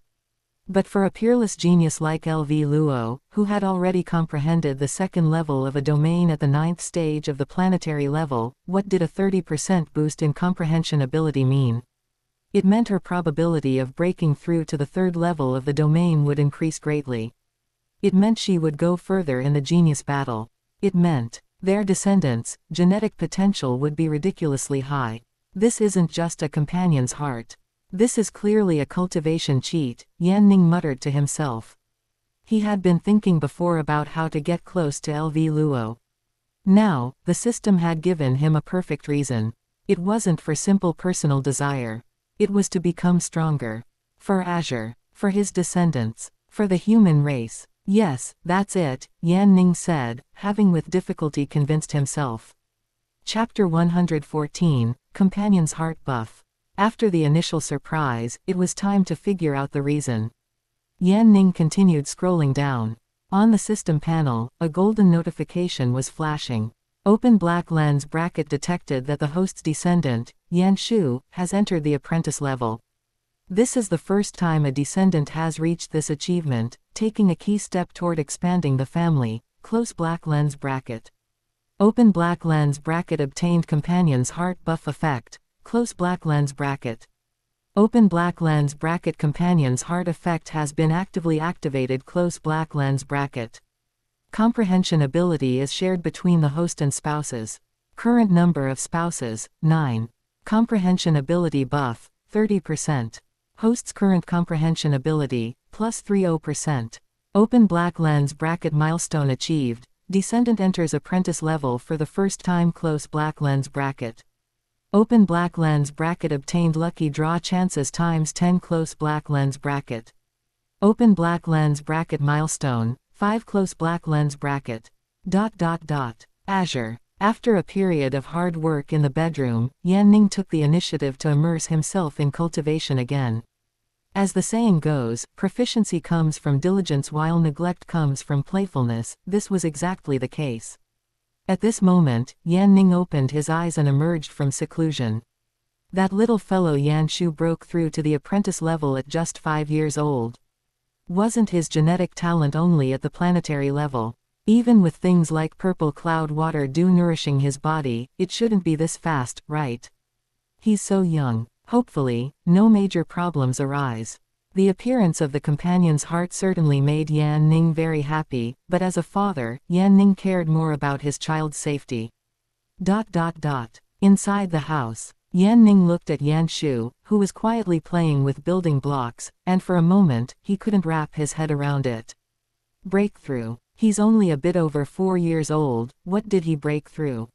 But for a peerless genius like LV Luo, who had already comprehended the 2nd level of a domain at the 9th stage of the planetary level, what did a 30% boost in comprehension ability mean? It meant her probability of breaking through to the 3rd level of the domain would increase greatly. It meant she would go further in the genius battle. It meant their descendants' genetic potential would be ridiculously high. This isn't just a companion's heart. This is clearly a cultivation cheat, Yan Ning muttered to himself. He had been thinking before about how to get close to LV Luo. Now, the system had given him a perfect reason. It wasn't for simple personal desire. It was to become stronger. For Azure. For his descendants. For the human race. Yes, that's it, Yan Ning said, having with difficulty convinced himself. Chapter 114, Companion's Heart Buff. After the initial surprise, it was time to figure out the reason. Yan Ning continued scrolling down. On the system panel, a golden notification was flashing. Open black lens bracket detected that the host's descendant, Yan Shu, has entered the apprentice level. This is the first time a descendant has reached this achievement, taking a key step toward expanding the family. Close black lens bracket. Open black lens bracket obtained companion's heart buff effect. Close black lens bracket. Open black lens bracket companion's heart effect has been actively activated. Close black lens bracket. Comprehension ability is shared between the host and spouses. Current number of spouses, 9. Comprehension ability buff, 30%. Host's current comprehension ability, plus 30%. Open black lens bracket milestone achieved. Descendant enters apprentice level for the first time. Close black lens bracket. Open black lens bracket obtained lucky draw chances times 10. Close black lens bracket. Open black lens bracket milestone, 5. Close black lens bracket. Azure. After a period of hard work in the bedroom, Yan Ning took the initiative to immerse himself in cultivation again. As the saying goes, proficiency comes from diligence while neglect comes from playfulness. This was exactly the case. At this moment, Yan Ning opened his eyes and emerged from seclusion. That little fellow Yan Shu broke through to the apprentice level at just 5 years old. Wasn't his genetic talent only at the planetary level? Even with things like purple cloud water dew nourishing his body, it shouldn't be this fast, right? He's so young. Hopefully, no major problems arise. The appearance of the companion's heart certainly made Yan Ning very happy, but as a father, Yan Ning cared more about his child's safety. Inside the house, Yan Ning looked at Yan Shu, who was quietly playing with building blocks, and for a moment, he couldn't wrap his head around it. Breakthrough. He's only a bit over 4 years old. What did he break through?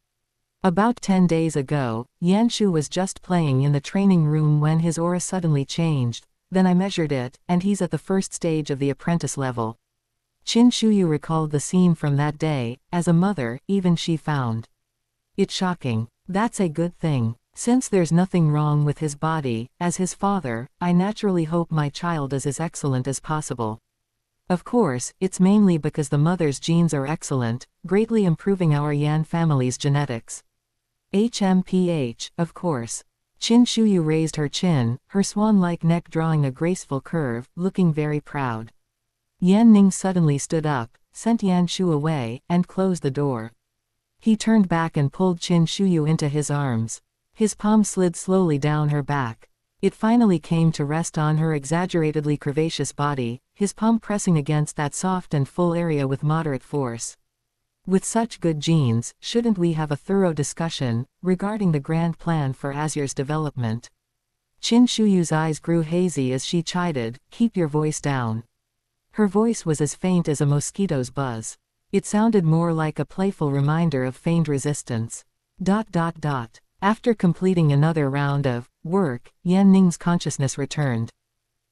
About 10 days ago, Yan Shu was just playing in the training room when his aura suddenly changed. Then I measured it, and he's at the first stage of the apprentice level. Qin Shuyu recalled the scene from that day. As a mother, even she found it shocking. That's a good thing. Since there's nothing wrong with his body, as his father, I naturally hope my child is as excellent as possible. Of course, it's mainly because the mother's genes are excellent, greatly improving our Yan family's genetics. HMPH, of course. Qin Shuyu raised her chin, her swan-like neck drawing a graceful curve, looking very proud. Yan Ning suddenly stood up, sent Yan Shu away, and closed the door. He turned back and pulled Qin Shuyu into his arms. His palm slid slowly down her back. It finally came to rest on her exaggeratedly curvaceous body, his palm pressing against that soft and full area with moderate force. With such good genes, shouldn't we have a thorough discussion regarding the grand plan for Azure's development? Qin Shuyu's eyes grew hazy as she chided, "Keep your voice down." Her voice was as faint as a mosquito's buzz. It sounded more like a playful reminder of feigned resistance. After completing another round of work, Yan Ning's consciousness returned.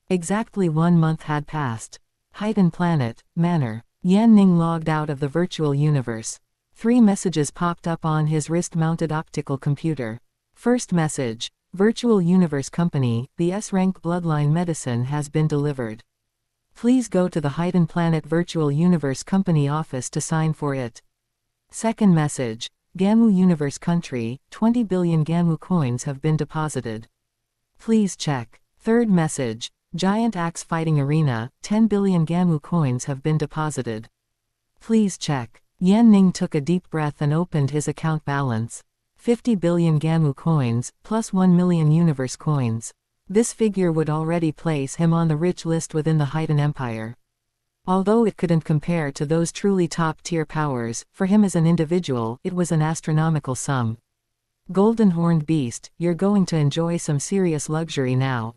Exactly 1 month had passed. Hidden Planet, Manor. Yan Ning logged out of the virtual universe. 3 messages popped up on his wrist-mounted optical computer. First message: Virtual Universe Company, the S-rank Bloodline medicine has been delivered. Please go to the Hidden Planet Virtual Universe Company office to sign for it. Second message: Gamu Universe Country, 20 billion Gamu coins have been deposited. Please check. Third message: Giant Axe Fighting Arena, 10 billion Gamu coins have been deposited. Please check. Yan Ning took a deep breath and opened his account balance. 50 billion Gamu coins, plus 1 million universe coins. This figure would already place him on the rich list within the Haiden Empire. Although it couldn't compare to those truly top-tier powers, for him as an individual, it was an astronomical sum. Golden Horned Beast, you're going to enjoy some serious luxury now.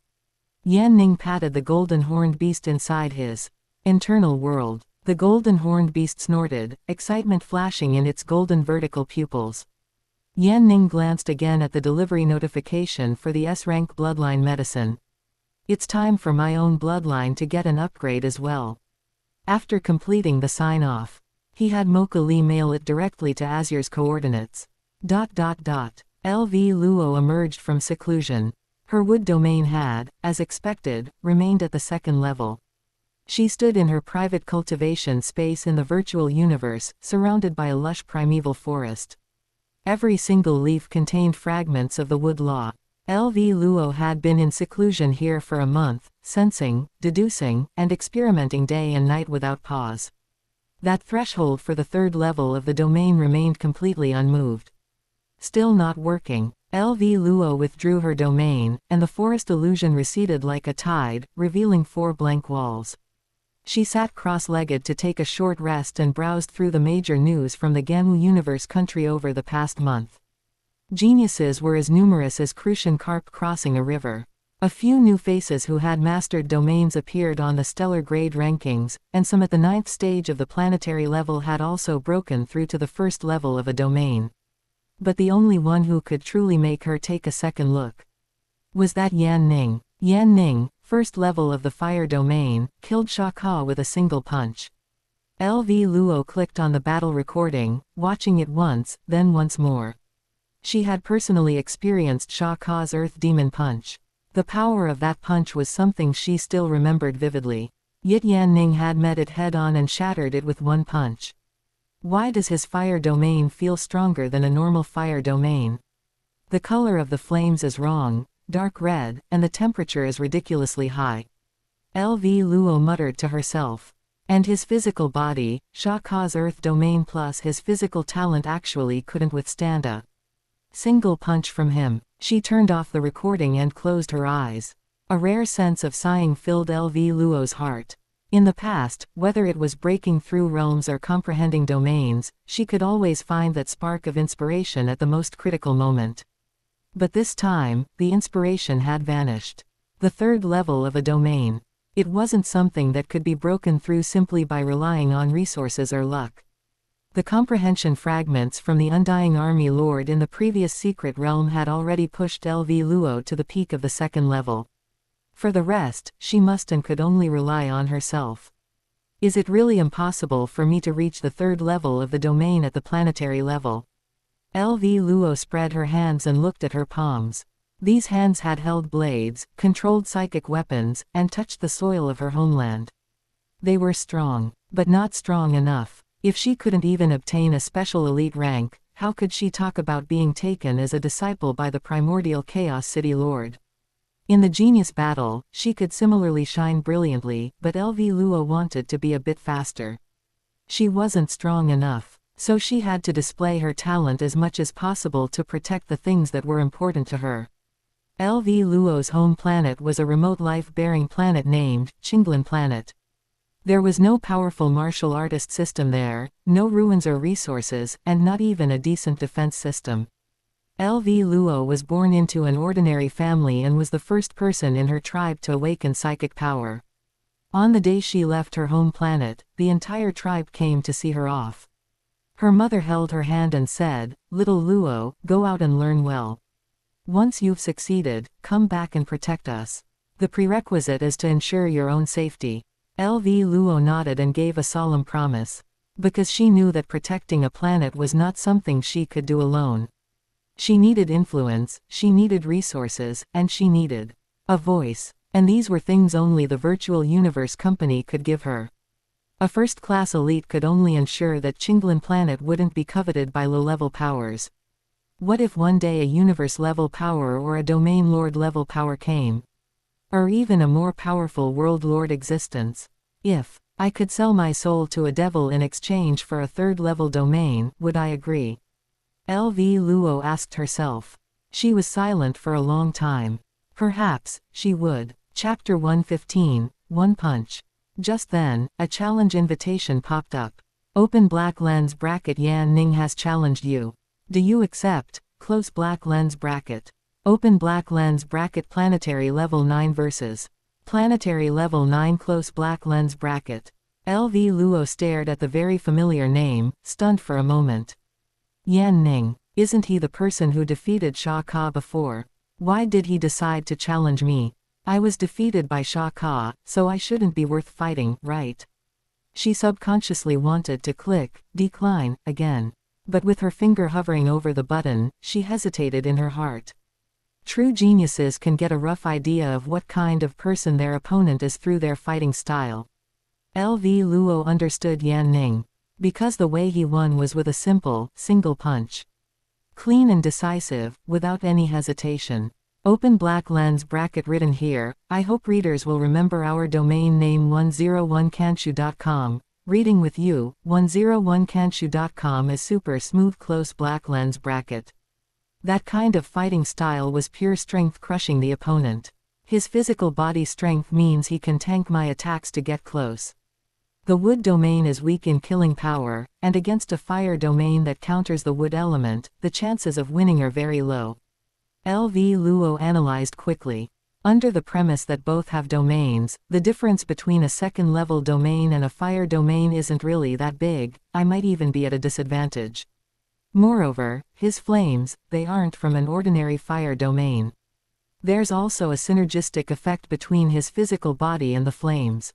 Yan Ning patted the Golden Horned Beast inside his internal world. The Golden Horned Beast snorted, excitement flashing in its golden vertical pupils. Yan Ning glanced again at the delivery notification for the S-rank Bloodline medicine. It's time for my own bloodline to get an upgrade as well. After completing the sign-off, he had Mocha Lee mail it directly to Azur's coordinates. LV Luo emerged from seclusion. Her wood domain had, as expected, remained at the second level. She stood in her private cultivation space in the virtual universe, surrounded by a lush primeval forest. Every single leaf contained fragments of the wood law. LV Luo had been in seclusion here for a month, sensing, deducing, and experimenting day and night without pause. That threshold for the third level of the domain remained completely unmoved. Still not working. LV Luo withdrew her domain, and the forest illusion receded like a tide, revealing 4 blank walls. She sat cross-legged to take a short rest and browsed through the major news from the Gamu universe country over the past month. Geniuses were as numerous as crucian carp crossing a river. A few new faces who had mastered domains appeared on the stellar grade rankings, and some at the 9th stage of the planetary level had also broken through to the first level of a domain. But the only one who could truly make her take a second look was that Yan Ning. Yan Ning, first level of the fire domain, killed Sha Ka with a single punch. LV Luo clicked on the battle recording, watching it once, then once more. She had personally experienced Sha Ka's Earth Demon Punch. The power of that punch was something she still remembered vividly. Yet Yan Ning had met it head-on and shattered it with one punch. Why does his fire domain feel stronger than a normal fire domain? The color of the flames is wrong, dark red, and the temperature is ridiculously high. LV Luo muttered to herself. And his physical body, Sha Ka's Earth domain plus his physical talent actually couldn't withstand a single punch from him. She turned off the recording and closed her eyes. A rare sense of sighing filled LV Luo's heart. In the past, whether it was breaking through realms or comprehending domains, she could always find that spark of inspiration at the most critical moment. But this time, the inspiration had vanished. The third level of a domain. It wasn't something that could be broken through simply by relying on resources or luck. The comprehension fragments from the Undying Army Lord in the previous secret realm had already pushed LV Luo to the peak of the second level. For the rest, she must and could only rely on herself. Is it really impossible for me to reach the third level of the domain at the planetary level? LV Luo spread her hands and looked at her palms. These hands had held blades, controlled psychic weapons, and touched the soil of her homeland. They were strong, but not strong enough. If she couldn't even obtain a special elite rank, how could she talk about being taken as a disciple by the primordial Chaos City Lord? In the genius battle, she could similarly shine brilliantly, but LV Luo wanted to be a bit faster. She wasn't strong enough, so she had to display her talent as much as possible to protect the things that were important to her. LV Luo's home planet was a remote life-bearing planet named Qinglan Planet. There was no powerful martial artist system there, no ruins or resources, and not even a decent defense system. LV Luo was born into an ordinary family and was the first person in her tribe to awaken psychic power. On the day she left her home planet, the entire tribe came to see her off. Her mother held her hand and said, "Little Luo, go out and learn well. Once you've succeeded, come back and protect us. The prerequisite is to ensure your own safety." LV Luo nodded and gave a solemn promise. Because she knew that protecting a planet was not something she could do alone. She needed influence, she needed resources, and she needed a voice. And these were things only the virtual universe company could give her. A first-class elite could only ensure that Qinglan Planet wouldn't be coveted by low-level powers. What if one day a universe-level power or a domain lord-level power came? Or even a more powerful world lord existence? If I could sell my soul to a devil in exchange for a third-level domain, would I agree? LV Luo asked herself. She was silent for a long time. Perhaps she would. Chapter 115, One Punch. Just then, a challenge invitation popped up. Open black lens bracket Yan Ning has challenged you. Do you accept? Close black lens bracket. Open black lens bracket planetary level 9 versus. Planetary level 9 close black lens bracket. LV Luo stared at the very familiar name, stunned for a moment. Yan Ning. Isn't he the person who defeated Sha Ka before? Why did he decide to challenge me? I was defeated by Sha Ka, so I shouldn't be worth fighting, right? She subconsciously wanted to click, decline, again. But with her finger hovering over the button, she hesitated in her heart. True geniuses can get a rough idea of what kind of person their opponent is through their fighting style. LV Luo understood Yan Ning. Because the way he won was with a simple, single punch. Clean and decisive, without any hesitation. Open black lens bracket written here. I hope readers will remember our domain name 101kanshu.com. Reading with you, 101kanshu.com is super smooth close black lens bracket. That kind of fighting style was pure strength crushing the opponent. His physical body strength means he can tank my attacks to get close. The wood domain is weak in killing power, and against a fire domain that counters the wood element, the chances of winning are very low. LV Luo analyzed quickly. Under the premise that both have domains, the difference between a second-level domain and a fire domain isn't really that big. I might even be at a disadvantage. Moreover, his flames, they aren't from an ordinary fire domain. There's also a synergistic effect between his physical body and the flames.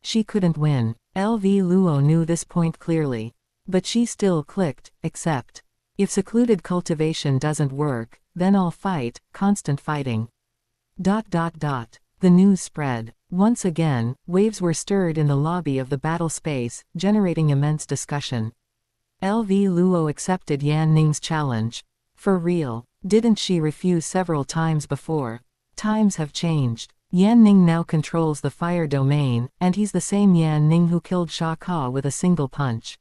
She couldn't win. LV Luo knew this point clearly. But she still clicked, accept. If secluded cultivation doesn't work, then I'll fight, constant fighting. The news spread. Once again, waves were stirred in the lobby of the battle space, generating immense discussion. LV Luo accepted Yan Ning's challenge. For real. Didn't she refuse several times before? Times have changed. Yan Ning now controls the fire domain, and he's the same Yan Ning who killed Sha Ka with a single punch.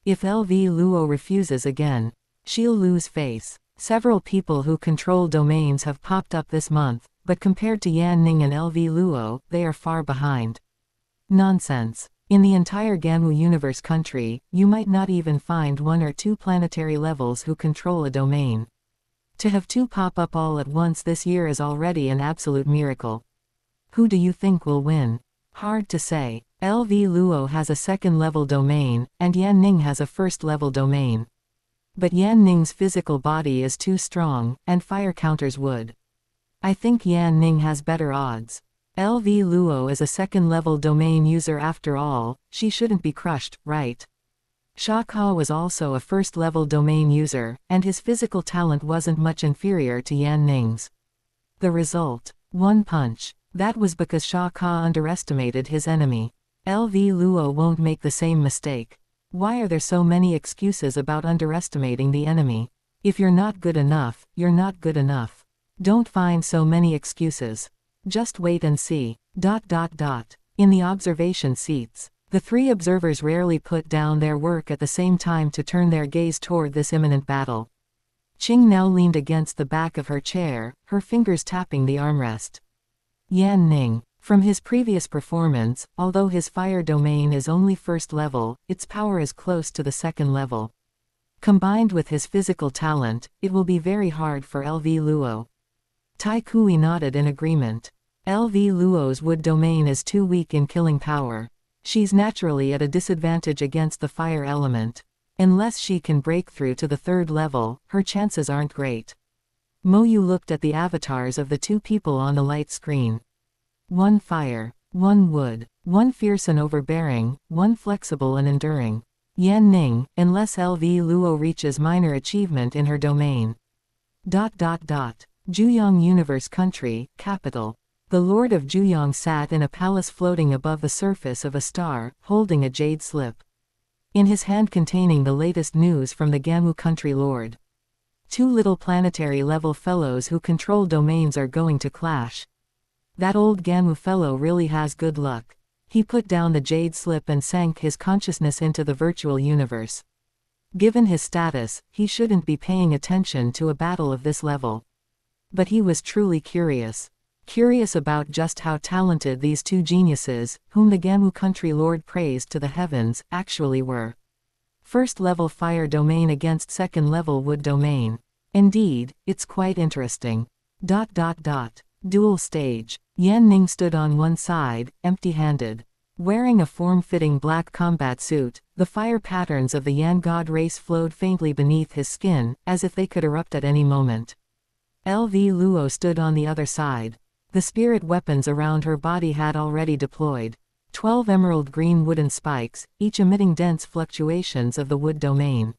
If LV Luo refuses again, she'll lose face. Several people who control domains have popped up this month, but compared to Yan Ning and LV Luo, they are far behind. Nonsense. In the entire Ganwu universe country, you might not even find 1 or 2 planetary levels who control a domain. To have 2 pop up all at once this year is already an absolute miracle. Who do you think will win? Hard to say. LV Luo has a second-level domain, and Yan Ning has a first-level domain. But Yan Ning's physical body is too strong, and fire counters wood. I think Yan Ning has better odds. LV Luo is a second-level domain user after all. She shouldn't be crushed, right? Sha Ka was also a first-level domain user, and his physical talent wasn't much inferior to Yan Ning's. The result? 1 punch. That was because Sha Ka underestimated his enemy. LV Luo won't make the same mistake. Why are there so many excuses about underestimating the enemy? If you're not good enough, you're not good enough. Don't find so many excuses. Just wait and see. In the observation seats, the 3 observers rarely put down their work at the same time to turn their gaze toward this imminent battle. Qing now leaned against the back of her chair, her fingers tapping the armrest. Yan Ning. From his previous performance, although his fire domain is only first level, its power is close to the second level. Combined with his physical talent, it will be very hard for LV Luo. Tai Kui nodded in agreement. LV Luo's wood domain is too weak in killing power. She's naturally at a disadvantage against the fire element. Unless she can break through to the 3rd level, her chances aren't great. Mo Yu looked at the avatars of the 2 people on the light screen. 1 fire, 1 wood, 1 fierce and overbearing, 1 flexible and enduring. Yan Ning, unless LV Luo reaches minor achievement in her domain. Juyong Universe Country, capital. The Lord of Juyong sat in a palace floating above the surface of a star, holding a jade slip. In his hand containing the latest news from the Ganwu country lord. 2 little planetary level fellows who control domains are going to clash. That old Ganwu fellow really has good luck. He put down the jade slip and sank his consciousness into the virtual universe. Given his status, he shouldn't be paying attention to a battle of this level. But he was truly curious. curious about just how talented these two geniuses, whom the Gamu country lord praised to the heavens, actually were. First level fire domain against second level wood domain. Indeed, it's quite interesting. Dual stage. Yan Ning stood on one side, empty-handed. Wearing a form-fitting black combat suit, the fire patterns of the Yan god race flowed faintly beneath his skin, as if they could erupt at any moment. LV Luo stood on the other side. The spirit weapons around her body had already deployed. 12 emerald green wooden spikes, each emitting dense fluctuations of the wood domain.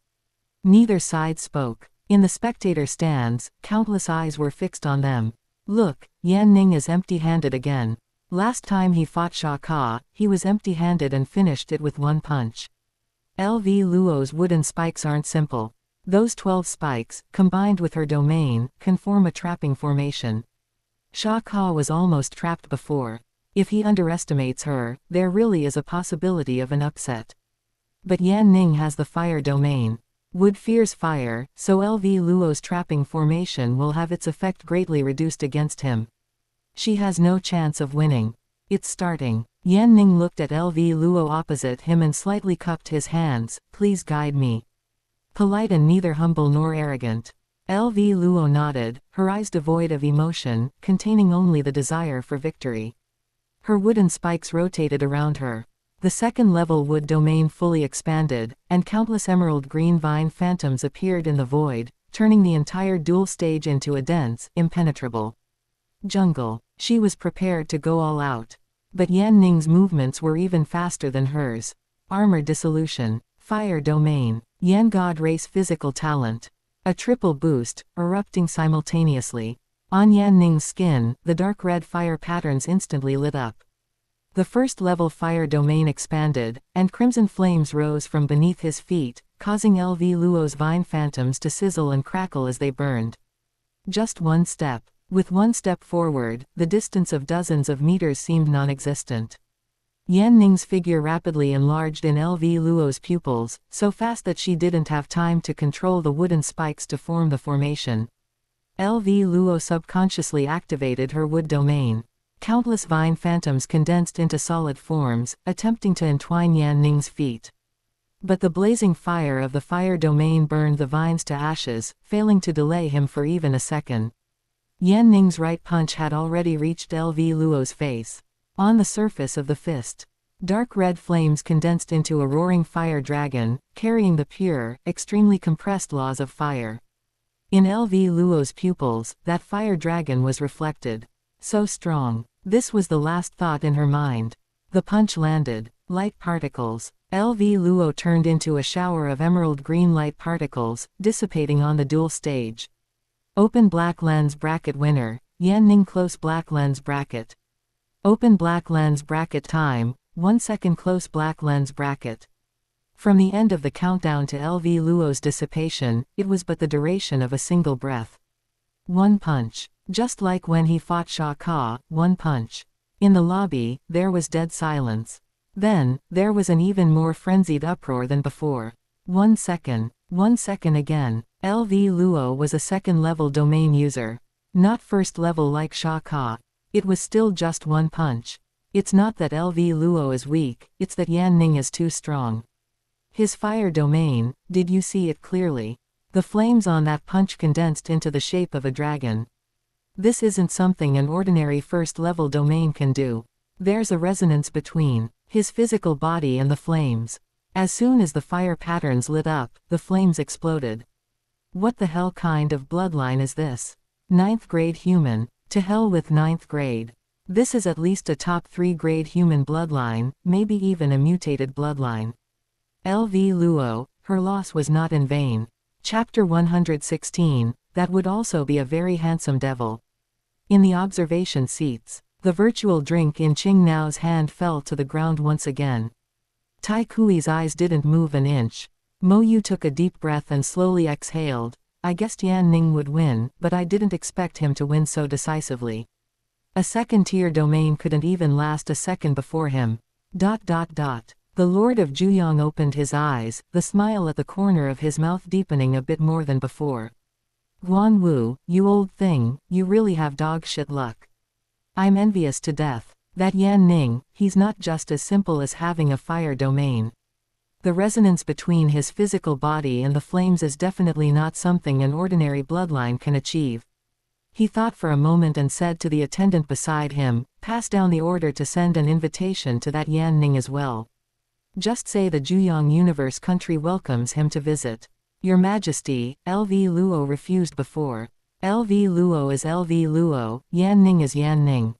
Neither side spoke. In the spectator stands, countless eyes were fixed on them. Look, Yan Ning is empty-handed again. Last time he fought Sha Ka, he was empty-handed and finished it with one punch. LV Luo's wooden spikes aren't simple. Those 12 spikes, combined with her domain, can form a trapping formation. Sha Ka was almost trapped before. If he underestimates her, there really is a possibility of an upset. But Yan Ning has the fire domain. Wood fears fire, so LV Luo's trapping formation will have its effect greatly reduced against him. She has no chance of winning. It's starting. Yan Ning looked at LV Luo opposite him and slightly cupped his hands. Please guide me. Polite and neither humble nor arrogant. LV Luo nodded, her eyes devoid of emotion, containing only the desire for victory. Her wooden spikes rotated around her. The second-level wood domain fully expanded, and countless emerald green vine phantoms appeared in the void, turning the entire dual stage into a dense, impenetrable jungle. She was prepared to go all out. But Yan Ning's movements were even faster than hers. Armor dissolution. Fire domain. Yan god race physical talent. A triple boost, erupting simultaneously. On Yan Ning's skin, the dark red fire patterns instantly lit up. The first-level fire domain expanded, and crimson flames rose from beneath his feet, causing LV Luo's vine phantoms to sizzle and crackle as they burned. Just one step. With one step forward, the distance of dozens of meters seemed non-existent. Yan Ning's figure rapidly enlarged in LV Luo's pupils, so fast that she didn't have time to control the wooden spikes to form the formation. LV Luo subconsciously activated her wood domain. Countless vine phantoms condensed into solid forms, attempting to entwine Yan Ning's feet. But the blazing fire of the fire domain burned the vines to ashes, failing to delay him for even a second. Yan Ning's right punch had already reached LV Luo's face. On the surface of the fist, dark red flames condensed into a roaring fire dragon, carrying the pure, extremely compressed laws of fire. In LV Luo's pupils, that fire dragon was reflected. So strong. This was the last thought in her mind. The punch landed. Light particles. LV Luo turned into a shower of emerald green light particles, dissipating on the dual stage. Open black lens bracket winner. Yan Ning close black lens bracket. Open black lens bracket time, 1 second close black lens bracket. From the end of the countdown to LV Luo's dissipation, it was but the duration of a single breath. One punch. Just like when he fought Sha Ka, one punch. In the lobby, there was dead silence. Then, there was an even more frenzied uproar than before. 1 second. 1 second again. LV Luo was a second-level domain user. Not first-level like Sha Ka. It was still just one punch. It's not that LV Luo is weak, it's that Yan Ning is too strong. His fire domain, did you see it clearly? The flames on that punch condensed into the shape of a dragon. This isn't something an ordinary first-level domain can do. There's a resonance between his physical body and the flames. As soon as the fire patterns lit up, the flames exploded. What the hell kind of bloodline is this? 9th grade human. To hell with 9th grade. This is at least a top 3 grade human bloodline, maybe even a mutated bloodline. LV Luo, her loss was not in vain. Chapter 116, that would also be a very handsome devil. In the observation seats, the virtual drink in Qing Nao's hand fell to the ground once again. Tai Kui's eyes didn't move an inch. Mo Yu took a deep breath and slowly exhaled. I guessed Yan Ning would win, but I didn't expect him to win so decisively. A second-tier domain couldn't even last a second before him. The Lord of Juyong opened his eyes, the smile at the corner of his mouth deepening a bit more than before. Guan Wu, you old thing, you really have dog shit luck. I'm envious to death. That Yan Ning, he's not just as simple as having a fire domain. The resonance between his physical body and the flames is definitely not something an ordinary bloodline can achieve. He thought for a moment and said to the attendant beside him, pass down the order to send an invitation to that Yan Ning as well. Just say the Juyong Universe country welcomes him to visit. Your Majesty, LV Luo refused before. LV Luo is LV Luo, Yan Ning is Yan Ning.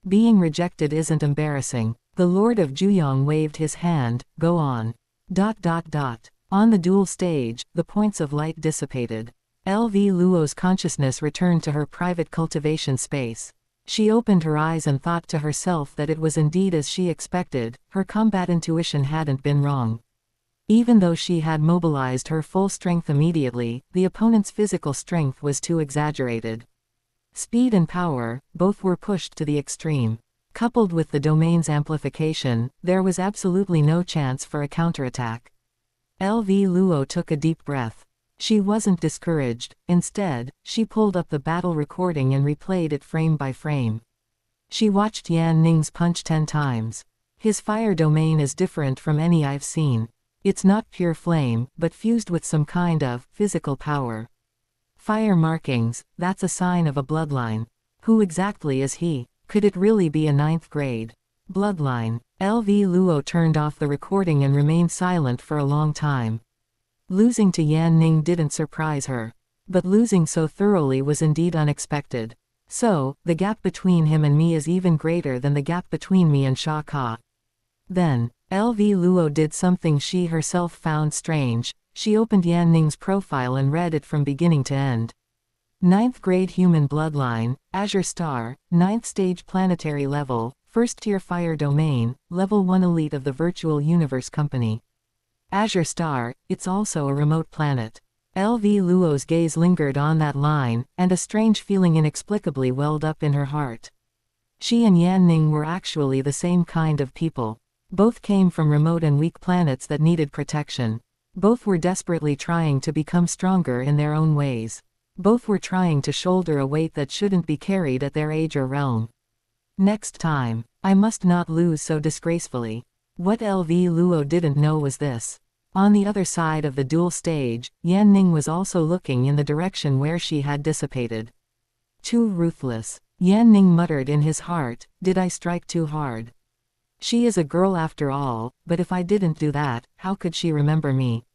Being rejected isn't embarrassing. The Lord of Juyong waved his hand, go on. On the duel stage, the points of light dissipated. LV Luo's consciousness returned to her private cultivation space. She opened her eyes and thought to herself that it was indeed as she expected, her combat intuition hadn't been wrong. Even though she had mobilized her full strength immediately, the opponent's physical strength was too exaggerated. Speed and power, both were pushed to the extreme. Coupled with the domain's amplification, there was absolutely no chance for a counterattack. LV Luo took a deep breath. She wasn't discouraged, instead, she pulled up the battle recording and replayed it frame by frame. She watched Yan Ning's punch 10 times. His fire domain is different from any I've seen. It's not pure flame, but fused with some kind of physical power. Fire markings, that's a sign of a bloodline. Who exactly is he? Could it really be a 9th grade bloodline? LV Luo turned off the recording and remained silent for a long time. Losing to Yan Ning didn't surprise her. But losing so thoroughly was indeed unexpected. So, the gap between him and me is even greater than the gap between me and Sha Ka. Then, LV Luo did something she herself found strange. She opened Yan Ning's profile and read it from beginning to end. 9th grade human bloodline, Azure Star, 9th stage planetary level, 1st tier fire domain, level 1 elite of the Virtual Universe Company. Azure Star, it's also a remote planet. LV Luo's gaze lingered on that line, and a strange feeling inexplicably welled up in her heart. She and Yan Ning were actually the same kind of people. Both came from remote and weak planets that needed protection. Both were desperately trying to become stronger in their own ways. Both were trying to shoulder a weight that shouldn't be carried at their age or realm. Next time, I must not lose so disgracefully. What LV Luo didn't know was this. On the other side of the duel stage, Yan Ning was also looking in the direction where she had dissipated. Too ruthless. Yan Ning muttered in his heart, did I strike too hard? She is a girl after all, but if I didn't do that, how could she remember me?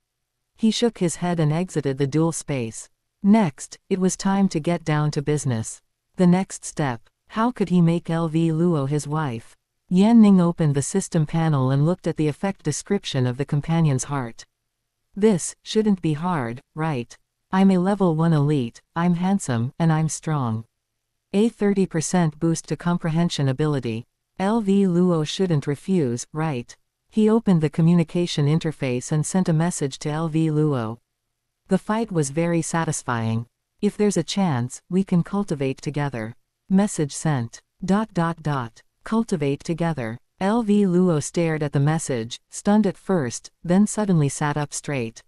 He shook his head and exited the duel space. Next, it was time to get down to business. The next step, how could he make LV Luo his wife? Yan Ning opened the system panel and looked at the effect description of the companion's heart. This shouldn't be hard, right? I'm a level 1 elite, I'm handsome, and I'm strong. A 30% boost to comprehension ability. LV Luo shouldn't refuse, right? He opened the communication interface and sent a message to LV Luo. The fight was very satisfying. If there's a chance, we can cultivate together. Message sent. Cultivate together. LV Luo stared at the message, stunned at first, then suddenly sat up straight.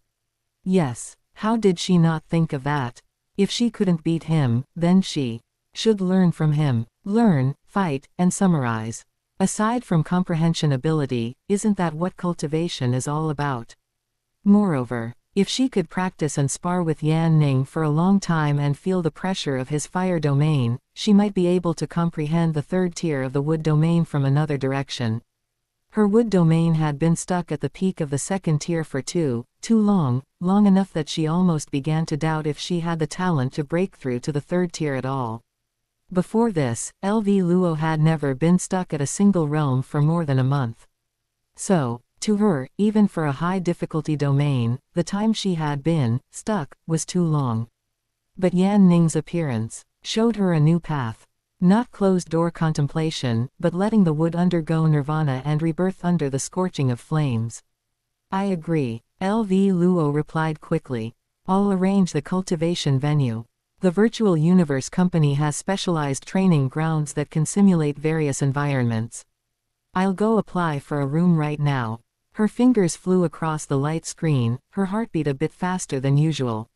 Yes, how did she not think of that? If she couldn't beat him, then she should learn from him. Learn, fight, and summarize. Aside from comprehension ability, isn't that what cultivation is all about? Moreover, if she could practice and spar with Yan Ning for a long time and feel the pressure of his fire domain, she might be able to comprehend the 3rd tier of the wood domain from another direction. Her wood domain had been stuck at the peak of the 2nd tier for too long enough that she almost began to doubt if she had the talent to break through to the 3rd tier at all. Before this, LV Luo had never been stuck at a single realm for more than a month. So, to her, even for a high difficulty domain, the time she had been stuck was too long. But Yan Ning's appearance showed her a new path. Not closed-door contemplation, but letting the wood undergo nirvana and rebirth under the scorching of flames. I agree, LV Luo replied quickly. I'll arrange the cultivation venue. The Virtual Universe Company has specialized training grounds that can simulate various environments. I'll go apply for a room right now. Her fingers flew across the light screen, her heartbeat a bit faster than usual.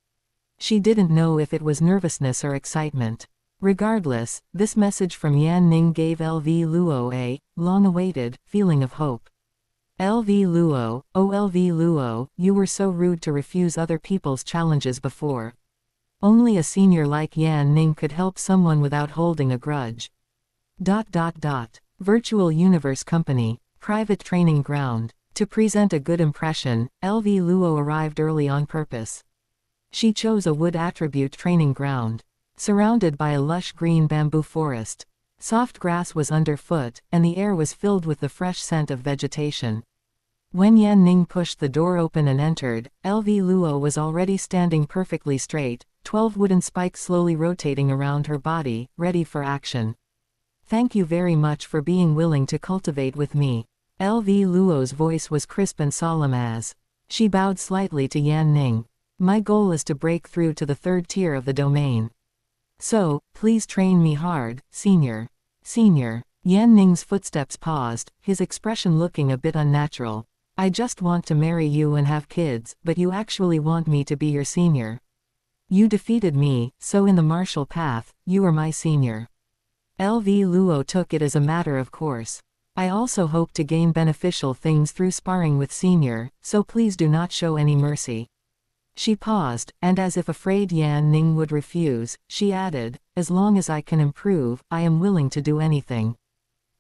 She didn't know if it was nervousness or excitement. Regardless, this message from Yan Ning gave LV Luo a long-awaited feeling of hope. LV Luo, oh LV Luo, you were so rude to refuse other people's challenges before. Only a senior like Yan Ning could help someone without holding a grudge. Virtual Universe Company, private training ground. To present a good impression, LV Luo arrived early on purpose. She chose a wood attribute training ground. Surrounded by a lush green bamboo forest. Soft grass was underfoot, and the air was filled with the fresh scent of vegetation. When Yan Ning pushed the door open and entered, LV Luo was already standing perfectly straight, 12 wooden spikes slowly rotating around her body, ready for action. Thank you very much for being willing to cultivate with me. LV Luo's voice was crisp and solemn as she bowed slightly to Yan Ning. My goal is to break through to the third tier of the domain. So, please train me hard, senior. Senior. Yan Ning's footsteps paused, his expression looking a bit unnatural. I just want to marry you and have kids, but you actually want me to be your senior. You defeated me, so in the martial path, you are my senior. LV Luo took it as a matter of course. I also hope to gain beneficial things through sparring with senior, so please do not show any mercy. She paused, and as if afraid Yan Ning would refuse, she added, as long as I can improve, I am willing to do anything.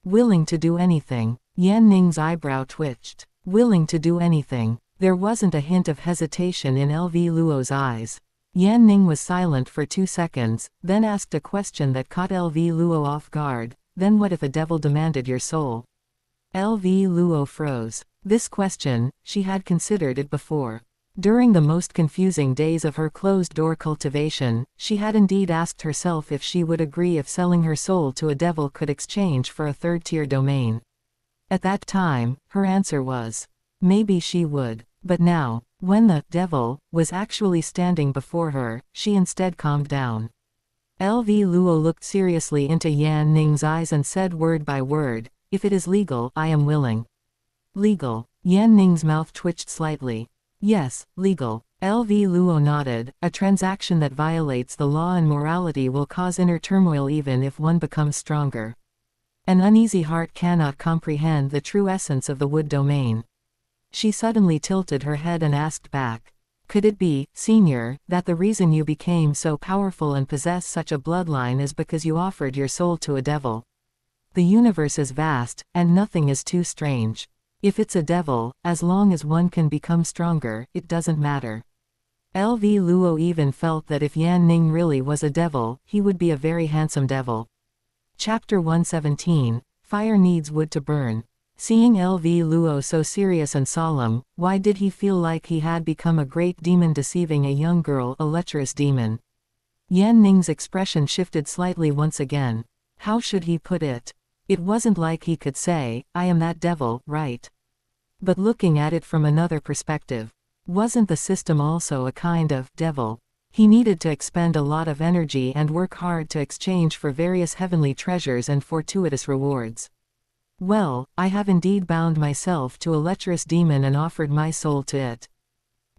Willing to do anything. Yan Ning's eyebrow twitched. Willing to do anything. There wasn't a hint of hesitation in LV Luo's eyes. Yan Ning was silent for 2 seconds, then asked a question that caught LV Luo off guard. Then what if a devil demanded your soul? LV Luo froze. This question, she had considered it before. During the most confusing days of her closed-door cultivation, she had indeed asked herself if she would agree if selling her soul to a devil could exchange for a third-tier domain. At that time, her answer was, maybe she would. But now, when the devil was actually standing before her, she instead calmed down. LV Luo looked seriously into Yan Ning's eyes and said word by word, if it is legal, I am willing. Legal. Yan Ning's mouth twitched slightly. Yes, legal. LV Luo nodded. A transaction that violates the law and morality will cause inner turmoil even if one becomes stronger. An uneasy heart cannot comprehend the true essence of the wood domain. She suddenly tilted her head and asked back. Could it be, senior, that the reason you became so powerful and possess such a bloodline is because you offered your soul to a devil? The universe is vast, and nothing is too strange. If it's a devil, as long as one can become stronger, it doesn't matter. LV Luo even felt that if Yan Ning really was a devil, he would be a very handsome devil. Chapter 117, Fire Needs Wood to Burn. Seeing LV Luo so serious and solemn, why did he feel like he had become a great demon deceiving a young girl, a lecherous demon? Yan Ning's expression shifted slightly once again. How should he put it? It wasn't like he could say, I am that devil, right? But looking at it from another perspective, wasn't the system also a kind of devil? He needed to expend a lot of energy and work hard to exchange for various heavenly treasures and fortuitous rewards. Well, I have indeed bound myself to a lecherous demon and offered my soul to it.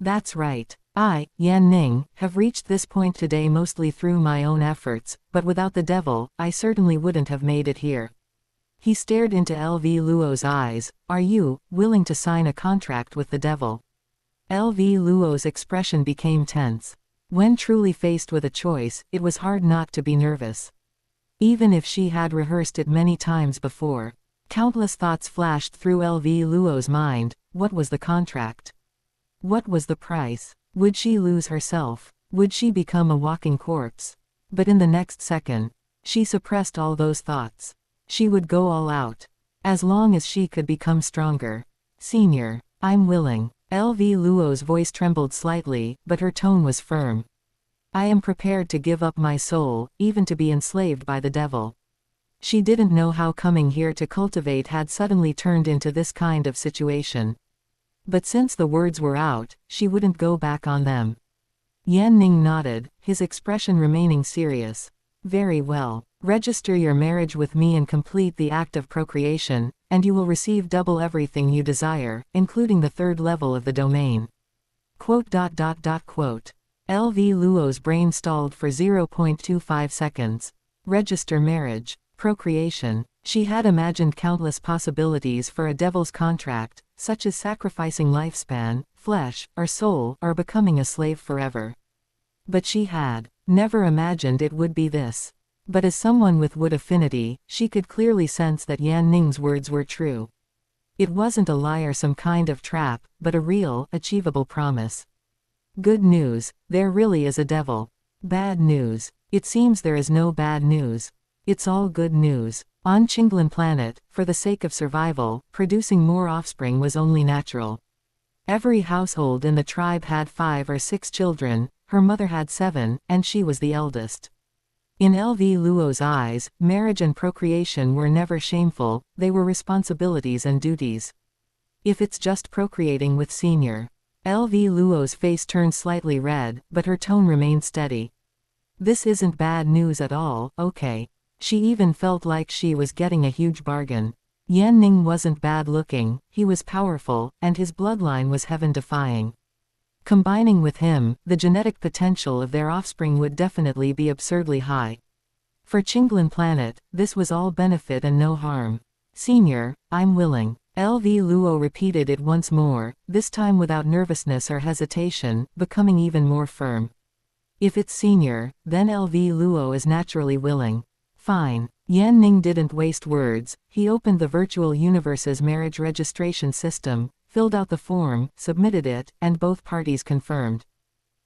That's right. I, Yan Ning, have reached this point today mostly through my own efforts, but without the devil, I certainly wouldn't have made it here. He stared into LV Luo's eyes. Are you willing to sign a contract with the devil? LV Luo's expression became tense. When truly faced with a choice, it was hard not to be nervous. Even if she had rehearsed it many times before. Countless thoughts flashed through LV Luo's mind. What was the contract? What was the price? Would she lose herself? Would she become a walking corpse? But in the next second, she suppressed all those thoughts. She would go all out. As long as she could become stronger. Senior, I'm willing. LV Luo's voice trembled slightly, but her tone was firm. I am prepared to give up my soul, even to be enslaved by the devil. She didn't know how coming here to cultivate had suddenly turned into this kind of situation. But since the words were out, she wouldn't go back on them. Yan Ning nodded, his expression remaining serious. Very well. Register your marriage with me and complete the act of procreation, and you will receive double everything you desire, including the third level of the domain. Quote. LV Luo's brain stalled for 0.25 seconds. register marriage, procreation. She had imagined countless possibilities for a devil's contract, such as sacrificing lifespan, flesh, or soul, or becoming a slave forever. But she had never imagined it would be this. But as someone with wood affinity, she could clearly sense that Yan Ning's words were true. It wasn't a lie or some kind of trap, but a real, achievable promise. Good news, there really is a devil. Bad news, it seems there is no bad news. It's all good news. On Chinglin planet, for the sake of survival, producing more offspring was only natural. Every household in the tribe had 5 or 6 children, her mother had 7, and she was the eldest. In LV Luo's eyes, marriage and procreation were never shameful, they were responsibilities and duties. If it's just procreating with Senior. LV Luo's face turned slightly red, but her tone remained steady. This isn't bad news at all, okay. She even felt like she was getting a huge bargain. Yan Ning wasn't bad-looking, he was powerful, and his bloodline was heaven-defying. Combining with him, the genetic potential of their offspring would definitely be absurdly high. For Chinglin planet, this was all benefit and no harm. Senior, I'm willing. LV Luo repeated it once more, this time without nervousness or hesitation, becoming even more firm. If it's Senior, then LV Luo is naturally willing. Fine. Yan Ning didn't waste words, he opened the virtual universe's marriage registration system, filled out the form, submitted it, and both parties confirmed.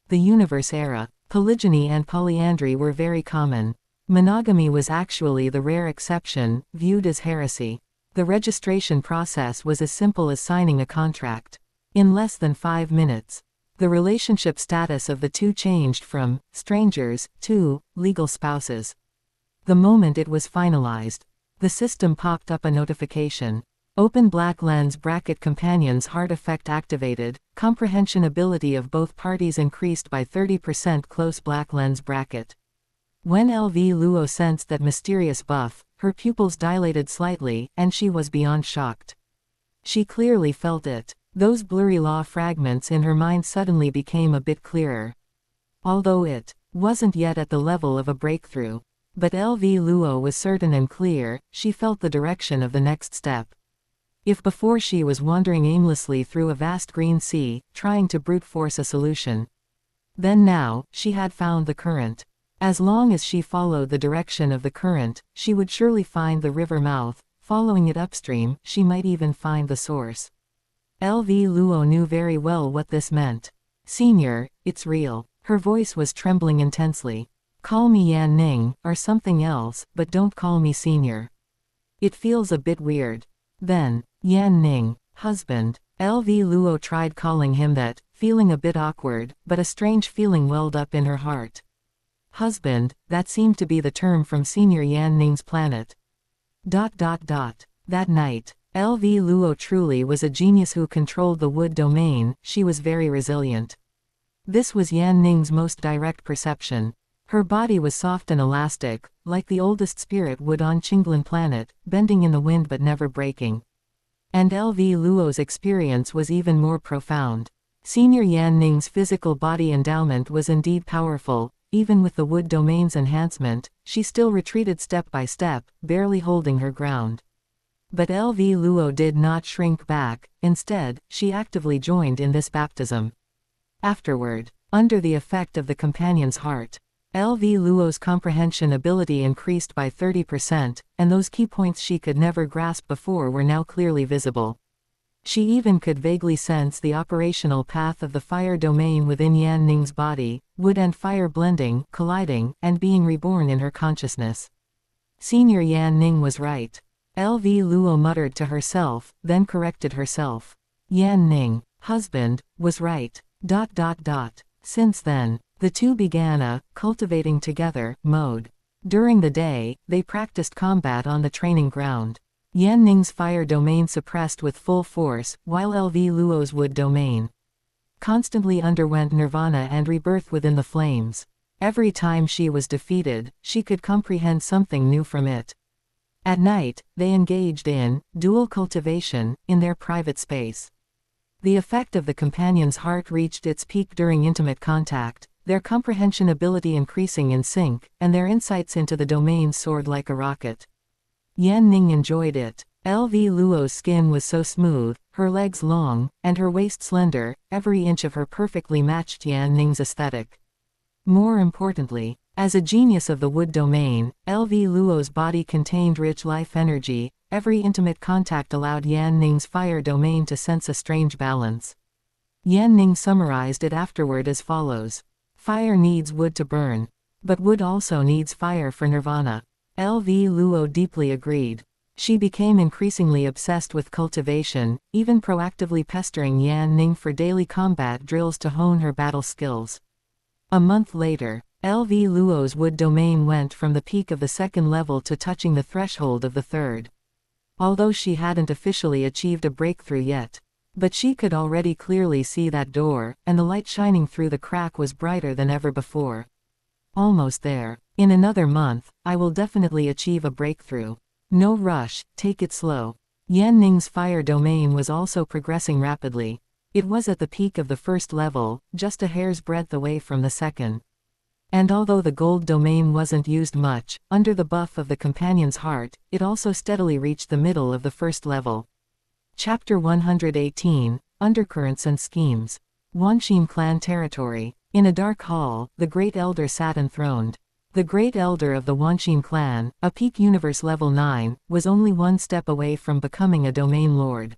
The universe era. Polygyny and polyandry were very common. Monogamy was actually the rare exception, viewed as heresy. The registration process was as simple as signing a contract. In less than 5 minutes, the relationship status of the two changed from strangers to legal spouses. The moment it was finalized, the system popped up a notification. Open black lens bracket companions heart effect activated, comprehension ability of both parties increased by 30% close black lens bracket. When LV Luo sensed that mysterious buff, her pupils dilated slightly, and she was beyond shocked. She clearly felt it. Those blurry law fragments in her mind suddenly became a bit clearer. Although it wasn't yet at the level of a breakthrough. But LV Luo was certain and clear, she felt the direction of the next step. If before she was wandering aimlessly through a vast green sea, trying to brute force a solution, then now, she had found the current. As long as she followed the direction of the current, she would surely find the river mouth, following it upstream, she might even find the source. LV Luo knew very well what this meant. Senior, it's real. Her voice was trembling intensely. Call me Yan Ning, or something else, but don't call me Senior. It feels a bit weird. Then, Yan Ning, husband. LV Luo tried calling him that, feeling a bit awkward, but a strange feeling welled up in her heart. Husband, that seemed to be the term from Senior Yan Ning's planet. That night, LV Luo truly was a genius who controlled the wood domain, she was very resilient. This was Yan Ning's most direct perception. Her body was soft and elastic, like the oldest spirit wood on Chinglin planet, bending in the wind but never breaking. And LV Luo's experience was even more profound. Senior Yan Ning's physical body endowment was indeed powerful, even with the wood domain's enhancement, she still retreated step by step, barely holding her ground. But LV Luo did not shrink back, instead, she actively joined in this baptism. Afterward, under the effect of the companion's heart, LV Luo's comprehension ability increased by 30%, and those key points she could never grasp before were now clearly visible. She even could vaguely sense the operational path of the fire domain within Yan Ning's body, wood and fire blending, colliding, and being reborn in her consciousness. Senior Yan Ning was right. LV Luo muttered to herself, then corrected herself. Yan Ning, husband, was right. Since then, the two began a cultivating together mode. During the day, they practiced combat on the training ground. Yan Ning's fire domain suppressed with full force, while LV Luo's wood domain constantly underwent nirvana and rebirth within the flames. Every time she was defeated, she could comprehend something new from it. At night, they engaged in dual cultivation in their private space. The effect of the companion's heart reached its peak during intimate contact, their comprehension ability increasing in sync, and their insights into the domain soared like a rocket. Yan Ning enjoyed it. LV Luo's skin was so smooth, her legs long, and her waist slender, every inch of her perfectly matched Yan Ning's aesthetic. More importantly, as a genius of the wood domain, LV Luo's body contained rich life energy. Every intimate contact allowed Yan Ning's fire domain to sense a strange balance. Yan Ning summarized it afterward as follows. Fire needs wood to burn. But wood also needs fire for nirvana. LV Luo deeply agreed. She became increasingly obsessed with cultivation, even proactively pestering Yan Ning for daily combat drills to hone her battle skills. A month later, LV Luo's wood domain went from the peak of the second level to touching the threshold of the third. Although she hadn't officially achieved a breakthrough yet. But she could already clearly see that door, and the light shining through the crack was brighter than ever before. Almost there. In another month, I will definitely achieve a breakthrough. No rush, take it slow. Yan Ning's fire domain was also progressing rapidly. It was at the peak of the first level, just a hair's breadth away from the second. And although the gold domain wasn't used much, under the buff of the companion's heart, it also steadily reached the middle of the first level. Chapter 118, Undercurrents and Schemes. Wanxin Clan Territory. In a dark hall, the Great Elder sat enthroned. The Great Elder of the Wanxin Clan, a peak universe level 9, was only one step away from becoming a domain lord.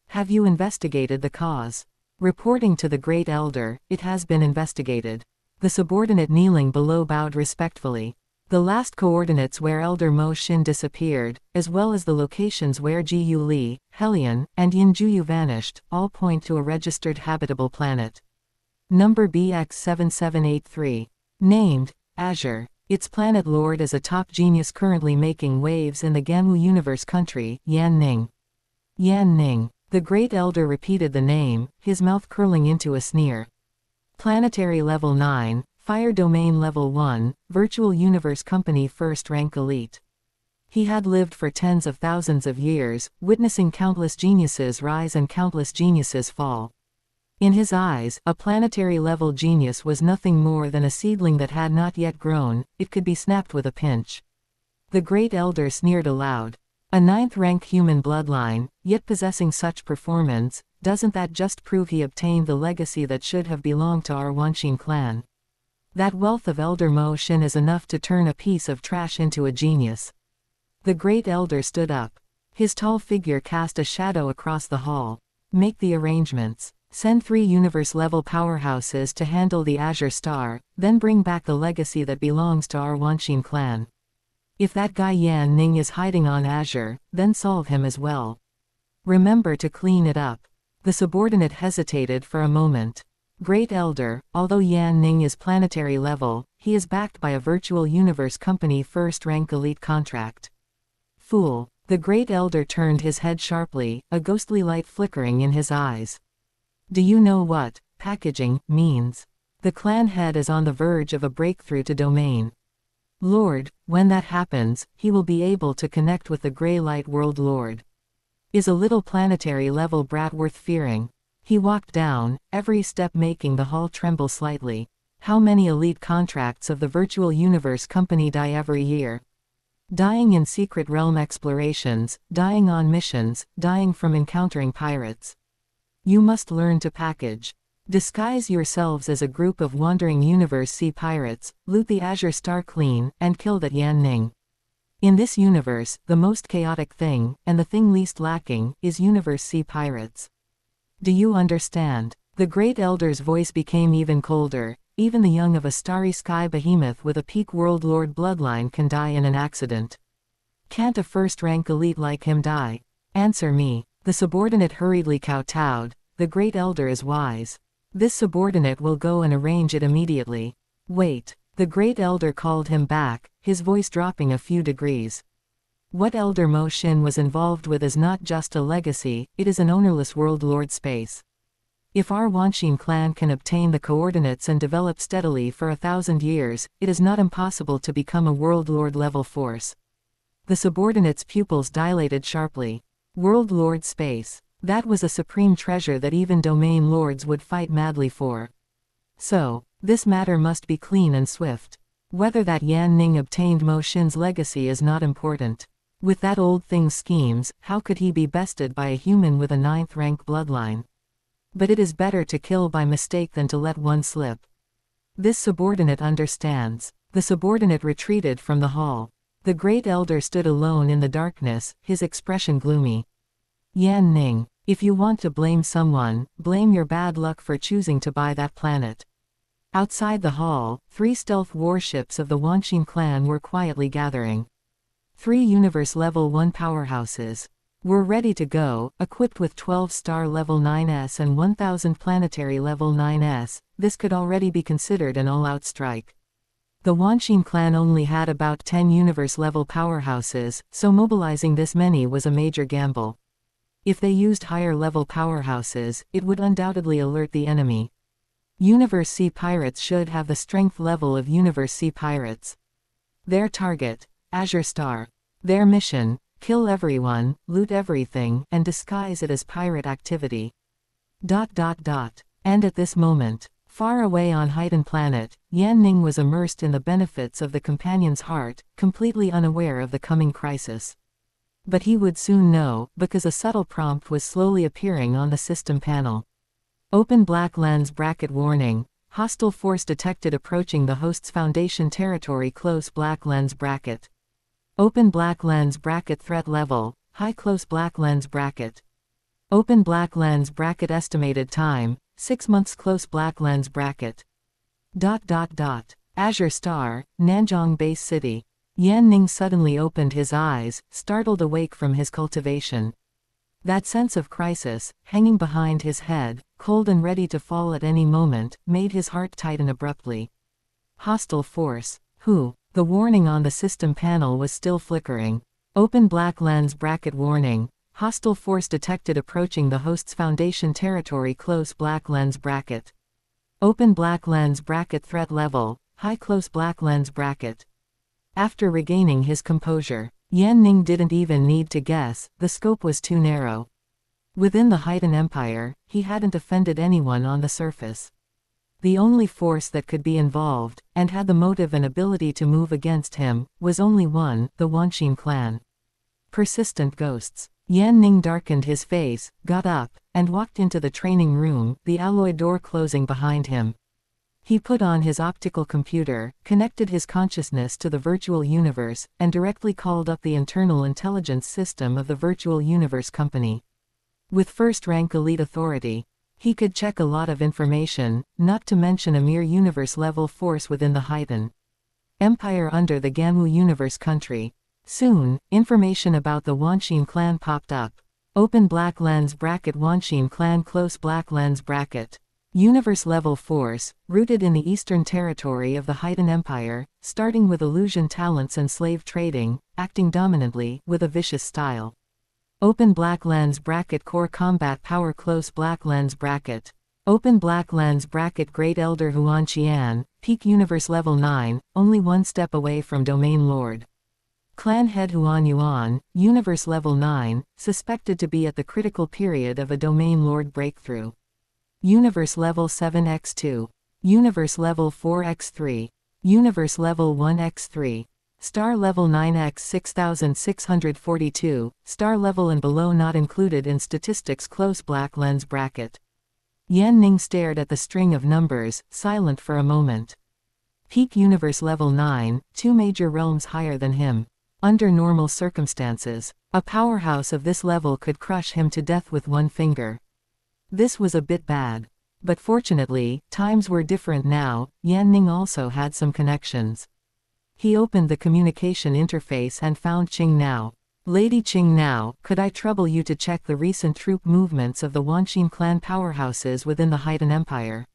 Have you investigated the cause? Reporting to the Great Elder, it has been investigated. The subordinate kneeling below bowed respectfully. The last coordinates where Elder Mo Xin disappeared, as well as the locations where Ji Yu Li, Helion, and Yin Juyu vanished, all point to a registered habitable planet. Number BX7783. Named, Azure. Its planet lord is a top genius currently making waves in the Gamu universe country, Yan Ning. Yan Ning. The Great Elder repeated the name, his mouth curling into a sneer. Planetary level 9, Fire Domain level 1, Virtual Universe Company first rank elite. He had lived for tens of thousands of years, witnessing countless geniuses rise and countless geniuses fall. In his eyes, a planetary level genius was nothing more than a seedling that had not yet grown, it could be snapped with a pinch. The Great Elder sneered aloud. A 9th rank human bloodline, yet possessing such performance, doesn't that just prove he obtained the legacy that should have belonged to our Wanxin clan? That wealth of Elder Mo Xin is enough to turn a piece of trash into a genius. The Great Elder stood up. His tall figure cast a shadow across the hall. Make the arrangements. Send 3 universe-level powerhouses to handle the Azure Star, then bring back the legacy that belongs to our Wanxin clan. If that guy Yan Ning is hiding on Azure, then solve him as well. Remember to clean it up. The subordinate hesitated for a moment. Great Elder, although Yan Ning is planetary level, he is backed by a virtual universe company first-rank elite contract. Fool. The Great Elder turned his head sharply, a ghostly light flickering in his eyes. Do you know what packaging means? The clan head is on the verge of a breakthrough to domain. Lord, when that happens, he will be able to connect with the Grey Light World Lord. Is a little planetary level brat worth fearing? He walked down, every step making the hall tremble slightly. How many elite contracts of the Virtual Universe Company die every year? Dying in secret realm explorations, dying on missions, dying from encountering pirates. You must learn to package. Disguise yourselves as a group of wandering universe sea pirates, loot the Azure Star clean, and kill that Yan Ning. In this universe, the most chaotic thing, and the thing least lacking, is universe sea pirates. Do you understand? The Great Elder's voice became even colder. Even the young of a starry sky behemoth with a peak world lord bloodline can die in an accident. Can't a first-rank elite like him die? Answer me. The subordinate hurriedly kowtowed. The Great Elder is wise. This subordinate will go and arrange it immediately. Wait. The Great Elder called him back, his voice dropping a few degrees. What Elder Mo Xin was involved with is not just a legacy, it is an ownerless world lord space. If our Wanxin clan can obtain the coordinates and develop steadily for 1,000 years, it is not impossible to become a world lord level force. The subordinate's pupils dilated sharply. World lord space. That was a supreme treasure that even domain lords would fight madly for. So, This matter must be clean and swift. Whether that Yan Ning obtained Mo Xin's legacy is not important. With that old thing's schemes, how could he be bested by a human with a 9th rank bloodline? But it is better to kill by mistake than to let one slip. This subordinate understands. The subordinate retreated from the hall. The great elder stood alone in the darkness, his expression gloomy. Yan Ning, if you want to blame someone, blame your bad luck for choosing to buy that planet. Outside the hall, 3 stealth warships of the Wanxin clan were quietly gathering. 3 Universe Level 1 powerhouses were ready to go, equipped with 12-star Level 9s and 1000 planetary Level 9s. This could already be considered an all-out strike. The Wanxin clan only had about 10 Universe-level powerhouses, so mobilizing this many was a major gamble. If they used higher-level powerhouses, it would undoubtedly alert the enemy. Universe C pirates should have the strength level of Universe C pirates. Their target, Azure Star. Their mission, kill everyone, loot everything, and disguise it as pirate activity. And at this moment, far away on Haiden Planet, Yan Ning was immersed in the benefits of the companion's heart, completely unaware of the coming crisis. But he would soon know, because a subtle prompt was slowly appearing on the system panel. Open Black Lens bracket warning. Hostile force detected approaching the host's Foundation territory. Close Black Lens bracket. Open Black Lens bracket threat level, high. Close Black Lens bracket. Open Black Lens bracket estimated time, 6 months. Close Black Lens bracket. Azure Star, Nanjong Base City. Yan Ning suddenly opened his eyes, startled awake from his cultivation. That sense of crisis, hanging behind his head, cold and ready to fall at any moment, made his heart tighten abruptly. Hostile force. Who? The warning on the system panel was still flickering. Open Black Lens bracket warning. Hostile force detected approaching the host's Foundation territory. Close Black Lens bracket. Open Black Lens bracket threat level, high. Close Black Lens bracket. After regaining his composure, Yan Ning didn't even need to guess, the scope was too narrow. Within the Haiden Empire, he hadn't offended anyone on the surface. The only force that could be involved, and had the motive and ability to move against him, was only one, the Wanxin clan. Persistent ghosts. Yan Ning darkened his face, got up, and walked into the training room, the alloy door closing behind him. He put on his optical computer, connected his consciousness to the virtual universe, and directly called up the internal intelligence system of the virtual universe company. With first-rank elite authority, he could check a lot of information, not to mention a mere universe-level force within the Haiden Empire under the Gamu universe country. Soon, information about the Wanxin clan popped up. Open Black Lens bracket Wanxin clan. Close Black Lens bracket. Universe-level force, rooted in the eastern territory of the Haiden Empire, starting with illusion talents and slave trading, acting dominantly, with a vicious style. Open Black Lens bracket core combat power. Close Black Lens bracket. Open Black Lens bracket Great Elder Huan Qian, peak universe level 9, only 1 step away from Domain Lord. Clan head Huan Yuan, universe level 9, suspected to be at the critical period of a Domain Lord breakthrough. Universe level 7x2. Universe level 4x3. Universe level 1x3. Star level 9x 6642, star level and below not included in statistics. Close Black Lens bracket. Yan Ning stared at the string of numbers, silent for a moment. Peak universe level 9, 2 major realms higher than him. Under normal circumstances, a powerhouse of this level could crush him to death with one finger. This was a bit bad. But fortunately, times were different now. Yan Ning also had some connections. He opened the communication interface and found Qing Nao. Lady Qing Nao, could I trouble you to check the recent troop movements of the Wanxin clan powerhouses within the Haiden Empire?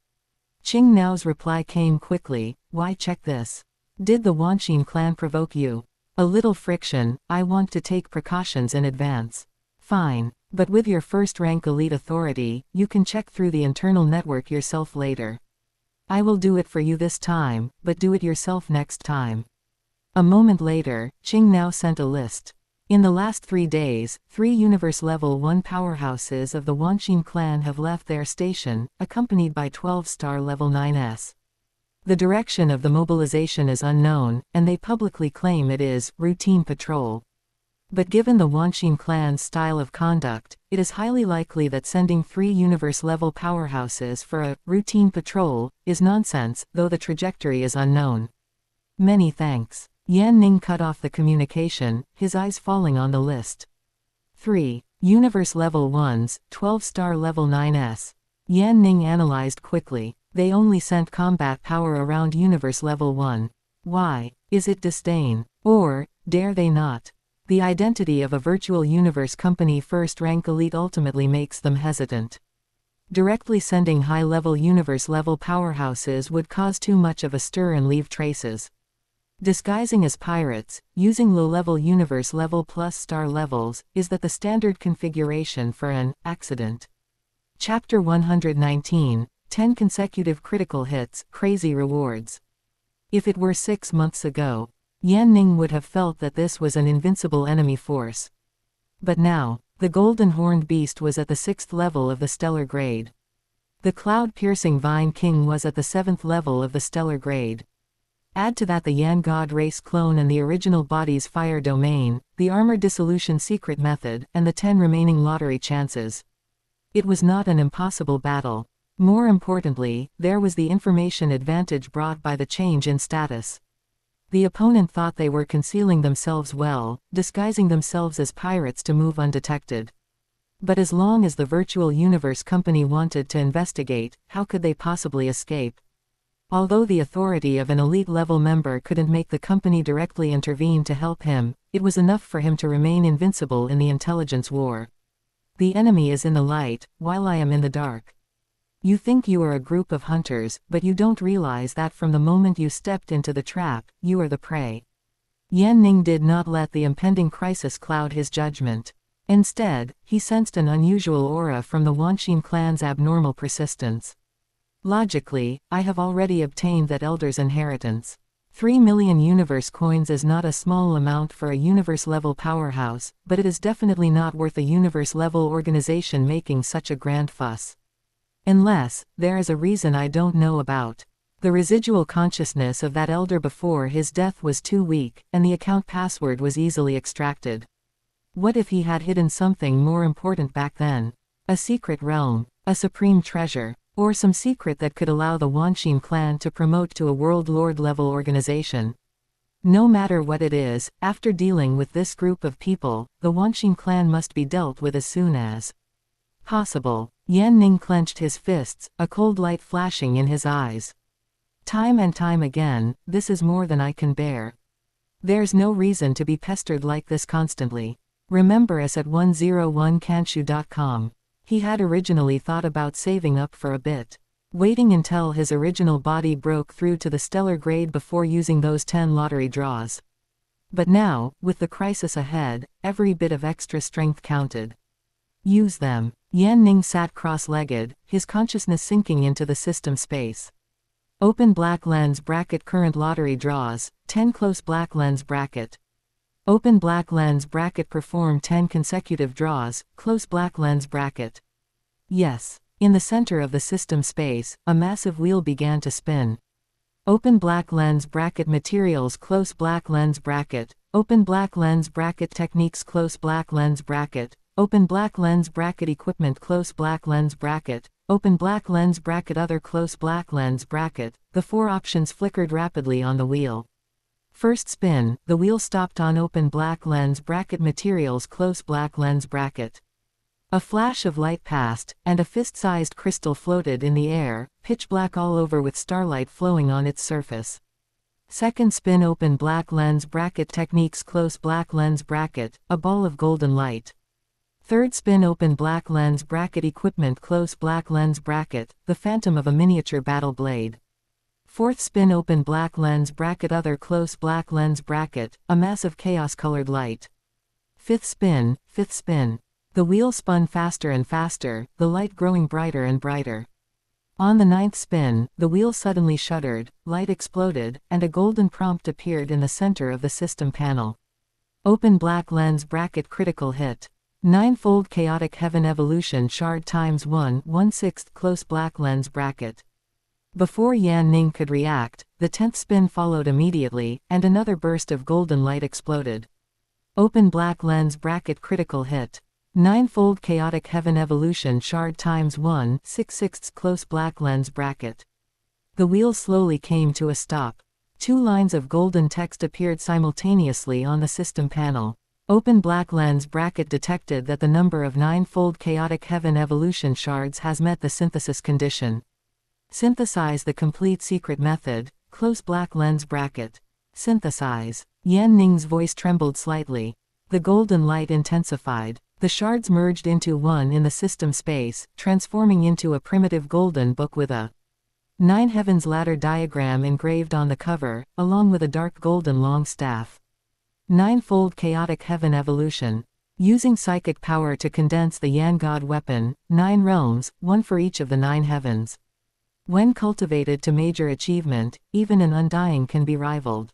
Qing Nao's reply came quickly. Why check this? Did the Wanxin clan provoke you? A little friction. I want to take precautions in advance. Fine. But with your first-rank elite authority, you can check through the internal network yourself later. I will do it for you this time, but do it yourself next time. A moment later, Qing Nao sent a list. In the last 3 days, 3 Universe Level 1 powerhouses of the Wanxin clan have left their station, accompanied by 12-star Level 9s. The direction of the mobilization is unknown, and they publicly claim it is routine patrol. But given the Wanshin clan's style of conduct, it is highly likely that sending 3 universe-level powerhouses for a routine patrol is nonsense, though the trajectory is unknown. Many thanks. Yan Ning cut off the communication, his eyes falling on the list. 3. Universe Level 1s, 12-star Level 9s. Yan Ning analyzed quickly. They only sent combat power around Universe Level 1. Why? Is it disdain? Or, dare they not? The identity of a virtual universe company first-rank elite ultimately makes them hesitant. Directly sending high-level universe-level powerhouses would cause too much of a stir and leave traces. Disguising as pirates, using low-level universe-level plus star levels, is that the standard configuration for an accident. Chapter 119, 10 consecutive critical hits, crazy rewards. If it were 6 months ago, Yan Ning would have felt that this was an invincible enemy force. But now, the golden horned beast was at the 6th level of the stellar grade. The cloud-piercing Vine King was at the 7th level of the stellar grade. Add to that the Yan God race clone and the original body's fire domain, the armor dissolution secret method, and the 10 remaining lottery chances. It was not an impossible battle. More importantly, there was the information advantage brought by the change in status. The opponent thought they were concealing themselves well, disguising themselves as pirates to move undetected. But as long as the virtual universe company wanted to investigate, how could they possibly escape? Although the authority of an elite-level member couldn't make the company directly intervene to help him, it was enough for him to remain invincible in the intelligence war. The enemy is in the light, while I am in the dark. You think you are a group of hunters, but you don't realize that from the moment you stepped into the trap, you are the prey. Yan Ning did not let the impending crisis cloud his judgment. Instead, he sensed an unusual aura from the Wanshin clan's abnormal persistence. Logically, I have already obtained that Elder's inheritance. 3 million universe coins is not a small amount for a universe-level powerhouse, but it is definitely not worth a universe-level organization making such a grand fuss. Unless, there is a reason I don't know about. The residual consciousness of that elder before his death was too weak, and the account password was easily extracted. What if he had hidden something more important back then? A secret realm, a supreme treasure, or some secret that could allow the Wanshin clan to promote to a world lord-level organization. No matter what it is, after dealing with this group of people, the Wanshin clan must be dealt with as soon as possible. Yan Ning clenched his fists, a cold light flashing in his eyes. Time and time again, this is more than I can bear. There's no reason to be pestered like this constantly. Remember us at 101kanshu.com. He had originally thought about saving up for a bit. Waiting until his original body broke through to the stellar grade before using those 10 lottery draws. But now, with the crisis ahead, every bit of extra strength counted. Use them. Yan Ning sat cross-legged, his consciousness sinking into the system space. Open black lens bracket current lottery draws, 10 close black lens bracket. Open black lens bracket perform 10 consecutive draws, close black lens bracket. Yes. In the center of the system space, a massive wheel began to spin. Open black lens bracket materials close black lens bracket. Open black lens bracket techniques close black lens bracket. Open black lens bracket equipment close black lens bracket. Open black lens bracket other close black lens bracket. The 4 options flickered rapidly on the wheel. First spin, the wheel stopped on open black lens bracket materials close black lens bracket. A flash of light passed, and a fist-sized crystal floated in the air, pitch black all over with starlight flowing on its surface. Second spin open black lens bracket techniques close black lens bracket, a ball of golden light. Third spin open black lens bracket equipment close black lens bracket, the phantom of a miniature battle blade. Fourth spin open black lens bracket other close black lens bracket, a massive chaos-colored light. Fifth spin. The wheel spun faster and faster, the light growing brighter and brighter. On the 9th spin, the wheel suddenly shuddered, light exploded, and a golden prompt appeared in the center of the system panel. Open black lens bracket critical hit. 9-fold chaotic heaven evolution shard times 1/16 close black lens bracket. Before Yan Ning could react, the 10th spin followed immediately, and another burst of golden light exploded. Open black lens bracket critical hit. Ninefold chaotic heaven evolution shard times 1 6/6 close black lens bracket. The wheel slowly came to a stop. 2 lines of golden text appeared simultaneously on the system panel. Open black lens bracket detected that the number of ninefold chaotic heaven evolution shards has met the synthesis condition. Synthesize the complete secret method, close black lens bracket. Synthesize. Yan Ning's voice trembled slightly. The golden light intensified. The shards merged into one in the system space, transforming into a primitive golden book with a 9 heavens ladder diagram engraved on the cover, along with a dark golden long staff. Ninefold chaotic heaven evolution. Using psychic power to condense the Yan God weapon, 9 realms, 1 for each of the 9 heavens. When cultivated to major achievement, even an undying can be rivaled.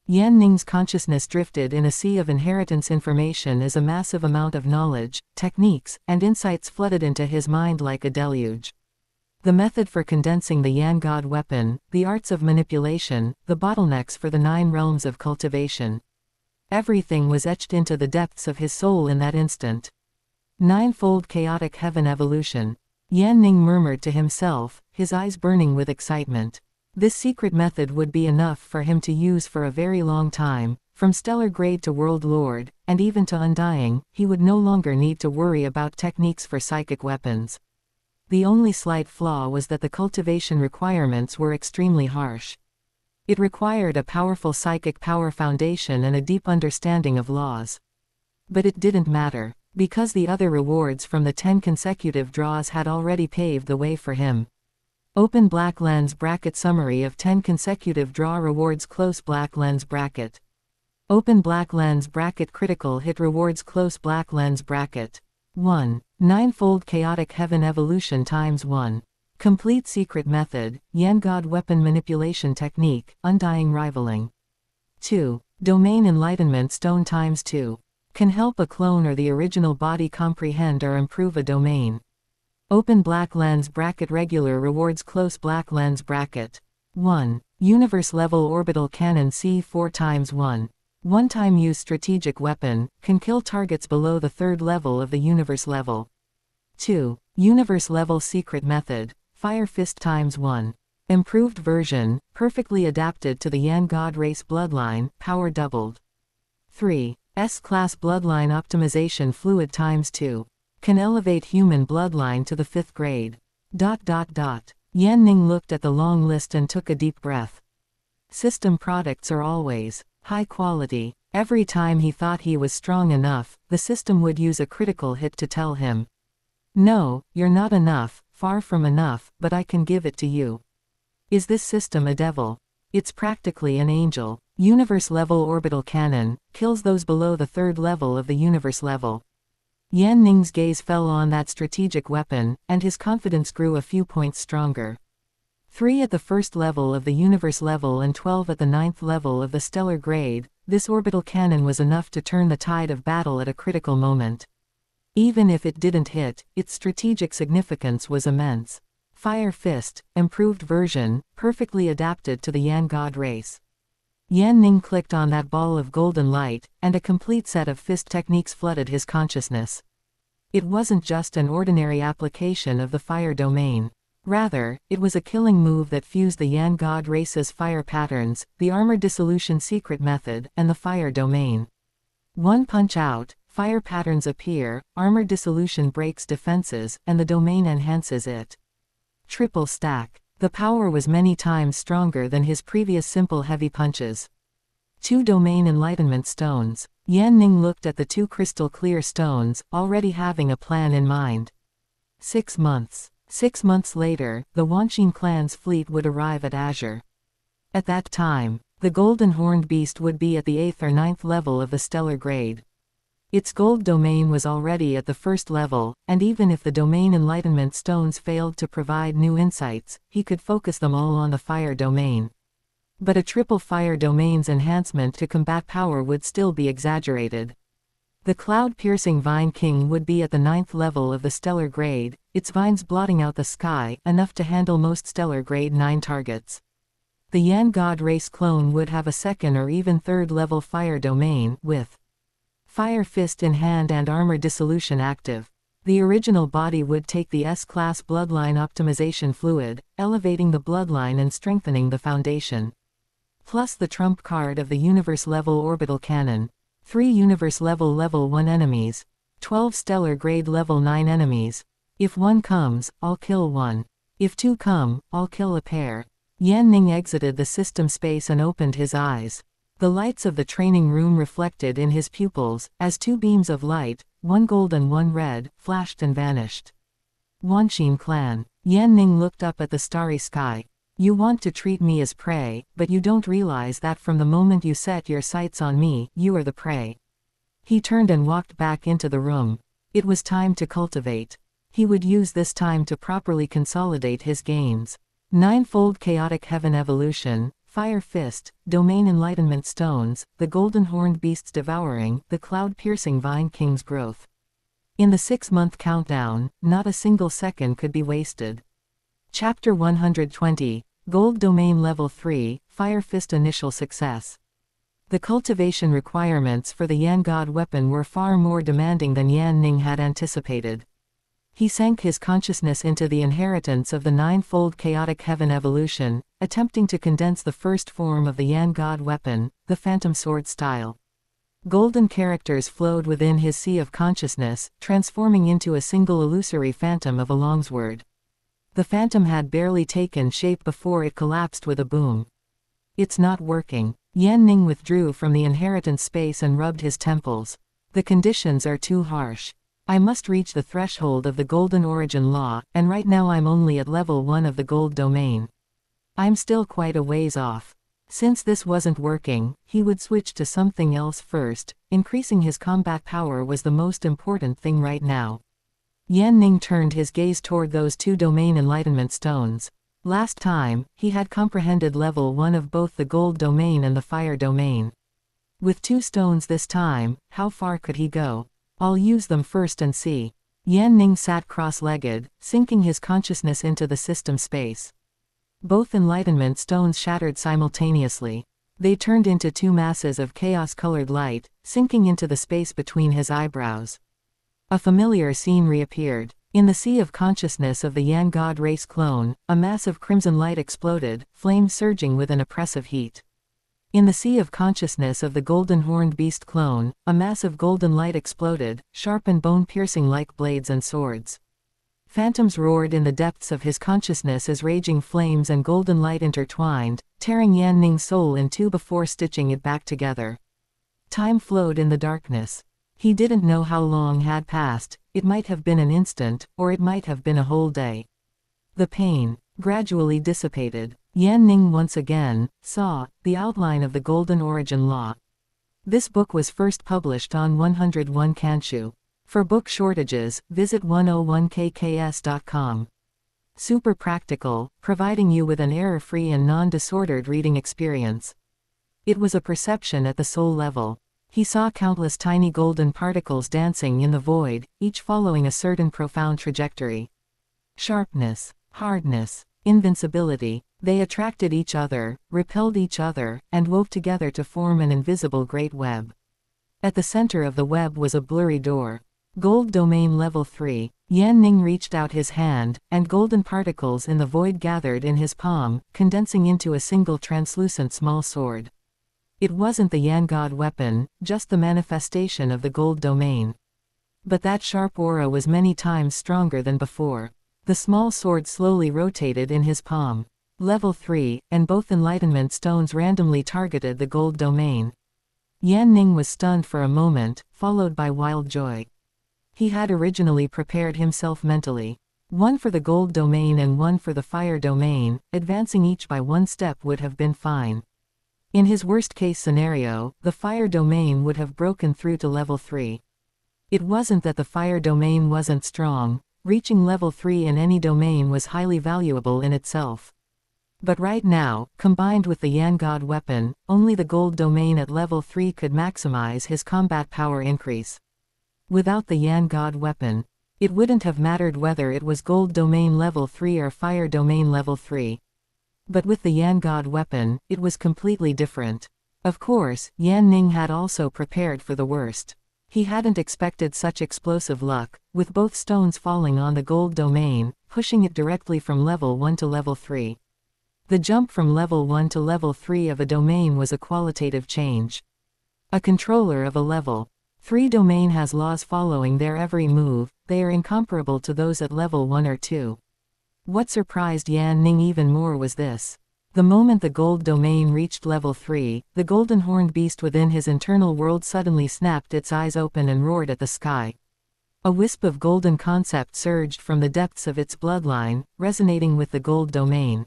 Yan Ning's consciousness drifted in a sea of inheritance information as a massive amount of knowledge, techniques, and insights flooded into his mind like a deluge. The method for condensing the Yan God weapon, the arts of manipulation, the bottlenecks for the 9 realms of cultivation. Everything was etched into the depths of his soul in that instant. Ninefold chaotic heaven evolution. Yan Ning murmured to himself, his eyes burning with excitement. This secret method would be enough for him to use for a very long time, from stellar grade to world lord, and even to undying. He would no longer need to worry about techniques for psychic weapons. The only slight flaw was that the cultivation requirements were extremely harsh. It required a powerful psychic power foundation and a deep understanding of laws. But it didn't matter, because the other rewards from the 10 consecutive draws had already paved the way for him. Open black lens bracket summary of 10 consecutive draw rewards close black lens bracket. Open black lens bracket critical hit rewards close black lens bracket. 1. Ninefold chaotic heaven evolution times 1. Complete secret method, Yan God weapon manipulation technique, undying rivaling. 2. Domain enlightenment stone times 2. Can help a clone or the original body comprehend or improve a domain. Open black lens bracket regular rewards close black lens bracket. 1. Universe level orbital cannon C4 times 1. One-time use strategic weapon, can kill targets below the 3rd level of the universe level. 2. Universe level secret method, fire fist times 1. Improved version, perfectly adapted to the Yan God race bloodline, power doubled. 3. S-class bloodline optimization fluid times 2. Can elevate human bloodline to the 5th grade. Yan Ning looked at the long list and took a deep breath. System products are always high quality. Every time he thought he was strong enough, the system would use a critical hit to tell him, "No, you're not enough, far from enough, but I can give it to you." Is this system a devil? It's practically an angel. Universe level orbital cannon, kills those below the 3rd level of the universe level. Yan Ning's gaze fell on that strategic weapon, and his confidence grew a few points stronger. 3 at the 1st level of the universe level and 12 at the 9th level of the stellar grade, this orbital cannon was enough to turn the tide of battle at a critical moment. Even if it didn't hit, its strategic significance was immense. Fire fist, improved version, perfectly adapted to the Yan God race. Yan Ning clicked on that ball of golden light, and a complete set of fist techniques flooded his consciousness. It wasn't just an ordinary application of the fire domain. Rather, it was a killing move that fused the Yan God race's fire patterns, the armor dissolution secret method, and the fire domain. One punch out, fire patterns appear, armor dissolution breaks defenses, and the domain enhances it. Triple stack. The power was many times stronger than his previous simple heavy punches. 2 domain enlightenment stones. Yan Ning looked at the 2 crystal clear stones, already having a plan in mind. 6 months. 6 months later, the Wanqin clan's fleet would arrive at Azure. At that time, the golden horned beast would be at the 8th or 9th level of the stellar grade. Its gold domain was already at the 1st level, and even if the domain enlightenment stones failed to provide new insights, he could focus them all on the fire domain. But a triple fire domain's enhancement to combat power would still be exaggerated. The cloud-piercing Vine King would be at the 9th level of the stellar grade, its vines blotting out the sky, enough to handle most stellar grade 9 targets. The Yan God race clone would have a 2nd or even 3rd level fire domain, with Fire Fist in hand and armor dissolution active. The original body would take the S-class bloodline optimization fluid, elevating the bloodline and strengthening the foundation. Plus the trump card of the universe-level orbital cannon. 3 universe-level level 1 enemies. 12 stellar grade level 9 enemies. If one comes, I'll kill one. If 2 come, I'll kill a pair. Yan Ning exited the system space and opened his eyes. The lights of the training room reflected in his pupils, as 2 beams of light, one gold and one red, flashed and vanished. Wanshin clan. Yan Ning looked up at the starry sky. You want to treat me as prey, but you don't realize that from the moment you set your sights on me, you are the prey. He turned and walked back into the room. It was time to cultivate. He would use this time to properly consolidate his gains. 9-fold chaotic heaven evolution, Fire Fist, Domain Enlightenment Stones, the Golden Horned Beasts devouring, the Cloud-piercing Vine King's growth. In the 6-month countdown, not a single second could be wasted. Chapter 120, Gold Domain Level 3, Fire Fist Initial Success. The cultivation requirements for the Yan God weapon were far more demanding than Yan Ning had anticipated. He sank his consciousness into the inheritance of the 9-fold chaotic heaven evolution, attempting to condense the first form of the Yan God weapon, the phantom sword style. Golden characters flowed within his sea of consciousness, transforming into a single illusory phantom of a longsword. The phantom had barely taken shape before it collapsed with a boom. It's not working. Yan Ning withdrew from the inheritance space and rubbed his temples. The conditions are too harsh. I must reach the threshold of the Golden Origin Law, and right now I'm only at level 1 of the Gold Domain. I'm still quite a ways off. Since this wasn't working, he would switch to something else first. Increasing his combat power was the most important thing right now. Yan Ning turned his gaze toward those 2 Domain Enlightenment Stones. Last time, he had comprehended level 1 of both the Gold Domain and the Fire Domain. With 2 stones this time, how far could he go? I'll use them first and see. Yan Ning sat cross-legged, sinking his consciousness into the system space. Both enlightenment stones shattered simultaneously. They turned into 2 masses of chaos-colored light, sinking into the space between his eyebrows. A familiar scene reappeared. In the sea of consciousness of the Yan God race clone, a mass of crimson light exploded, flames surging with an oppressive heat. In the sea of consciousness of the Golden Horned Beast clone, a mass of golden light exploded, sharp and bone-piercing like blades and swords. Phantoms roared in the depths of his consciousness as raging flames and golden light intertwined, tearing Yan Ning's soul in 2 before stitching it back together. Time flowed in the darkness. He didn't know how long had passed. It might have been an instant, or it might have been a whole day. The pain gradually dissipated. Yan Ning once again saw the outline of the Golden Origin Law. This book was first published on 101 Kanshu. For book shortages, visit 101kkс.com. Super practical, providing you with an error-free and non-disordered reading experience. It was a perception at the soul level. He saw countless tiny golden particles dancing in the void, each following a certain profound trajectory. Sharpness, hardness, invincibility. They attracted each other, repelled each other, and wove together to form an invisible great web. At the center of the web was a blurry door. Gold Domain Level 3. Yan Ning reached out his hand, and golden particles in the void gathered in his palm, condensing into a single translucent small sword. It wasn't the Yan God weapon, just the manifestation of the Gold Domain. But that sharp aura was many times stronger than before. The small sword slowly rotated in his palm. Level 3, and both enlightenment stones randomly targeted the Gold Domain. Yan Ning was stunned for a moment, followed by wild joy. He had originally prepared himself mentally. 1 for the Gold Domain and 1 for the Fire Domain, advancing each by 1 step would have been fine. In his worst-case scenario, the Fire Domain would have broken through to Level 3. It wasn't that the Fire Domain wasn't strong. Reaching Level 3 in any domain was highly valuable in itself. But right now, combined with the Yan God weapon, only the Gold Domain at Level 3 could maximize his combat power increase. Without the Yan God weapon, it wouldn't have mattered whether it was Gold Domain Level 3 or Fire Domain Level 3. But with the Yan God weapon, it was completely different. Of course, Yan Ning had also prepared for the worst. He hadn't expected such explosive luck, with both stones falling on the Gold Domain, pushing it directly from Level 1 to Level 3. The jump from Level 1 to Level 3 of a domain was a qualitative change. A controller of a Level 3 domain has laws following their every move, they are incomparable to those at Level 1 or 2. What surprised Yan Ning even more was this. The moment the gold domain reached Level 3, the golden horned beast within his internal world suddenly snapped its eyes open and roared at the sky. A wisp of golden concept surged from the depths of its bloodline, resonating with the gold domain.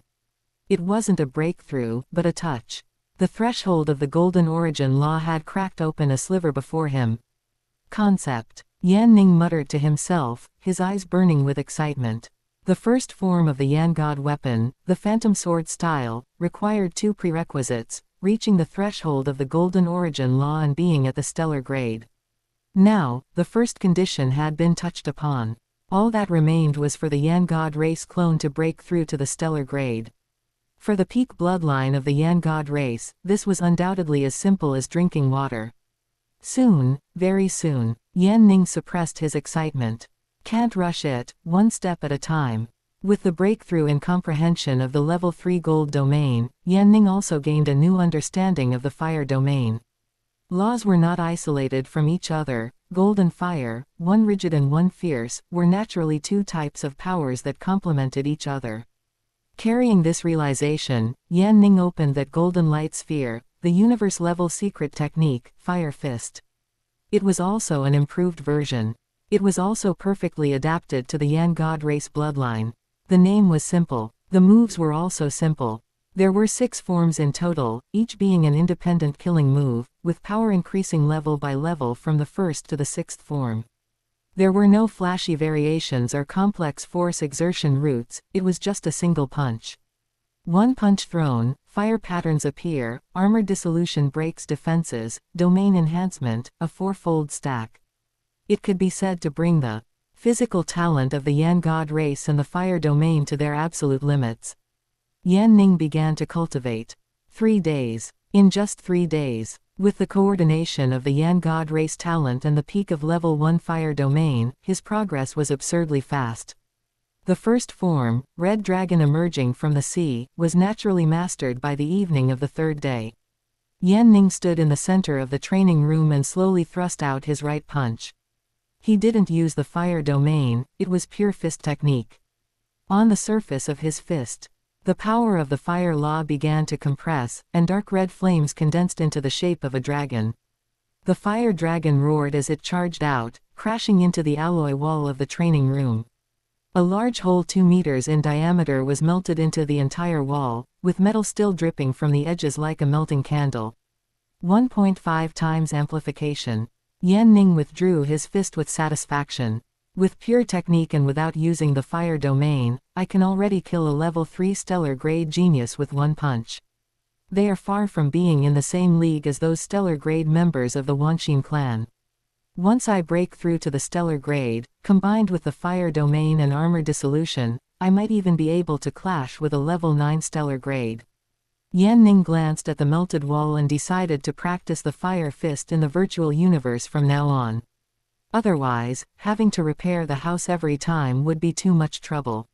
It wasn't a breakthrough, but a touch. The threshold of the golden origin law had cracked open a sliver before him. Concept. Yan Ning muttered to himself, his eyes burning with excitement. The first form of the Yan God weapon, the Phantom Sword style, required 2 prerequisites, reaching the threshold of the golden origin law and being at the stellar grade. Now, the first condition had been touched upon. All that remained was for the Yan God race clone to break through to the stellar grade. For the peak bloodline of the Yan God race, this was undoubtedly as simple as drinking water. Soon, very soon, Yan Ning suppressed his excitement. Can't rush it, one step at a time. With the breakthrough in comprehension of the Level 3 gold domain, Yan Ning also gained a new understanding of the fire domain. Laws were not isolated from each other. Gold and fire, one rigid and one fierce, were naturally 2 types of powers that complemented each other. Carrying this realization, Yan Ning opened that golden light sphere, the universe-level secret technique, Fire Fist. It was also an improved version. It was also perfectly adapted to the Yan God race bloodline. The name was simple. The moves were also simple. There were 6 forms in total, each being an independent killing move, with power increasing level by level from the 1st to the 6th form. There were no flashy variations or complex force exertion routes, it was just a single punch. One punch thrown, fire patterns appear, armor dissolution breaks defenses, domain enhancement, a 4-fold stack. It could be said to bring the physical talent of the Yan God race and the fire domain to their absolute limits. Yan Ning began to cultivate. 3 days. In just 3 days, with the coordination of the Yan God race talent and the peak of Level 1 fire domain, his progress was absurdly fast. The first form, Red Dragon emerging from the sea, was naturally mastered by the evening of the 3rd day. Yan Ning stood in the center of the training room and slowly thrust out his right punch. He didn't use the fire domain, it was pure fist technique. On the surface of his fist, the power of the fire law began to compress, and dark red flames condensed into the shape of a dragon. The fire dragon roared as it charged out, crashing into the alloy wall of the training room. A large hole 2 meters in diameter was melted into the entire wall, with metal still dripping from the edges like a melting candle. 1.5 times amplification. Yan Ning withdrew his fist with satisfaction. With pure technique and without using the fire domain, I can already kill a Level 3 stellar grade genius with 1 punch. They are far from being in the same league as those stellar grade members of the Wanshin clan. Once I break through to the stellar grade, combined with the fire domain and armor dissolution, I might even be able to clash with a Level 9 stellar grade. Yan Ning glanced at the melted wall and decided to practice the fire fist in the virtual universe from now on. Otherwise, having to repair the house every time would be too much trouble.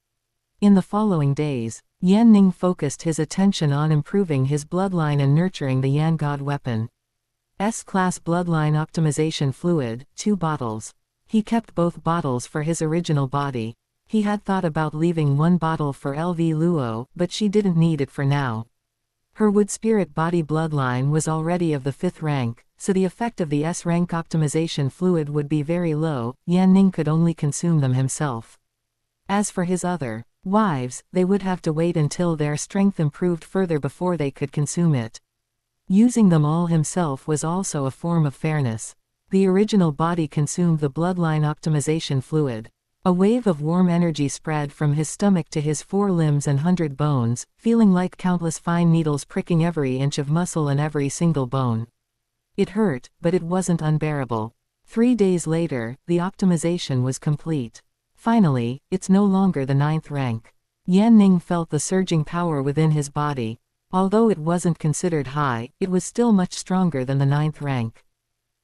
In the following days, Yan Ning focused his attention on improving his bloodline and nurturing the Yan God weapon. S-Class Bloodline Optimization Fluid, 2 bottles. He kept both bottles for his original body. He had thought about leaving 1 bottle for LV Luo, but she didn't need it for now. Her wood spirit body bloodline was already of the 5th rank, so the effect of the S-rank optimization fluid would be very low. Yan Ning could only consume them himself. As for his other wives, they would have to wait until their strength improved further before they could consume it. Using them all himself was also a form of fairness. The original body consumed the bloodline optimization fluid. A wave of warm energy spread from his stomach to his 4 limbs and 100 bones, feeling like countless fine needles pricking every inch of muscle and every single bone. It hurt, but it wasn't unbearable. 3 days later, the optimization was complete. Finally, it's no longer the 9th rank. Yan Ning felt the surging power within his body. Although it wasn't considered high, it was still much stronger than the 9th rank.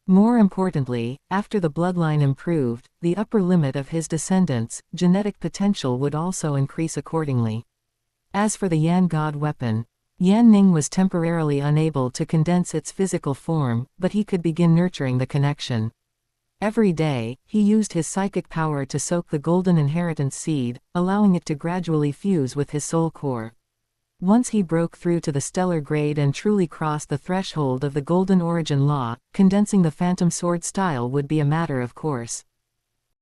More importantly, after the bloodline improved, the upper limit of his descendants' genetic potential would also increase accordingly. As for the Yan God weapon, Yan Ning was temporarily unable to condense its physical form, but he could begin nurturing the connection. Every day, he used his psychic power to soak the golden inheritance seed, allowing it to gradually fuse with his soul core. Once he broke through to the stellar grade and truly crossed the threshold of the golden origin law, condensing the phantom sword style would be a matter of course.